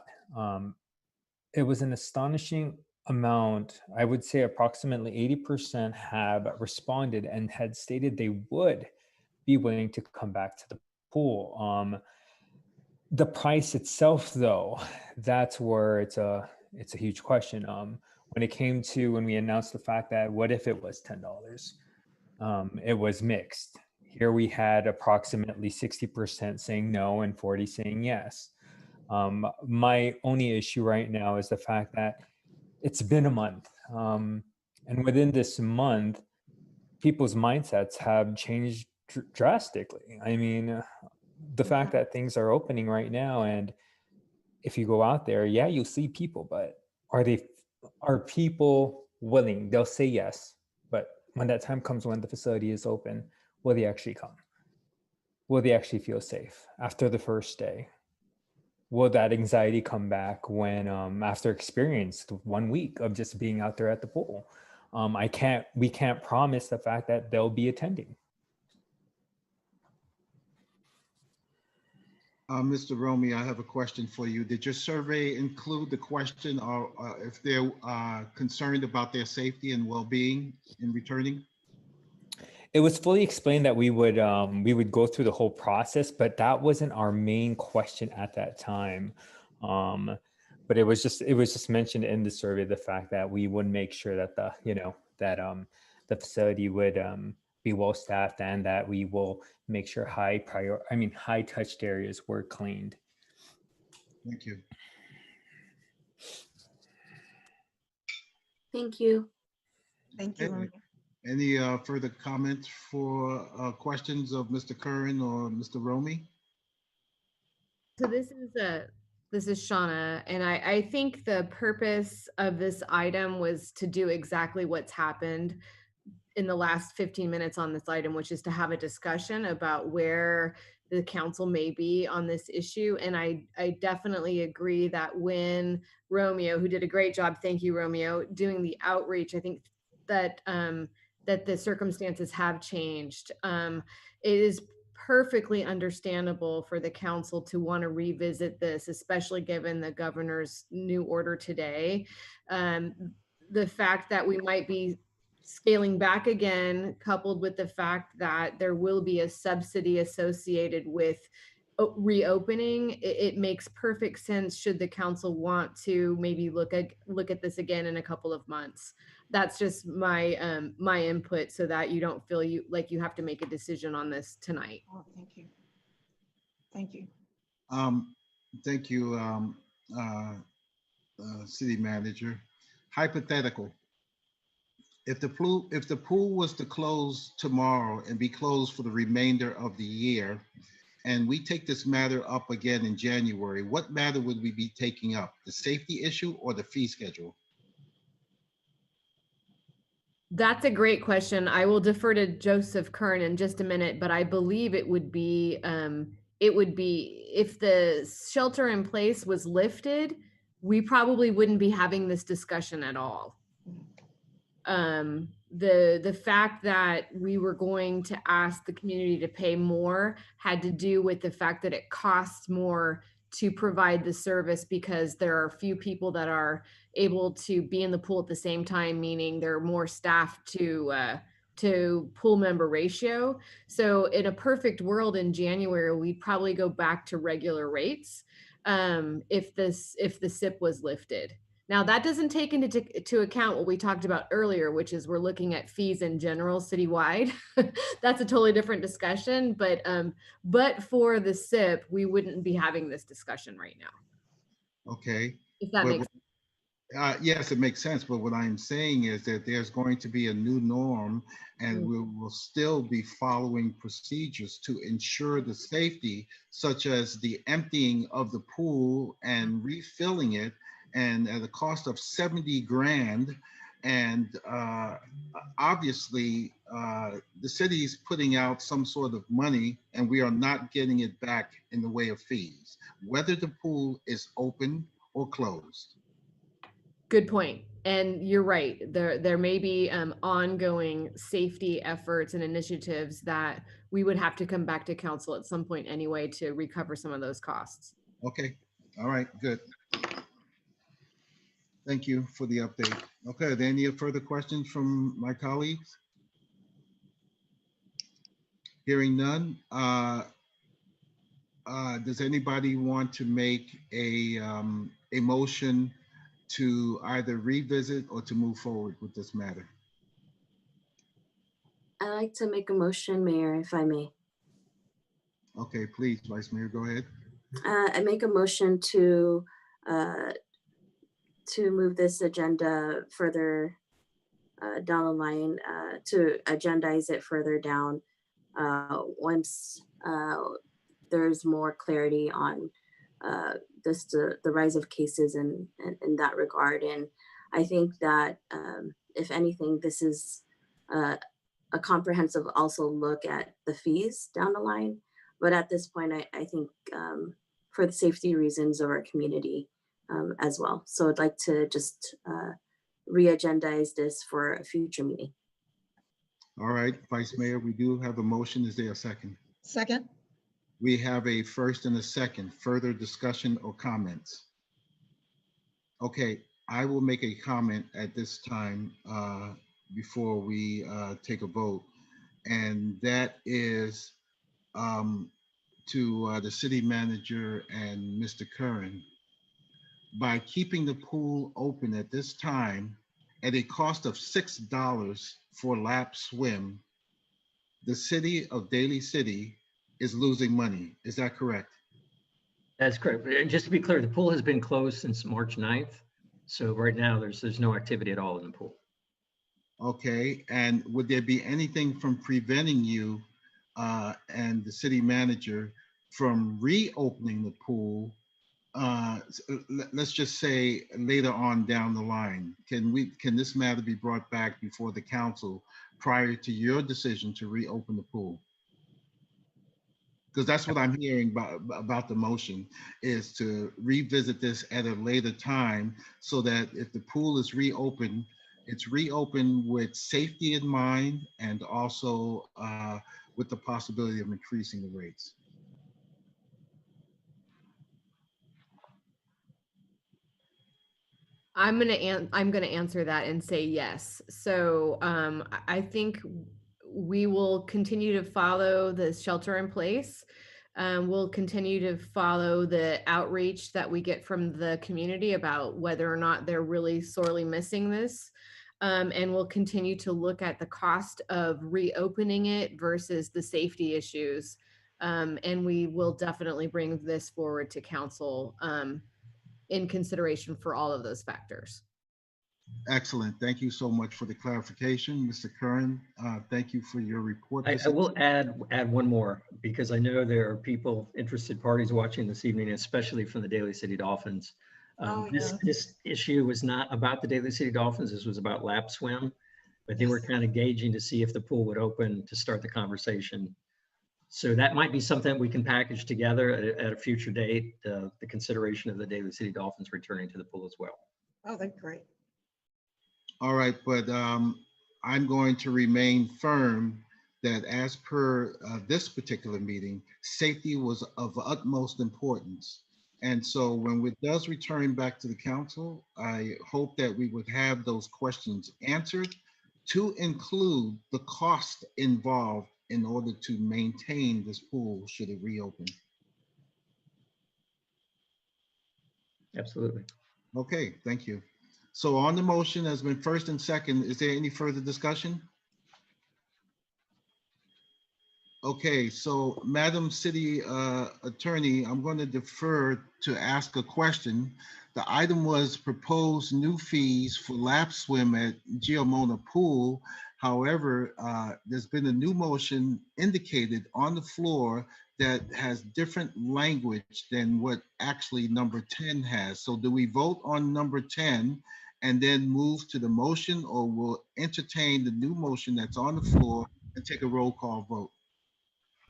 it was an astonishing amount. I would say approximately 80% have responded and had stated they would be willing to come back to the pool. The price itself, though, that's where it's a huge question. When it came to when we announced the fact that what if it was $10, it was mixed. Here we had approximately 60% saying no and 40 saying yes. My only issue right now is the fact that it's been a month. And within this month, people's mindsets have changed drastically. I mean, the fact that things are opening right now, and if you go out there, yeah, you'll see people, but are people willing? They'll say yes, but when that time comes when the facility is open, will they actually come? Will they actually feel safe after the first day? Will that anxiety come back when after experienced 1 week of just being out there at the pool? We can't promise the fact that they'll be attending. Mr. Romy, I have a question for you. Did your survey include the question or if they're concerned about their safety and well-being in returning? It was fully explained that we would go through the whole process, but that wasn't our main question at that time. But it was just mentioned in the survey, the fact that we would make sure that the facility would be well staffed, and that we will make sure high touched areas were cleaned. Thank you. Thank you. Thank you. Okay. Any further comments for questions of Mr. Curran or Mr. Romy? So this is Shauna, and I think the purpose of this item was to do exactly what's happened in the last 15 minutes on this item, which is to have a discussion about where the council may be on this issue. And I definitely agree that when Romeo, who did a great job, thank you, Romeo, doing the outreach, I think that that the circumstances have changed. It is perfectly understandable for the council to want to revisit this, especially given the governor's new order today. The fact that we might be scaling back again, coupled with the fact that there will be a subsidy associated with reopening, it makes perfect sense should the council want to maybe look at this again in a couple of months. That's just my my input, so that you don't feel like you have to make a decision on this tonight. Oh, thank you. Thank you. Thank you, City Manager. Hypothetical. If the pool was to close tomorrow and be closed for the remainder of the year, and we take this matter up again in January, what matter would we be taking up? The safety issue or the fee schedule? That's a great question. I will defer to Joseph Kern in just a minute, but I believe it would be if the shelter in place was lifted, we probably wouldn't be having this discussion at all. The fact that we were going to ask the community to pay more had to do with the fact that it costs more to provide the service because there are few people that are able to be in the pool at the same time, meaning there are more staff to pool member ratio. So in a perfect world in January, we'd probably go back to regular rates if the SIP was lifted. Now that doesn't take into account what we talked about earlier, which is we're looking at fees in general citywide. That's a totally different discussion, but for the SIP, we wouldn't be having this discussion right now. Okay. If that But makes sense. yes, it makes sense. But what I'm saying is that there's going to be a new norm, and we will still be following procedures to ensure the safety, such as the emptying of the pool and refilling it, and at a cost of 70 grand. And obviously, the city is putting out some sort of money, and we are not getting it back in the way of fees, whether the pool is open or closed. Good point. And you're right. There may be ongoing safety efforts and initiatives that we would have to come back to council at some point anyway to recover some of those costs. Okay. All right. Good. Thank you for the update. Okay. Are there any further questions from my colleagues? Hearing none. Does anybody want to make a motion to either revisit or to move forward with this matter? I'd like to make a motion, Mayor, if I may. Okay, please, Vice Mayor, go ahead. I make a motion to move this agenda further down the line, to agendize it further down once there's more clarity on the rise of cases in that regard. And I think that if anything, this is a comprehensive also look at the fees down the line. But at this point, I think for the safety reasons of our community as well. So I'd like to just re-agendize this for a future meeting. All right, Vice Mayor, we do have a motion. Is there a second? Second. We have a first and a second. Further discussion or comments? Okay, I will make a comment at this time before we take a vote. And that is to the city manager and Mr. Curran. By keeping the pool open at this time at a cost of $6 for lap swim, the city of Daly City is losing money. Is that correct? That's correct. And just to be clear, the pool has been closed since March 9th. So right now there's no activity at all in the pool. Okay, and would there be anything from preventing you and the city manager from reopening the pool? Let's just say later on down the line, can this matter be brought back before the council prior to your decision to reopen the pool? Because that's what I'm hearing about the motion, is to revisit this at a later time so that if the pool is reopened, it's reopened with safety in mind and also with the possibility of increasing the rates. I'm gonna answer that and say yes. So I think we will continue to follow the shelter in place. We'll continue to follow the outreach that we get from the community about whether or not they're really sorely missing this. And we'll continue to look at the cost of reopening it versus the safety issues. And we will definitely bring this forward to council in consideration for all of those factors. Excellent. Thank you so much for the clarification, Mr. Curran. Thank you for your report. I will add one more, because I know there are people, interested parties watching this evening, especially from the Daly City Dolphins. This issue was not about the Daly City Dolphins. This was about lap swim. but they were kind of gauging to see if the pool would open to start the conversation. So that might be something we can package together at a future date, the consideration of the Daly City Dolphins returning to the pool as well. Oh, that's great. All right, but I'm going to remain firm that as per this particular meeting, safety was of utmost importance. And so when it does return back to the council, I hope that we would have those questions answered to include the cost involved in order to maintain this pool should it reopen. Absolutely. Okay, thank you. So on the motion has been first and second. Is there any further discussion? Okay, so Madam City Attorney, I'm going to defer to ask a question. The item was proposed new fees for lap swim at Giamona Pool. However, there's been a new motion indicated on the floor that has different language than what actually number 10 has. So do we vote on number 10 and then move to the motion, or we'll entertain the new motion that's on the floor and take a roll call vote?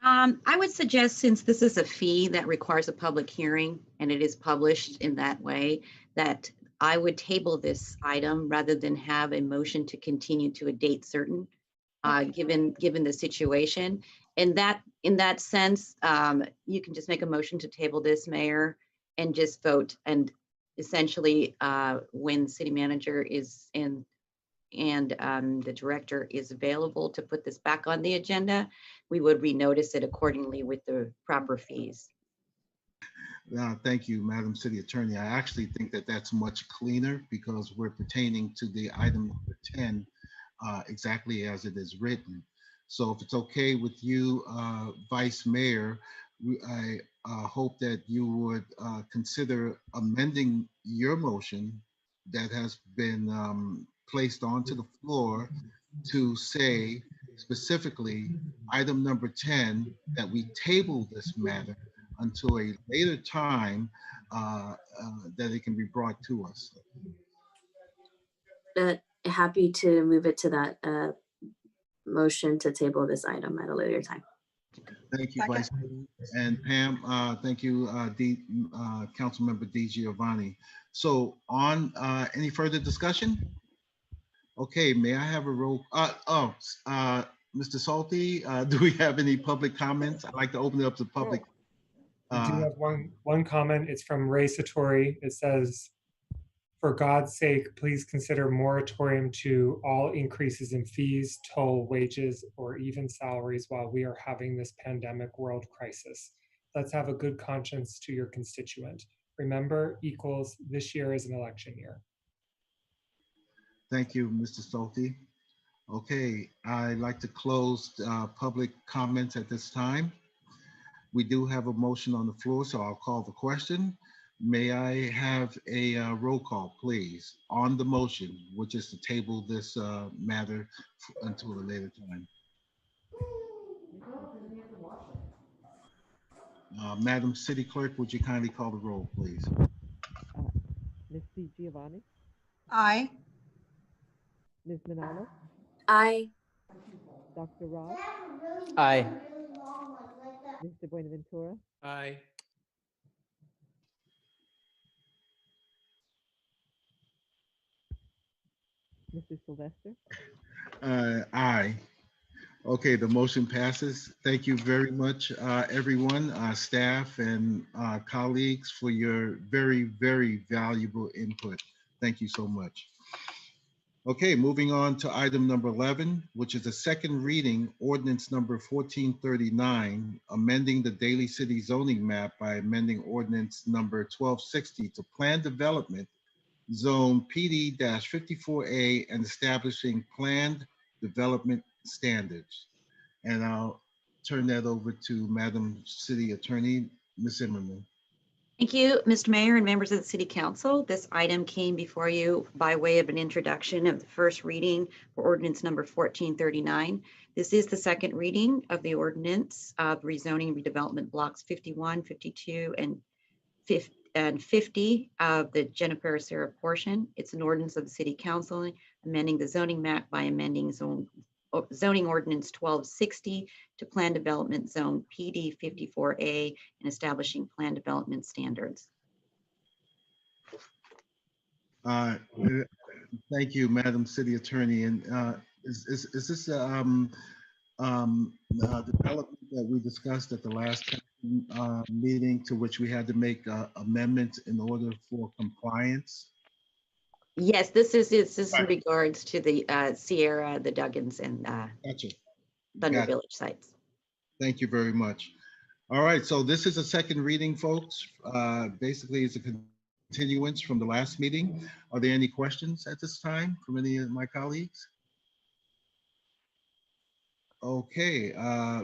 I would suggest, since this is a fee that requires a public hearing and it is published in that way, that I would table this item rather than have a motion to continue to a date certain, given the situation. In that sense, you can just make a motion to table this, Mayor, and just vote. And essentially, when the city manager is in and the director is available to put this back on the agenda, we would renotice it accordingly with the proper fees. Thank you, Madam City Attorney. I actually think that that's much cleaner because we're pertaining to the item number 10 exactly as it is written. So if it's okay with you, Vice Mayor, I hope that you would consider amending your motion that has been placed onto the floor to say specifically item number 10, that we table this matter until a later time that it can be brought to us. Happy to move it to that motion to table this item at a later time. Thank you, Vice Mayor. And Pam, thank you, Councilmember Di Giovanni. So on any further discussion? Okay, may I have a roll? Mr. Salty, do we have any public comments? I'd like to open it up to public. I do have one comment. It's from Ray Satori. It says, "For God's sake, please consider moratorium to all increases in fees, toll, wages, or even salaries while we are having this pandemic world crisis. Let's have a good conscience to your constituent. Remember, equals this year is an election year." Thank you, Mr. Salty. Okay, I'd like to close public comments at this time. We do have a motion on the floor, so I'll call the question. May I have a roll call, please, on the motion, which is to table this matter until a later time? Madam City Clerk, would you kindly call the roll, please? Ms. Di Giovanni, Aye. Ms. Manalo, Aye. Dr. Ross, Aye. Mr. Buenaventura, Aye. Mr. Sylvester. Aye. Okay, the motion passes. Thank you very much, everyone, staff and colleagues, for your very, very valuable input. Thank you so much. Okay, moving on to item number 11, which is a second reading ordinance number 1439, amending the Daly City zoning map by amending ordinance number 1260 to plan development zone PD-54A and establishing planned development standards. And I'll turn that over to Madam City Attorney, Ms. Zimmerman. Thank you, Mr. Mayor and members of the City Council. This item came before you by way of an introduction of the first reading for ordinance number 1439. This is the second reading of the ordinance of rezoning redevelopment blocks 51, 52, and and 50 of the Jennifer Sarah portion. It's an ordinance of the City Council amending the zoning map by amending zoning ordinance 1260 to Plan Development Zone PD 54A and establishing plan development standards. Thank you, Madam City Attorney. And is this development that we discussed at the last meeting, to which we had to make amendments in order for compliance? Yes, this is in Right. regards to the Sierra, the Duggins, and Gotcha. Thunder Gotcha. Village sites. Thank you very much. All right, so this is a second reading, folks. Basically, it's a continuance from the last meeting. Are there any questions at this time from any of my colleagues? Okay,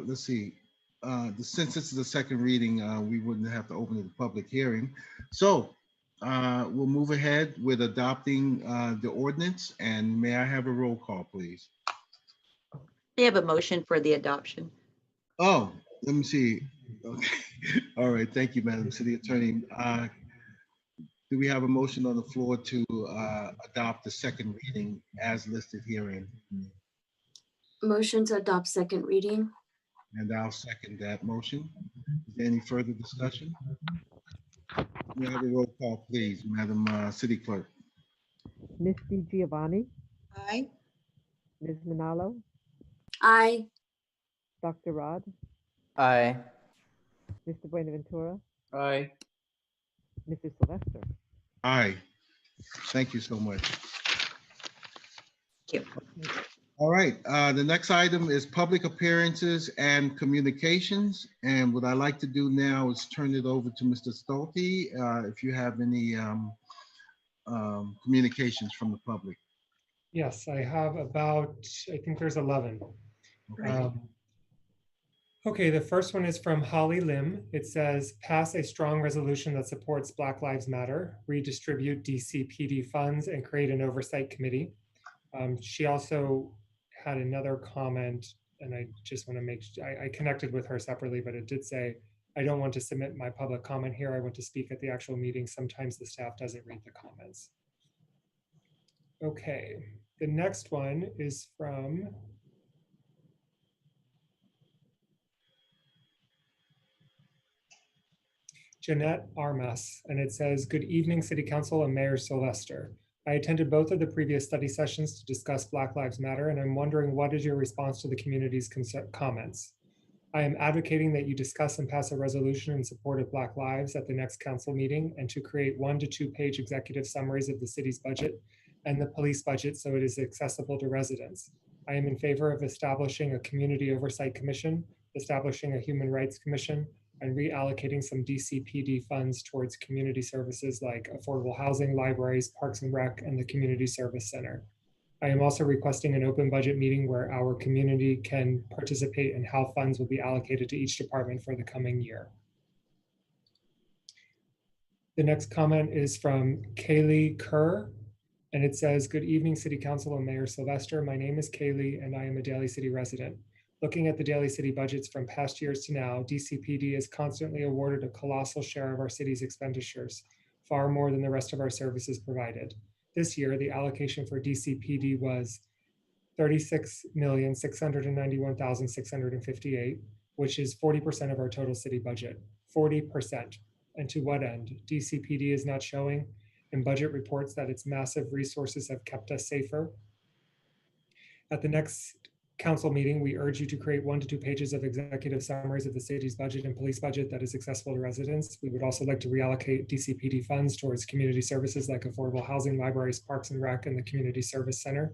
let's see. Since this is a second reading, we wouldn't have to open the public hearing. So we'll move ahead with adopting the ordinance, and may I have a roll call, please? They have a motion for the adoption. Oh, let me see. Okay. All right, thank you, Madam City Attorney. Do we have a motion on the floor to adopt the second reading as listed herein? Motion to adopt second reading. And I'll second that motion. Is there any further discussion? May I have a roll call, please, Madam City Clerk? Ms. Giovanni, Aye. Ms. Manalo, Aye. Dr. Rod, Aye. Mr. Buenaventura, Aye. Mr. Sylvester. Aye. Thank you so much. Thank you. All right, the next item is public appearances and communications. And what I like to do now is turn it over to Mr. Stolte, if you have any communications from the public. Yes, I have about, I think there's 11. Okay. Okay, the first one is from Holly Lim. It says, pass a strong resolution that supports Black Lives Matter, redistribute DCPD funds, and create an oversight committee. She also had another comment, and I just want to make sure, I connected with her separately, but it did say, I don't want to submit my public comment here. I want to speak at the actual meeting. Sometimes the staff doesn't read the comments. Okay, the next one is from Jeanette Armas, and it says, good evening, City Council and Mayor Sylvester. I attended both of the previous study sessions to discuss Black Lives Matter, and I'm wondering, what is your response to the community's comments? I am advocating that you discuss and pass a resolution in support of Black lives at the next council meeting, and to create 1 to 2 page executive summaries of the city's budget and the police budget so it is accessible to residents. I am in favor of establishing a community oversight commission, establishing a human rights commission, and reallocating some DCPD funds towards community services like affordable housing, libraries, parks and rec, and the community service center. I am also requesting an open budget meeting where our community can participate in how funds will be allocated to each department for the coming year. The next comment is from Kaylee Kerr, and it says, good evening, City Council and Mayor Sylvester. My name is Kaylee, and I am a Daly City resident. Looking at the Daly City budgets from past years to now, DCPD is constantly awarded a colossal share of our city's expenditures, far more than the rest of our services provided. This year, the allocation for DCPD was $36,691,658, which is 40% of our total city budget, 40%. And to what end? DCPD is not showing in budget reports that its massive resources have kept us safer. At the next council meeting, we urge you to create 1 to 2 pages of executive summaries of the city's budget and police budget that is accessible to residents. We would also like to reallocate DCPD funds towards community services like affordable housing, libraries, parks and rec, and the community service center.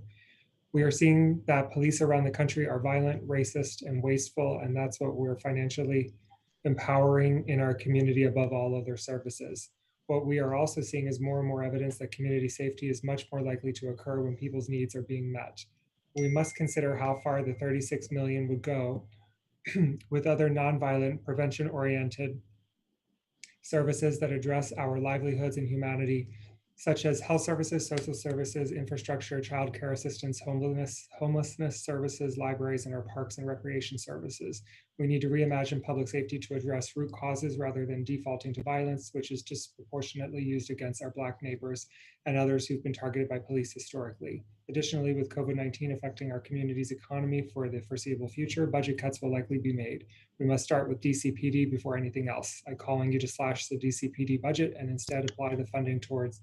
We are seeing that police around the country are violent, racist, and wasteful, and that's what we're financially empowering in our community above all other services. What we are also seeing is more and more evidence that community safety is much more likely to occur when people's needs are being met. We must consider how far the 36 million would go with other nonviolent, prevention-oriented services that address our livelihoods and humanity, such as health services, social services, infrastructure, child care assistance, homelessness services, libraries, and our parks and recreation services. We need to reimagine public safety to address root causes rather than defaulting to violence, which is disproportionately used against our Black neighbors and others who've been targeted by police historically. Additionally, with COVID-19 affecting our community's economy for the foreseeable future, budget cuts will likely be made. We must start with DCPD before anything else. I call on you to slash the DCPD budget and instead apply the funding towards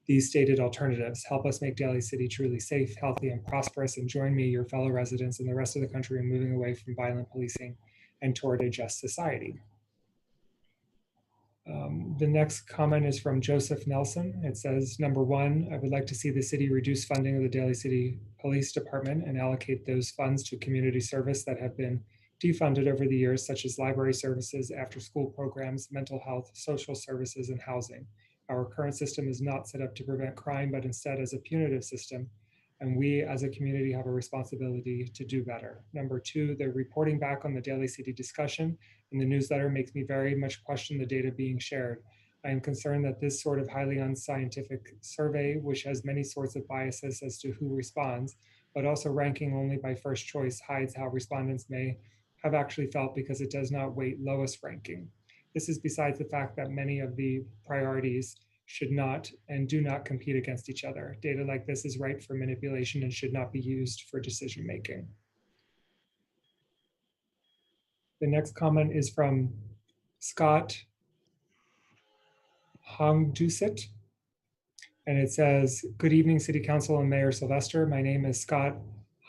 these stated alternatives. Help us make Daly City truly safe, healthy, and prosperous, and join me, your fellow residents, and the rest of the country in moving away from violent policing and toward a just society. The next comment is from Joseph Nelson. It says, number one, I would like to see the city reduce funding of the Daly City Police Department and allocate those funds to community service that have been defunded over the years, such as library services, after-school programs, mental health, social services, and housing. Our current system is not set up to prevent crime, but instead as a punitive system. And we as a community have a responsibility to do better. Number two, the reporting back on the Daly City discussion in the newsletter makes me very much question the data being shared. I am concerned that this sort of highly unscientific survey, which has many sorts of biases as to who responds, but also ranking only by first choice, hides how respondents may have actually felt because it does not weight lowest ranking. This is besides the fact that many of the priorities should not and do not compete against each other. Data like this is ripe for manipulation and should not be used for decision making. The next comment is from Scott Hongdusit, and it says, good evening, City Council and Mayor Sylvester. My name is Scott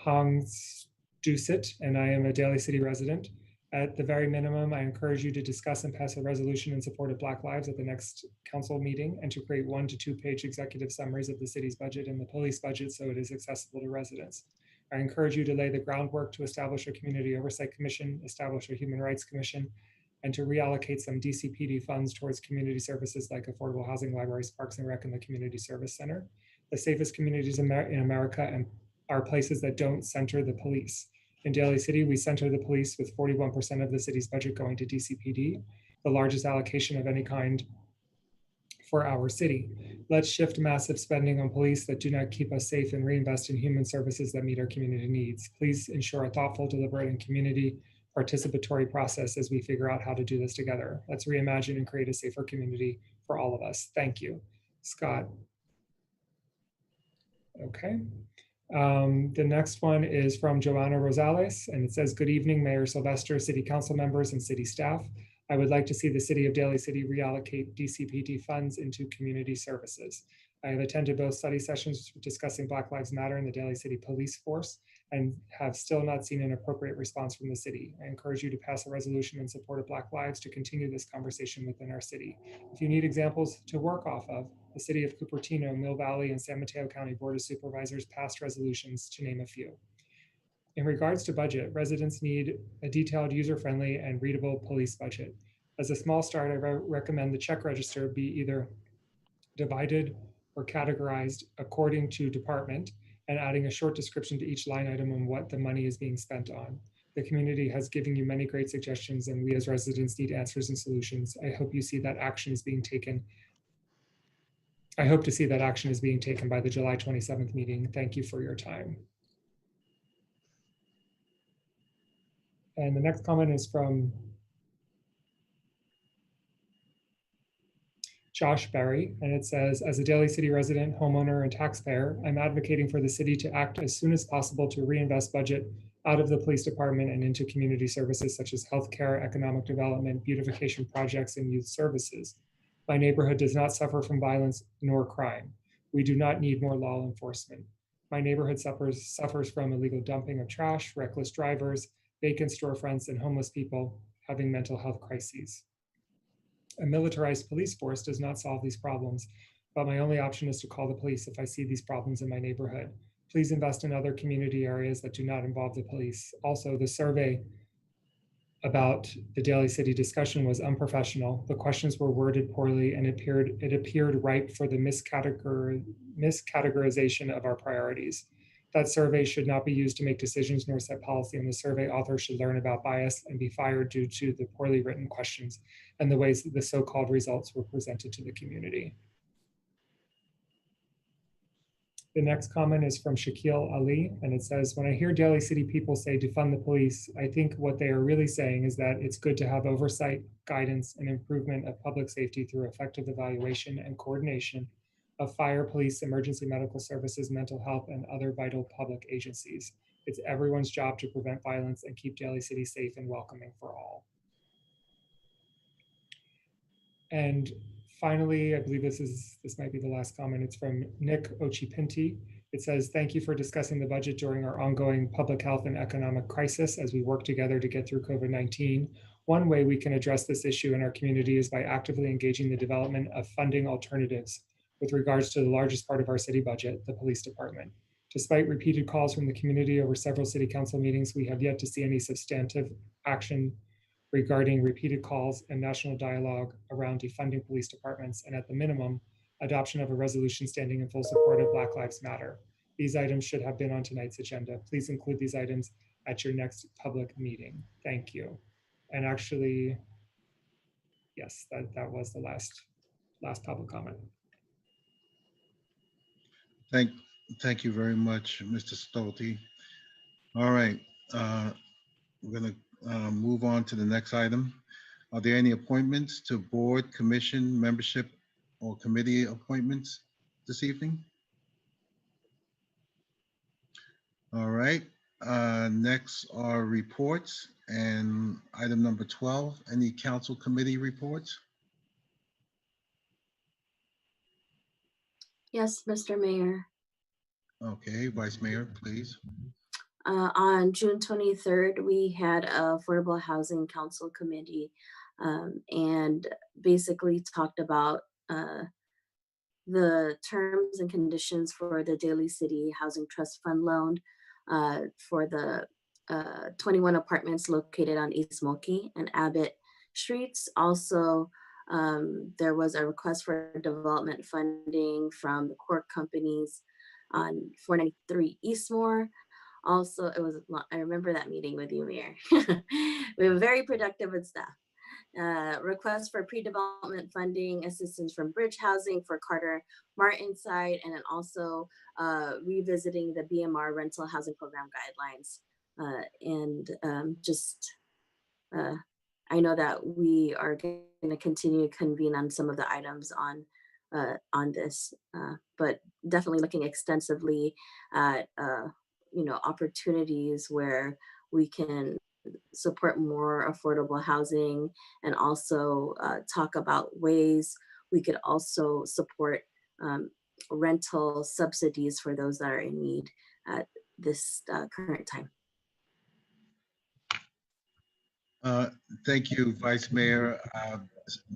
Hongdusit, and I am a Daly City resident. At the very minimum, I encourage you to discuss and pass a resolution in support of Black Lives at the next council meeting and to create 1 to 2 page executive summaries of the city's budget and the police budget so it is accessible to residents. I encourage you to lay the groundwork to establish a community oversight commission, establish a human rights commission, and to reallocate some DCPD funds towards community services like affordable housing, libraries, parks and rec, and the community service center. The safest communities in America and are places that don't center the police. In Daly City, we center the police with 41% of the city's budget going to DCPD, the largest allocation of any kind for our city. Let's shift massive spending on police that do not keep us safe and reinvest in human services that meet our community needs. Please ensure a thoughtful, deliberate, and community participatory process as we figure out how to do this together. Let's reimagine and create a safer community for all of us. Thank you. Scott. Okay. The next one is from Joanna Rosales, and it says, good evening, Mayor Sylvester, City Council members, and city staff. I would like to see the City of Daly City reallocate DCPD funds into community services. I have attended both study sessions discussing Black Lives Matter and the Daly City Police Force and have still not seen an appropriate response from the city. I encourage you to pass a resolution in support of Black Lives to continue this conversation within our city. If you need examples to work off of, the City of Cupertino, Mill Valley, and San Mateo County Board of Supervisors passed resolutions, to name a few. In regards to budget, residents need a detailed, user-friendly, and readable police budget. As a small start, I recommend the check register be either divided or categorized according to department and adding a short description to each line item on what the money is being spent on. The community has given you many great suggestions and we as residents need answers and solutions. I hope you see that action is being taken. I hope to see that action is being taken by the July 27th meeting. Thank you for your time. And the next comment is from Josh Berry, and it says, as a Daly City resident, homeowner, and taxpayer, I'm advocating for the city to act as soon as possible to reinvest budget out of the police department and into community services such as healthcare, economic development, beautification projects, and youth services. My neighborhood does not suffer from violence nor crime. We do not need more law enforcement. My neighborhood suffers from illegal dumping of trash, reckless drivers, vacant storefronts, and homeless people having mental health crises. A militarized police force does not solve these problems, but my only option is to call the police if I see these problems in my neighborhood. Please invest in other community areas that do not involve the police. Also, the survey about the Daly City discussion was unprofessional. The questions were worded poorly and it appeared ripe for the miscategorization of our priorities. That survey should not be used to make decisions nor set policy, and the survey author should learn about bias and be fired due to the poorly written questions and the ways that the so-called results were presented to the community. The next comment is from Shakil Ali, and it says, when I hear Daly City people say defund the police, I think what they are really saying is that it's good to have oversight, guidance, and improvement of public safety through effective evaluation and coordination of fire, police, emergency medical services, mental health, and other vital public agencies. It's everyone's job to prevent violence and keep Daly City safe and welcoming for all. And finally, I believe this might be the last comment. It's from Nick Ochipinti. It says, thank you for discussing the budget during our ongoing public health and economic crisis as we work together to get through COVID-19. One way we can address this issue in our community is by actively engaging the development of funding alternatives with regards to the largest part of our city budget, the police department. Despite repeated calls from the community over several city council meetings, we have yet to see any substantive action regarding repeated calls and national dialogue around defunding police departments, and at the minimum, adoption of a resolution standing in full support of Black Lives Matter. These items should have been on tonight's agenda. Please include these items at your next public meeting. Thank you. And actually, yes, that was the last public comment. Thank you very much, Mr. Stolte. All right, we're gonna move on to the next item. Are there any appointments to board, commission, membership, or committee appointments this evening? All right, next are reports, and item number 12, any council committee reports? Yes, Mr. Mayor. Okay, Vice Mayor, please. On June 23rd, we had a Affordable Housing Council Committee and basically talked about the terms and conditions for the Daly City Housing Trust Fund loan for the 21 apartments located on East Moki and Abbott Streets. Also, there was a request for development funding from the core companies on 493 Eastmore. Also, I remember that meeting with you, Mayor. We were very productive with staff. Request for pre-development funding assistance from Bridge Housing for Carter Martin site, and then also revisiting the BMR rental housing program guidelines. I know that we are going to continue to convene on some of the items on this, but definitely looking extensively at opportunities where we can support more affordable housing, and also talk about ways we could also support rental subsidies for those that are in need at this current time. Thank you, Vice Mayor.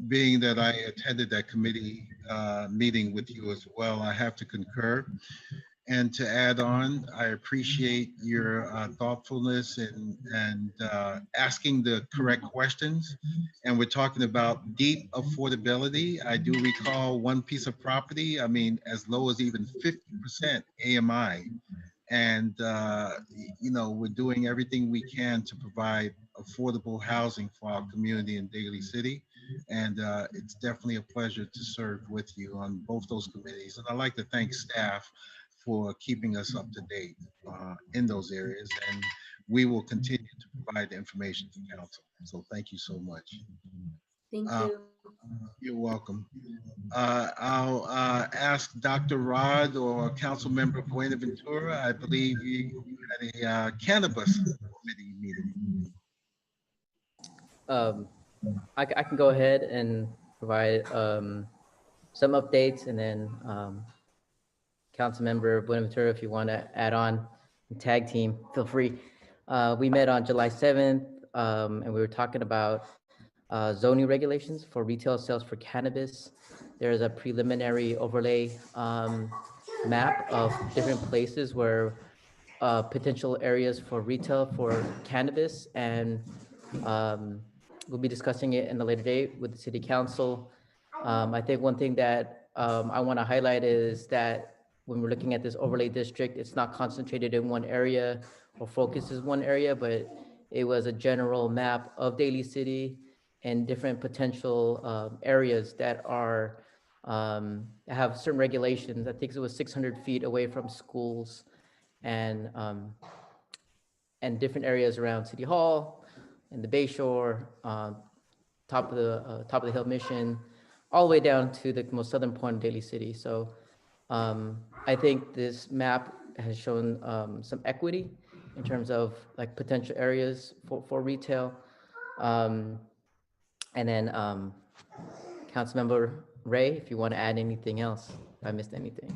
Being that I attended that committee meeting with you as well, I have to concur. And to add on, I appreciate your thoughtfulness and asking the correct questions. And we're talking about deep affordability. I do recall one piece of property, I mean, as low as even 50% AMI. And, we're doing everything we can to provide affordable housing for our community in Daly City. And it's definitely a pleasure to serve with you on both those committees. And I'd like to thank staff for keeping us up to date in those areas. And we will continue to provide the information to council. So thank you so much. Thank you. You're welcome. I'll ask Dr. Rod or Council Member Buenaventura. I believe you had a cannabis committee meeting. I can go ahead and provide some updates, and then Councilmember Buenaventura, if you want to add on, tag team, feel free. We met on July 7th, and we were talking about zoning regulations for retail sales for cannabis. There's a preliminary overlay map of different places where potential areas for retail for cannabis, and we'll be discussing it in a later date with the city council. I think one thing that I want to highlight is that when we're looking at this overlay district, it's not concentrated in one area or focuses one area, but it was a general map of Daly City and different potential areas that are have certain regulations. I think it was 600 feet away from schools and different areas around City Hall and the Bay Shore, top of the hill Mission, all the way down to the most southern point of Daly City. So I think this map has shown some equity in terms of like potential areas for retail. And then Councilmember Ray, if you want to add anything else, if I missed anything.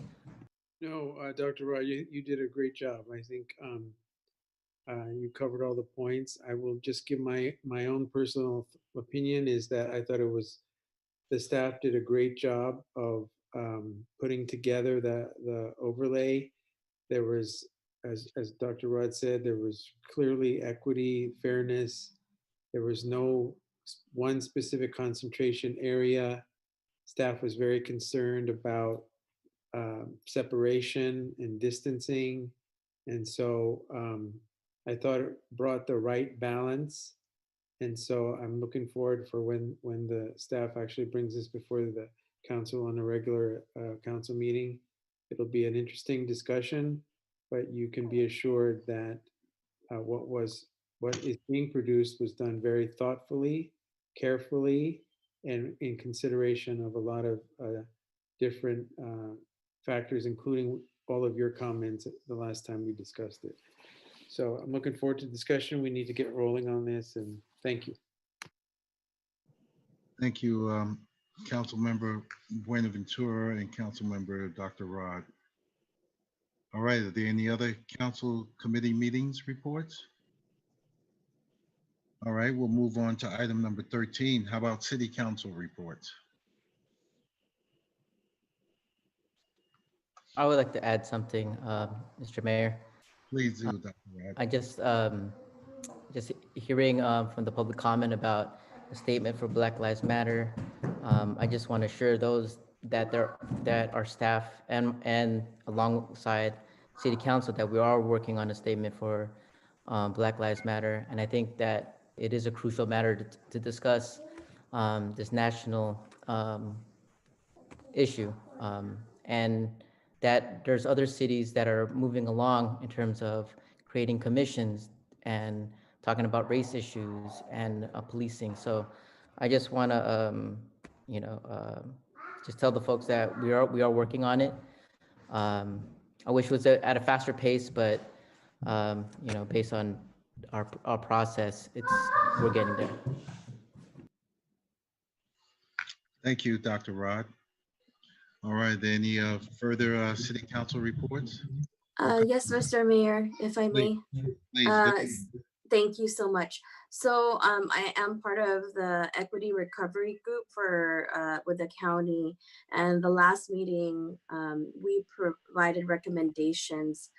No, Dr. Rod, you did a great job. I think you covered all the points. I will just give my own personal opinion is that I thought the staff did a great job of putting together the overlay. There was, as Dr. Rod said, there was clearly equity, fairness. There was no one specific concentration area. Staff was very concerned about separation and distancing. And so I thought it brought the right balance. And so I'm looking forward for when the staff actually brings this before the council on a regular council meeting. It'll be an interesting discussion, but you can be assured that what is being produced was done very thoughtfully, carefully, and in consideration of a lot of different factors, including all of your comments the last time we discussed it. So I'm looking forward to discussion. We need to get rolling on this, and thank you. Thank you, Councilmember Buenaventura and Councilmember Dr. Rod. All right, are there any other council committee meetings reports? All right, we'll move on to item number 13. How about city council reports? I would like to add something, Mr. Mayor. Please do, Dr. Rod. I just hearing from the public comment about a statement for Black Lives Matter. I just want to assure those that our staff and alongside City Council that we are working on a statement for Black Lives Matter, and I think that it is a crucial matter to discuss this national issue, and that there's other cities that are moving along in terms of creating commissions and talking about race issues and policing. So I just want to, just tell the folks that we are working on it. I wish it was at a faster pace, but based on our process, we're getting there. Thank you, Dr. Rod. All right, any further city council reports? Yes, Mr. Mayor, if I may. Please. Thank you so much. So I am part of the equity recovery group with the county, and the last meeting we provided recommendations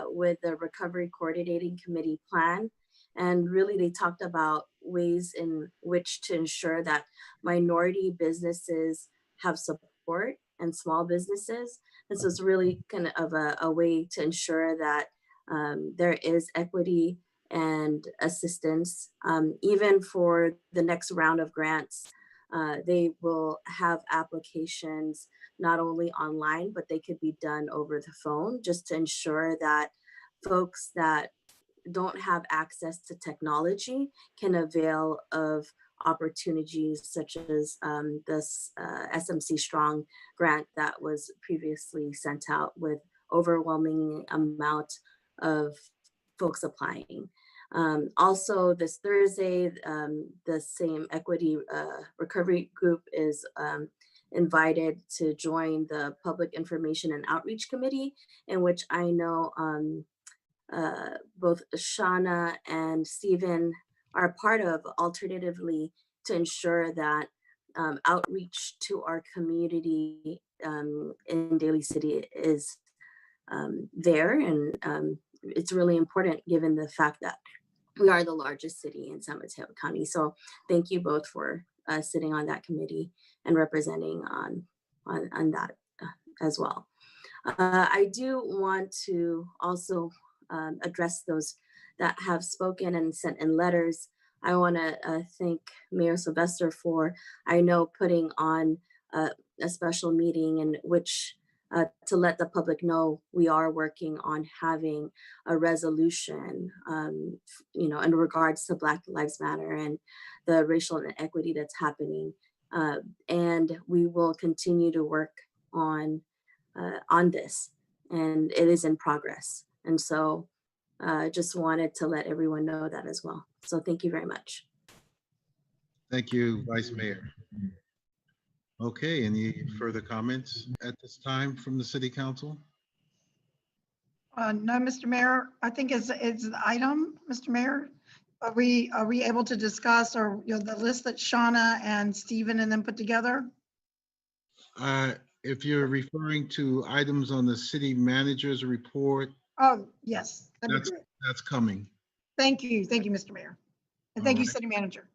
with the recovery coordinating committee plan, and really they talked about ways in which to ensure that minority businesses have support and small businesses. And so it's really kind of a way to ensure that there is equity and assistance. Even for the next round of grants, they will have applications not only online, but they could be done over the phone, just to ensure that folks that don't have access to technology can avail of opportunities such as this SMC Strong grant that was previously sent out with overwhelming amount of folks applying. Also this Thursday, the same equity recovery group is invited to join the Public Information and Outreach Committee, in which I know both Shauna and Stephen are part of, alternatively, to ensure that outreach to our community in Daly City is there. And it's really important given the fact that we are the largest city in San Mateo County. So thank you both for sitting on that committee and representing on that as well. I do want to also address those that have spoken and sent in letters. I want to thank Mayor Sylvester for, I know, putting on a special meeting in which to let the public know we are working on having a resolution, in regards to Black Lives Matter and the racial inequity that's happening. And we will continue to work on this, and it is in progress. And so just wanted to let everyone know that as well. So thank you very much. Thank you, Vice Mayor. Okay, any further comments at this time from the City Council? No, Mr. Mayor, I think it's an item, Mr. Mayor. Are we able to discuss, or the list that Shauna and Stephen and them put together? If you're referring to items on the city manager's report, Oh, yes, that'd be great. that's coming. Thank you, Mr. Mayor. And thank you, City Manager.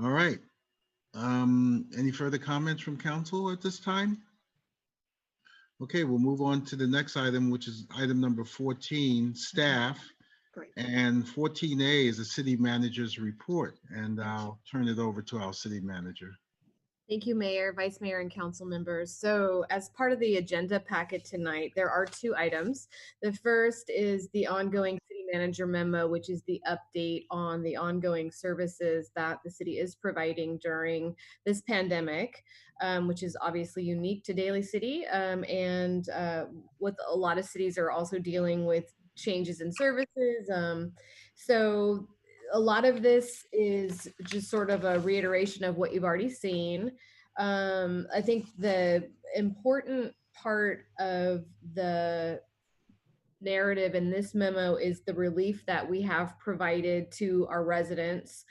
All right. Any further comments from council at this time? Okay, we'll move on to the next item, which is item number 14, staff. Great. And 14A is the city manager's report. And I'll turn it over to our city manager. Thank you, Mayor, Vice Mayor, and council members. So as part of the agenda packet tonight, there are 2 items. The first is the ongoing city manager memo, which is the update on the ongoing services that the city is providing during this pandemic, which is obviously unique to Daly City. And what a lot of cities are also dealing with changes in services. So a lot of this is just sort of a reiteration of what you've already seen. I think the important part of the narrative in this memo is the relief that we have provided to our residents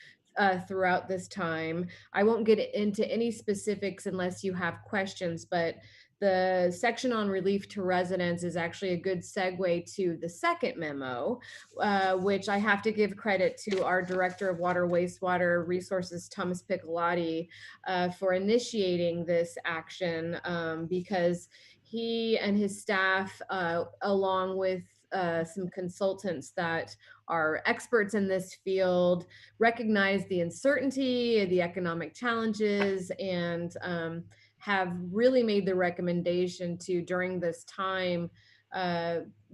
throughout this time. I won't get into any specifics unless you have questions, but the section on relief to residents is actually a good segue to the second memo, which I have to give credit to our Director of Water Wastewater Resources, Thomas Piccolotti, for initiating this action, because he and his staff, along with some consultants that are experts in this field, recognize the uncertainty, the economic challenges, and have really made the recommendation to, during this time,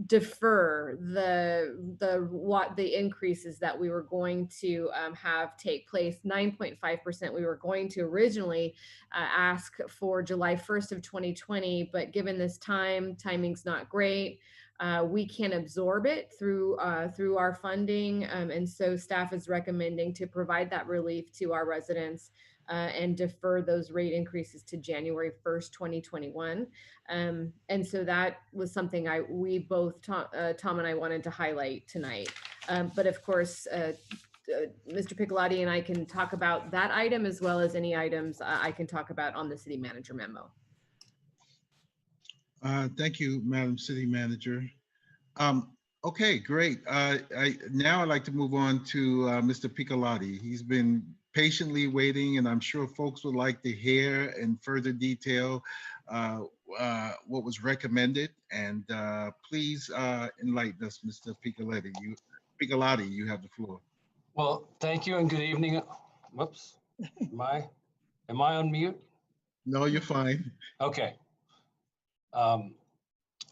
defer the increases that we were going to have take place. 9.5% we were going to originally ask for July 1st of 2020, but given this timing's not great. We can absorb it through our funding, and so staff is recommending to provide that relief to our residents and defer those rate increases to January 1st, 2021. And so that was something we both, Tom and I, wanted to highlight tonight. But of course, Mr. Piccolotti and I can talk about that item as well as any items I can talk about on the city manager memo. Thank you, Madam City Manager. Okay, great. Now I'd like to move on to Mr. Piccolotti. He's been patiently waiting, and I'm sure folks would like to hear in further detail what was recommended. And please enlighten us, Mr. Piccolotti. You have the floor. Well, thank you and good evening. Whoops, am I on mute? No, you're fine. Okay.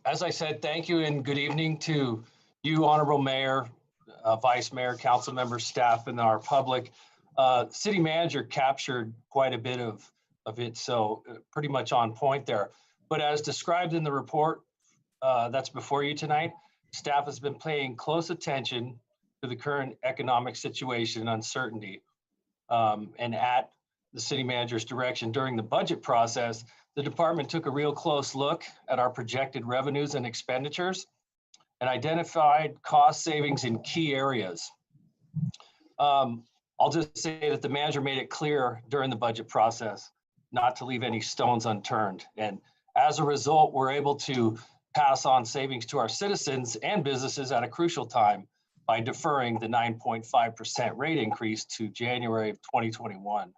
As I said, thank you and good evening to you, Honorable Mayor, Vice Mayor, council members, staff, and our public. City Manager captured quite a bit of it, so pretty much on point there. But as described in the report that's before you tonight, staff has been paying close attention to the current economic situation and uncertainty. And at the City Manager's direction during the budget process, the department took a real close look at our projected revenues and expenditures and identified cost savings in key areas. I'll just say that the manager made it clear during the budget process not to leave any stones unturned. And as a result, we're able to pass on savings to our citizens and businesses at a crucial time by deferring the 9.5% rate increase to January of 2021.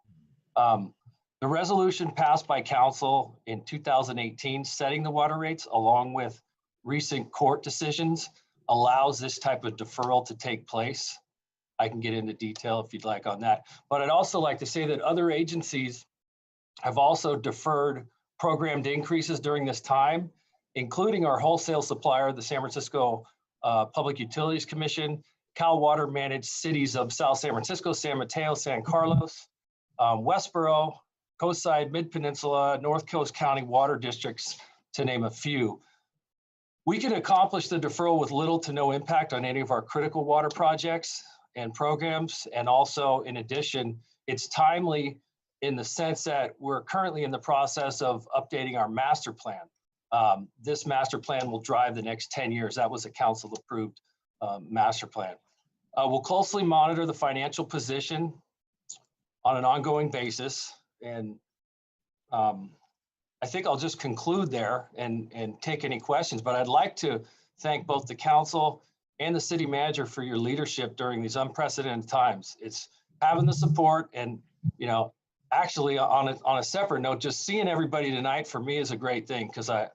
The resolution passed by council in 2018 setting the water rates, along with recent court decisions, allows this type of deferral to take place. I can get into detail if you'd like on that. But I'd also like to say that other agencies have also deferred programmed increases during this time, including our wholesale supplier, the San Francisco Public Utilities Commission, Cal Water managed cities of South San Francisco, San Mateo, San Carlos, Westboro, Coastside, Mid-Peninsula, North Coast County water districts, to name a few. We can accomplish the deferral with little to no impact on any of our critical water projects and programs. And also, in addition, it's timely in the sense that we're currently in the process of updating our master plan. This master plan will drive the next 10 years. That was a council approved master plan. We'll closely monitor the financial position on an ongoing basis. And I think I'll just conclude there and take any questions, but I'd like to thank both the council and the city manager for your leadership during these unprecedented times. It's having the support and, you know, actually on a separate note, just seeing everybody tonight for me is a great thing because I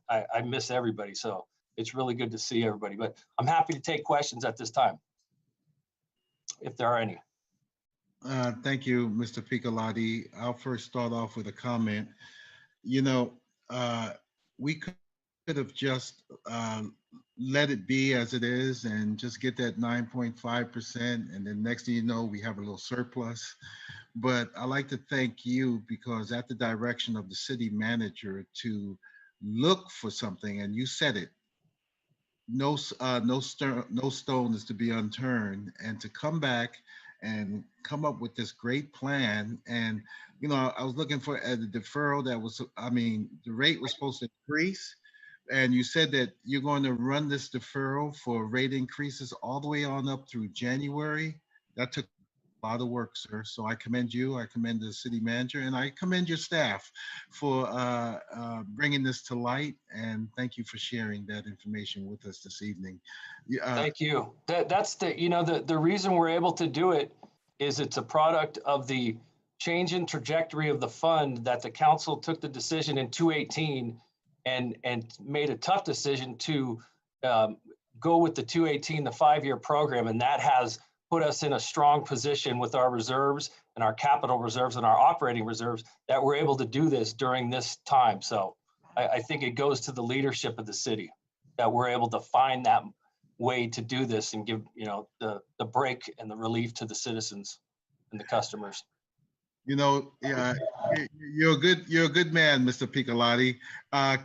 miss everybody. So it's really good to see everybody, but I'm happy to take questions at this time, if there are any. Thank you, Mr. Piccolotti. I'll first start off with a comment. You know, we could have just let it be as it is and just get that 9.5%. And then next thing you know, we have a little surplus. But I'd like to thank you because at the direction of the city manager to look for something, and you said it, no stone is to be unturned, and to come back and come up with this great plan. And, you know, I was looking for a deferral that was, I mean, the rate was supposed to increase. And you said that you're going to run this deferral for rate increases all the way on up through January. That took a lot of work, sir. So I commend you, I commend the city manager, and I commend your staff for bringing this to light. And thank you for sharing that information with us this evening. Thank you. That's the, you know, the reason we're able to do it is it's a product of the change in trajectory of the fund that the council took the decision in 2018 and made a tough decision to go with the 2018, the 5-year program. And that has put us in a strong position with our reserves and our capital reserves and our operating reserves that we're able to do this during this time. So I think it goes to the leadership of the city that we're able to find that way to do this and give, you know, the break and the relief to the citizens and the customers. You know, you're a good man, Mr. Piccolotti.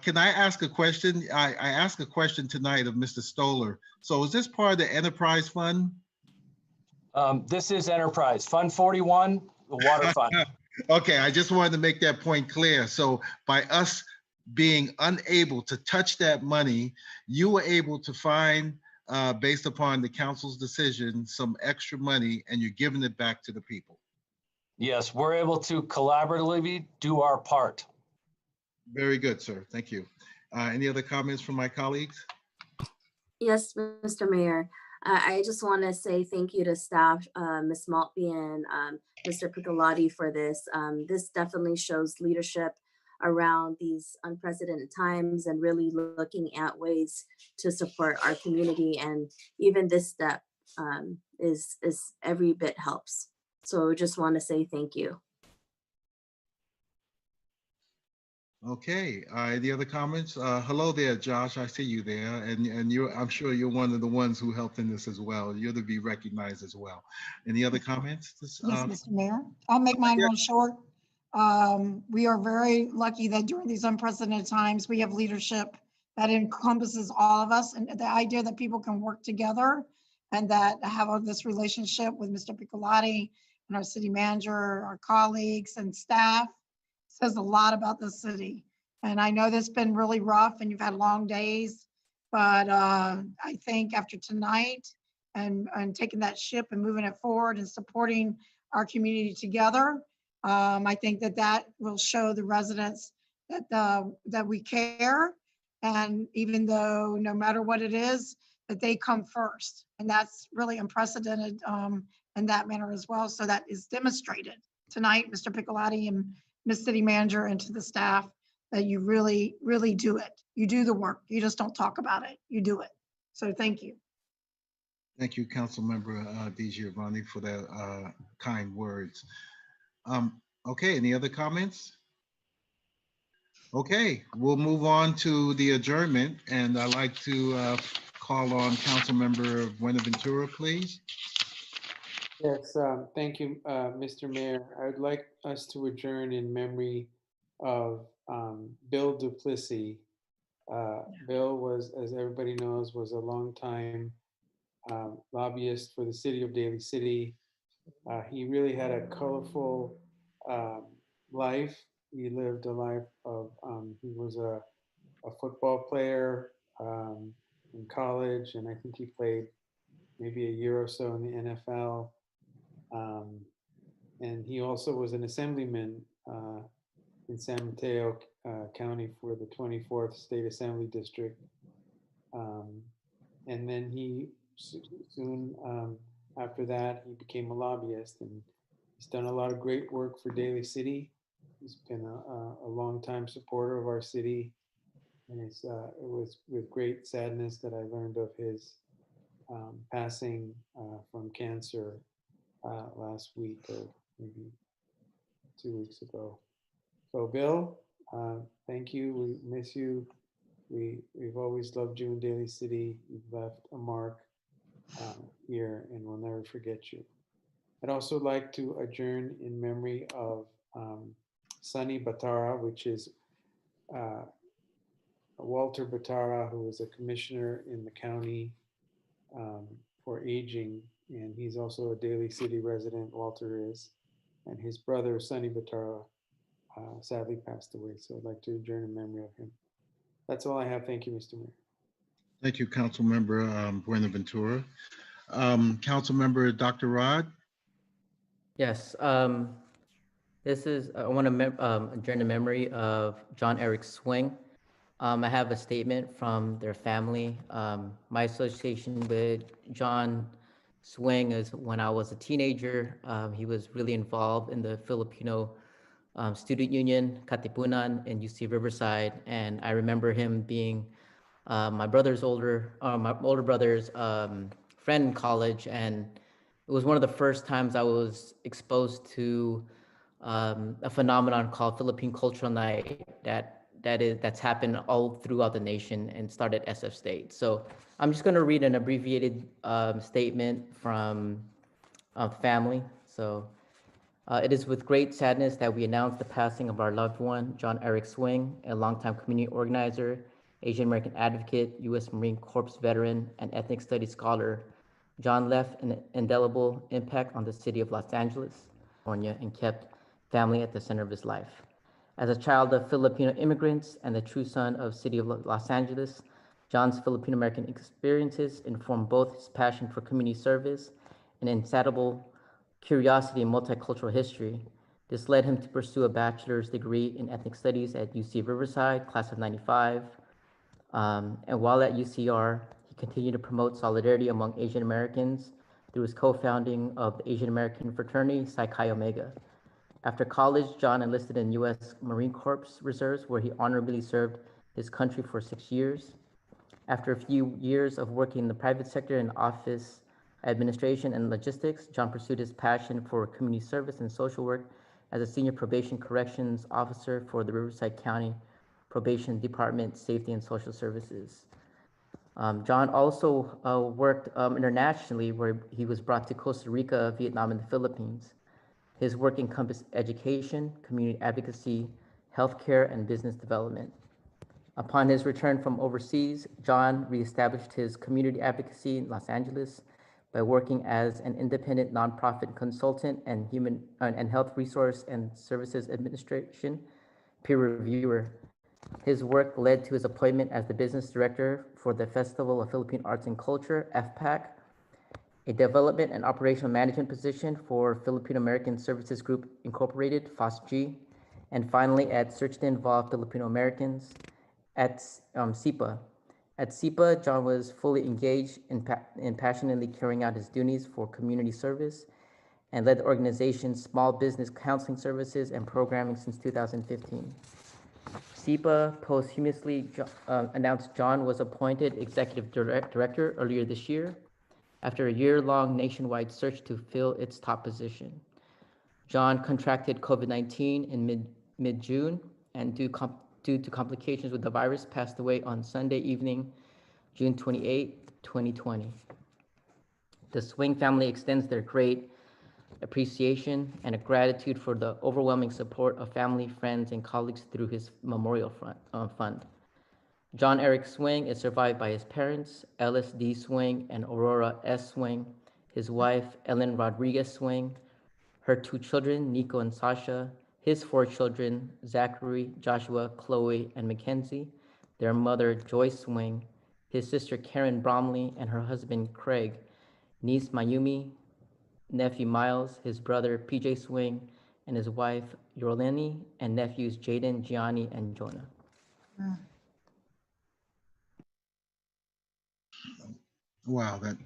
Can I ask a question? I asked a question tonight of Mr. Stoller. So is this part of the enterprise fund? This is Enterprise Fund 41, the water fund. Okay, I just wanted to make that point clear. So by us being unable to touch that money, you were able to find, based upon the council's decision, some extra money, and you're giving it back to the people. Yes, we're able to collaboratively do our part. Very good, sir. Thank you. Any other comments from my colleagues? Yes, Mr. Mayor. I just want to say thank you to staff, Ms. Maltby and Mr. Piccolotti for this. This definitely shows leadership around these unprecedented times and really looking at ways to support our community. And even this step is every bit helps. So just want to say thank you. Okay, any other comments? Hello there, Josh. I see you there, and I'm sure you're one of the ones who helped in this as well. You're to be recognized as well. Any other comments? Yes, Mr. Mayor. I'll make mine real short. We are very lucky that during these unprecedented times, we have leadership that encompasses all of us, and the idea that people can work together and that have this relationship with Mr. Piccolotti and our city manager, our colleagues and staff says a lot about the city. And I know this has been really rough and you've had long days, but I think after tonight and taking that ship and moving it forward and supporting our community together, I think that will show the residents that we care. And even though no matter what it is, that they come first. And that's really unprecedented in that manner as well. So that is demonstrated tonight, Mr. Piccolotti and Ms. City Manager, and to the staff, that you really, really do it. You do the work. You just don't talk about it. You do it. So thank you. Thank you, Councilmember DiGiovanni, for that kind words. Okay, any other comments? Okay, we'll move on to the adjournment, and I'd like to call on Councilmember Buenaventura, please. Yes, thank you, Mr. Mayor. I would like us to adjourn in memory of Bill Duplessis. Bill was, as everybody knows, was a longtime lobbyist for the city of Daly City. He really had a colorful life. He lived a life of, he was a football player in college, and I think he played maybe a year or so in the NFL. And he also was an assemblyman in San Mateo County for the 24th State Assembly District. And then he soon after that, he became a lobbyist, and he's done a lot of great work for Daly City. He's been a longtime supporter of our city, and it was with great sadness that I learned of his passing from cancer last week, or maybe 2 weeks ago. So Bill, thank you. We miss you. We've always loved you in Daly City. You've left a mark here, and we'll never forget you. I'd also like to adjourn in memory of Sunny Batara, which is Walter Batara, who was a commissioner in the county for aging, and he's also a Daly City resident, Walter is, and his brother, Sunny Batara, sadly passed away. So I'd like to adjourn in memory of him. That's all I have. Thank you, Mr. Mayor. Thank you, Councilmember Buenaventura. Councilmember Dr. Rod? Yes, this is, I want to adjourn in memory of John Eric Swing. I have a statement from their family. My association with John Swing is when I was a teenager. He was really involved in the Filipino Student Union, Katipunan, in UC Riverside. And I remember him being my older brother's friend in college. And it was one of the first times I was exposed to a phenomenon called Philippine Cultural Night that's happened all throughout the nation and started SF State. So I'm just going to read an abbreviated statement from family. So it is with great sadness that we announce the passing of our loved one, John Eric Swing, a longtime community organizer, Asian American advocate, U.S. Marine Corps veteran, and ethnic studies scholar. John left an indelible impact on the city of Los Angeles, California, and kept family at the center of his life. As a child of Filipino immigrants and the true son of city of Los Angeles, John's Filipino American experiences informed both his passion for community service and insatiable curiosity in multicultural history. This led him to pursue a bachelor's degree in ethnic studies at UC Riverside, class of '95. And while at UCR, he continued to promote solidarity among Asian Americans through his co-founding of the Asian American fraternity, Psi Chi Omega. After college, John enlisted in U.S. Marine Corps Reserves, where he honorably served his country for 6 years. After a few years of working in the private sector in office administration and logistics, John pursued his passion for community service and social work as a senior probation corrections officer for the Riverside County Probation Department, Safety and Social Services. John also worked internationally, where he was brought to Costa Rica, Vietnam, and the Philippines. His work encompassed education, community advocacy, healthcare, and business development. Upon his return from overseas, John reestablished his community advocacy in Los Angeles by working as an independent nonprofit consultant and human and health resource and services administration peer reviewer. His work led to his appointment as the business director for the Festival of Philippine Arts and Culture, FPAC, a development and operational management position for Filipino American Services Group Incorporated, FOSG, and finally at Search to Involve Filipino Americans at SIPA. At SIPA, John was fully engaged in passionately carrying out his duties for community service and led the organization's small business counseling services and programming since 2015. SIPA posthumously announced John was appointed executive director earlier this year after a year-long nationwide search to fill its top position. John contracted COVID-19 in mid-June, and due due to complications with the virus, passed away on Sunday evening, June 28, 2020. The Swing family extends their great appreciation and a gratitude for the overwhelming support of family, friends, and colleagues through his memorial fund. John Eric Swing is survived by his parents, Ellis D. Swing and Aurora S. Swing, his wife, Ellen Rodriguez Swing, her 2 children, Nico and Sasha, his 4 children, Zachary, Joshua, Chloe, and Mackenzie, their mother, Joyce Swing, his sister, Karen Bromley, and her husband, Craig, niece, Mayumi, nephew, Miles, his brother, PJ Swing, and his wife, Yorleni, and nephews, Jaden, Gianni, and Jonah. Wow, that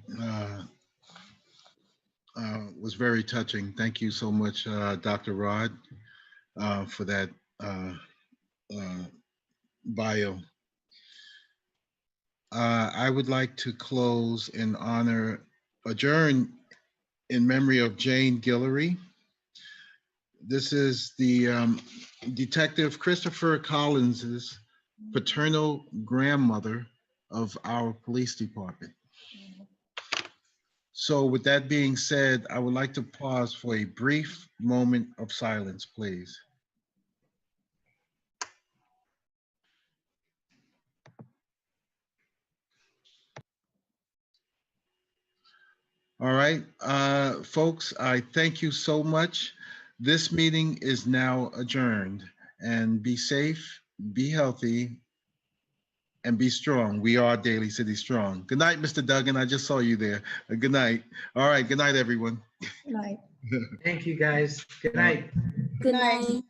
was very touching. Thank you so much, Dr. Rod, for that bio. I would like to close in adjourn in memory of Jane Guillory. This is the Detective Christopher Collins's paternal grandmother of our police department. So with that being said, I would like to pause for a brief moment of silence, please. All right, folks, I thank you so much. This meeting is now adjourned, and be safe, be healthy, and be strong. We are Daly City Strong. Good night, Mr. Duggan. I just saw you there. Good night. All right, good night, everyone. Good night. Thank you, guys. Good night. Good night.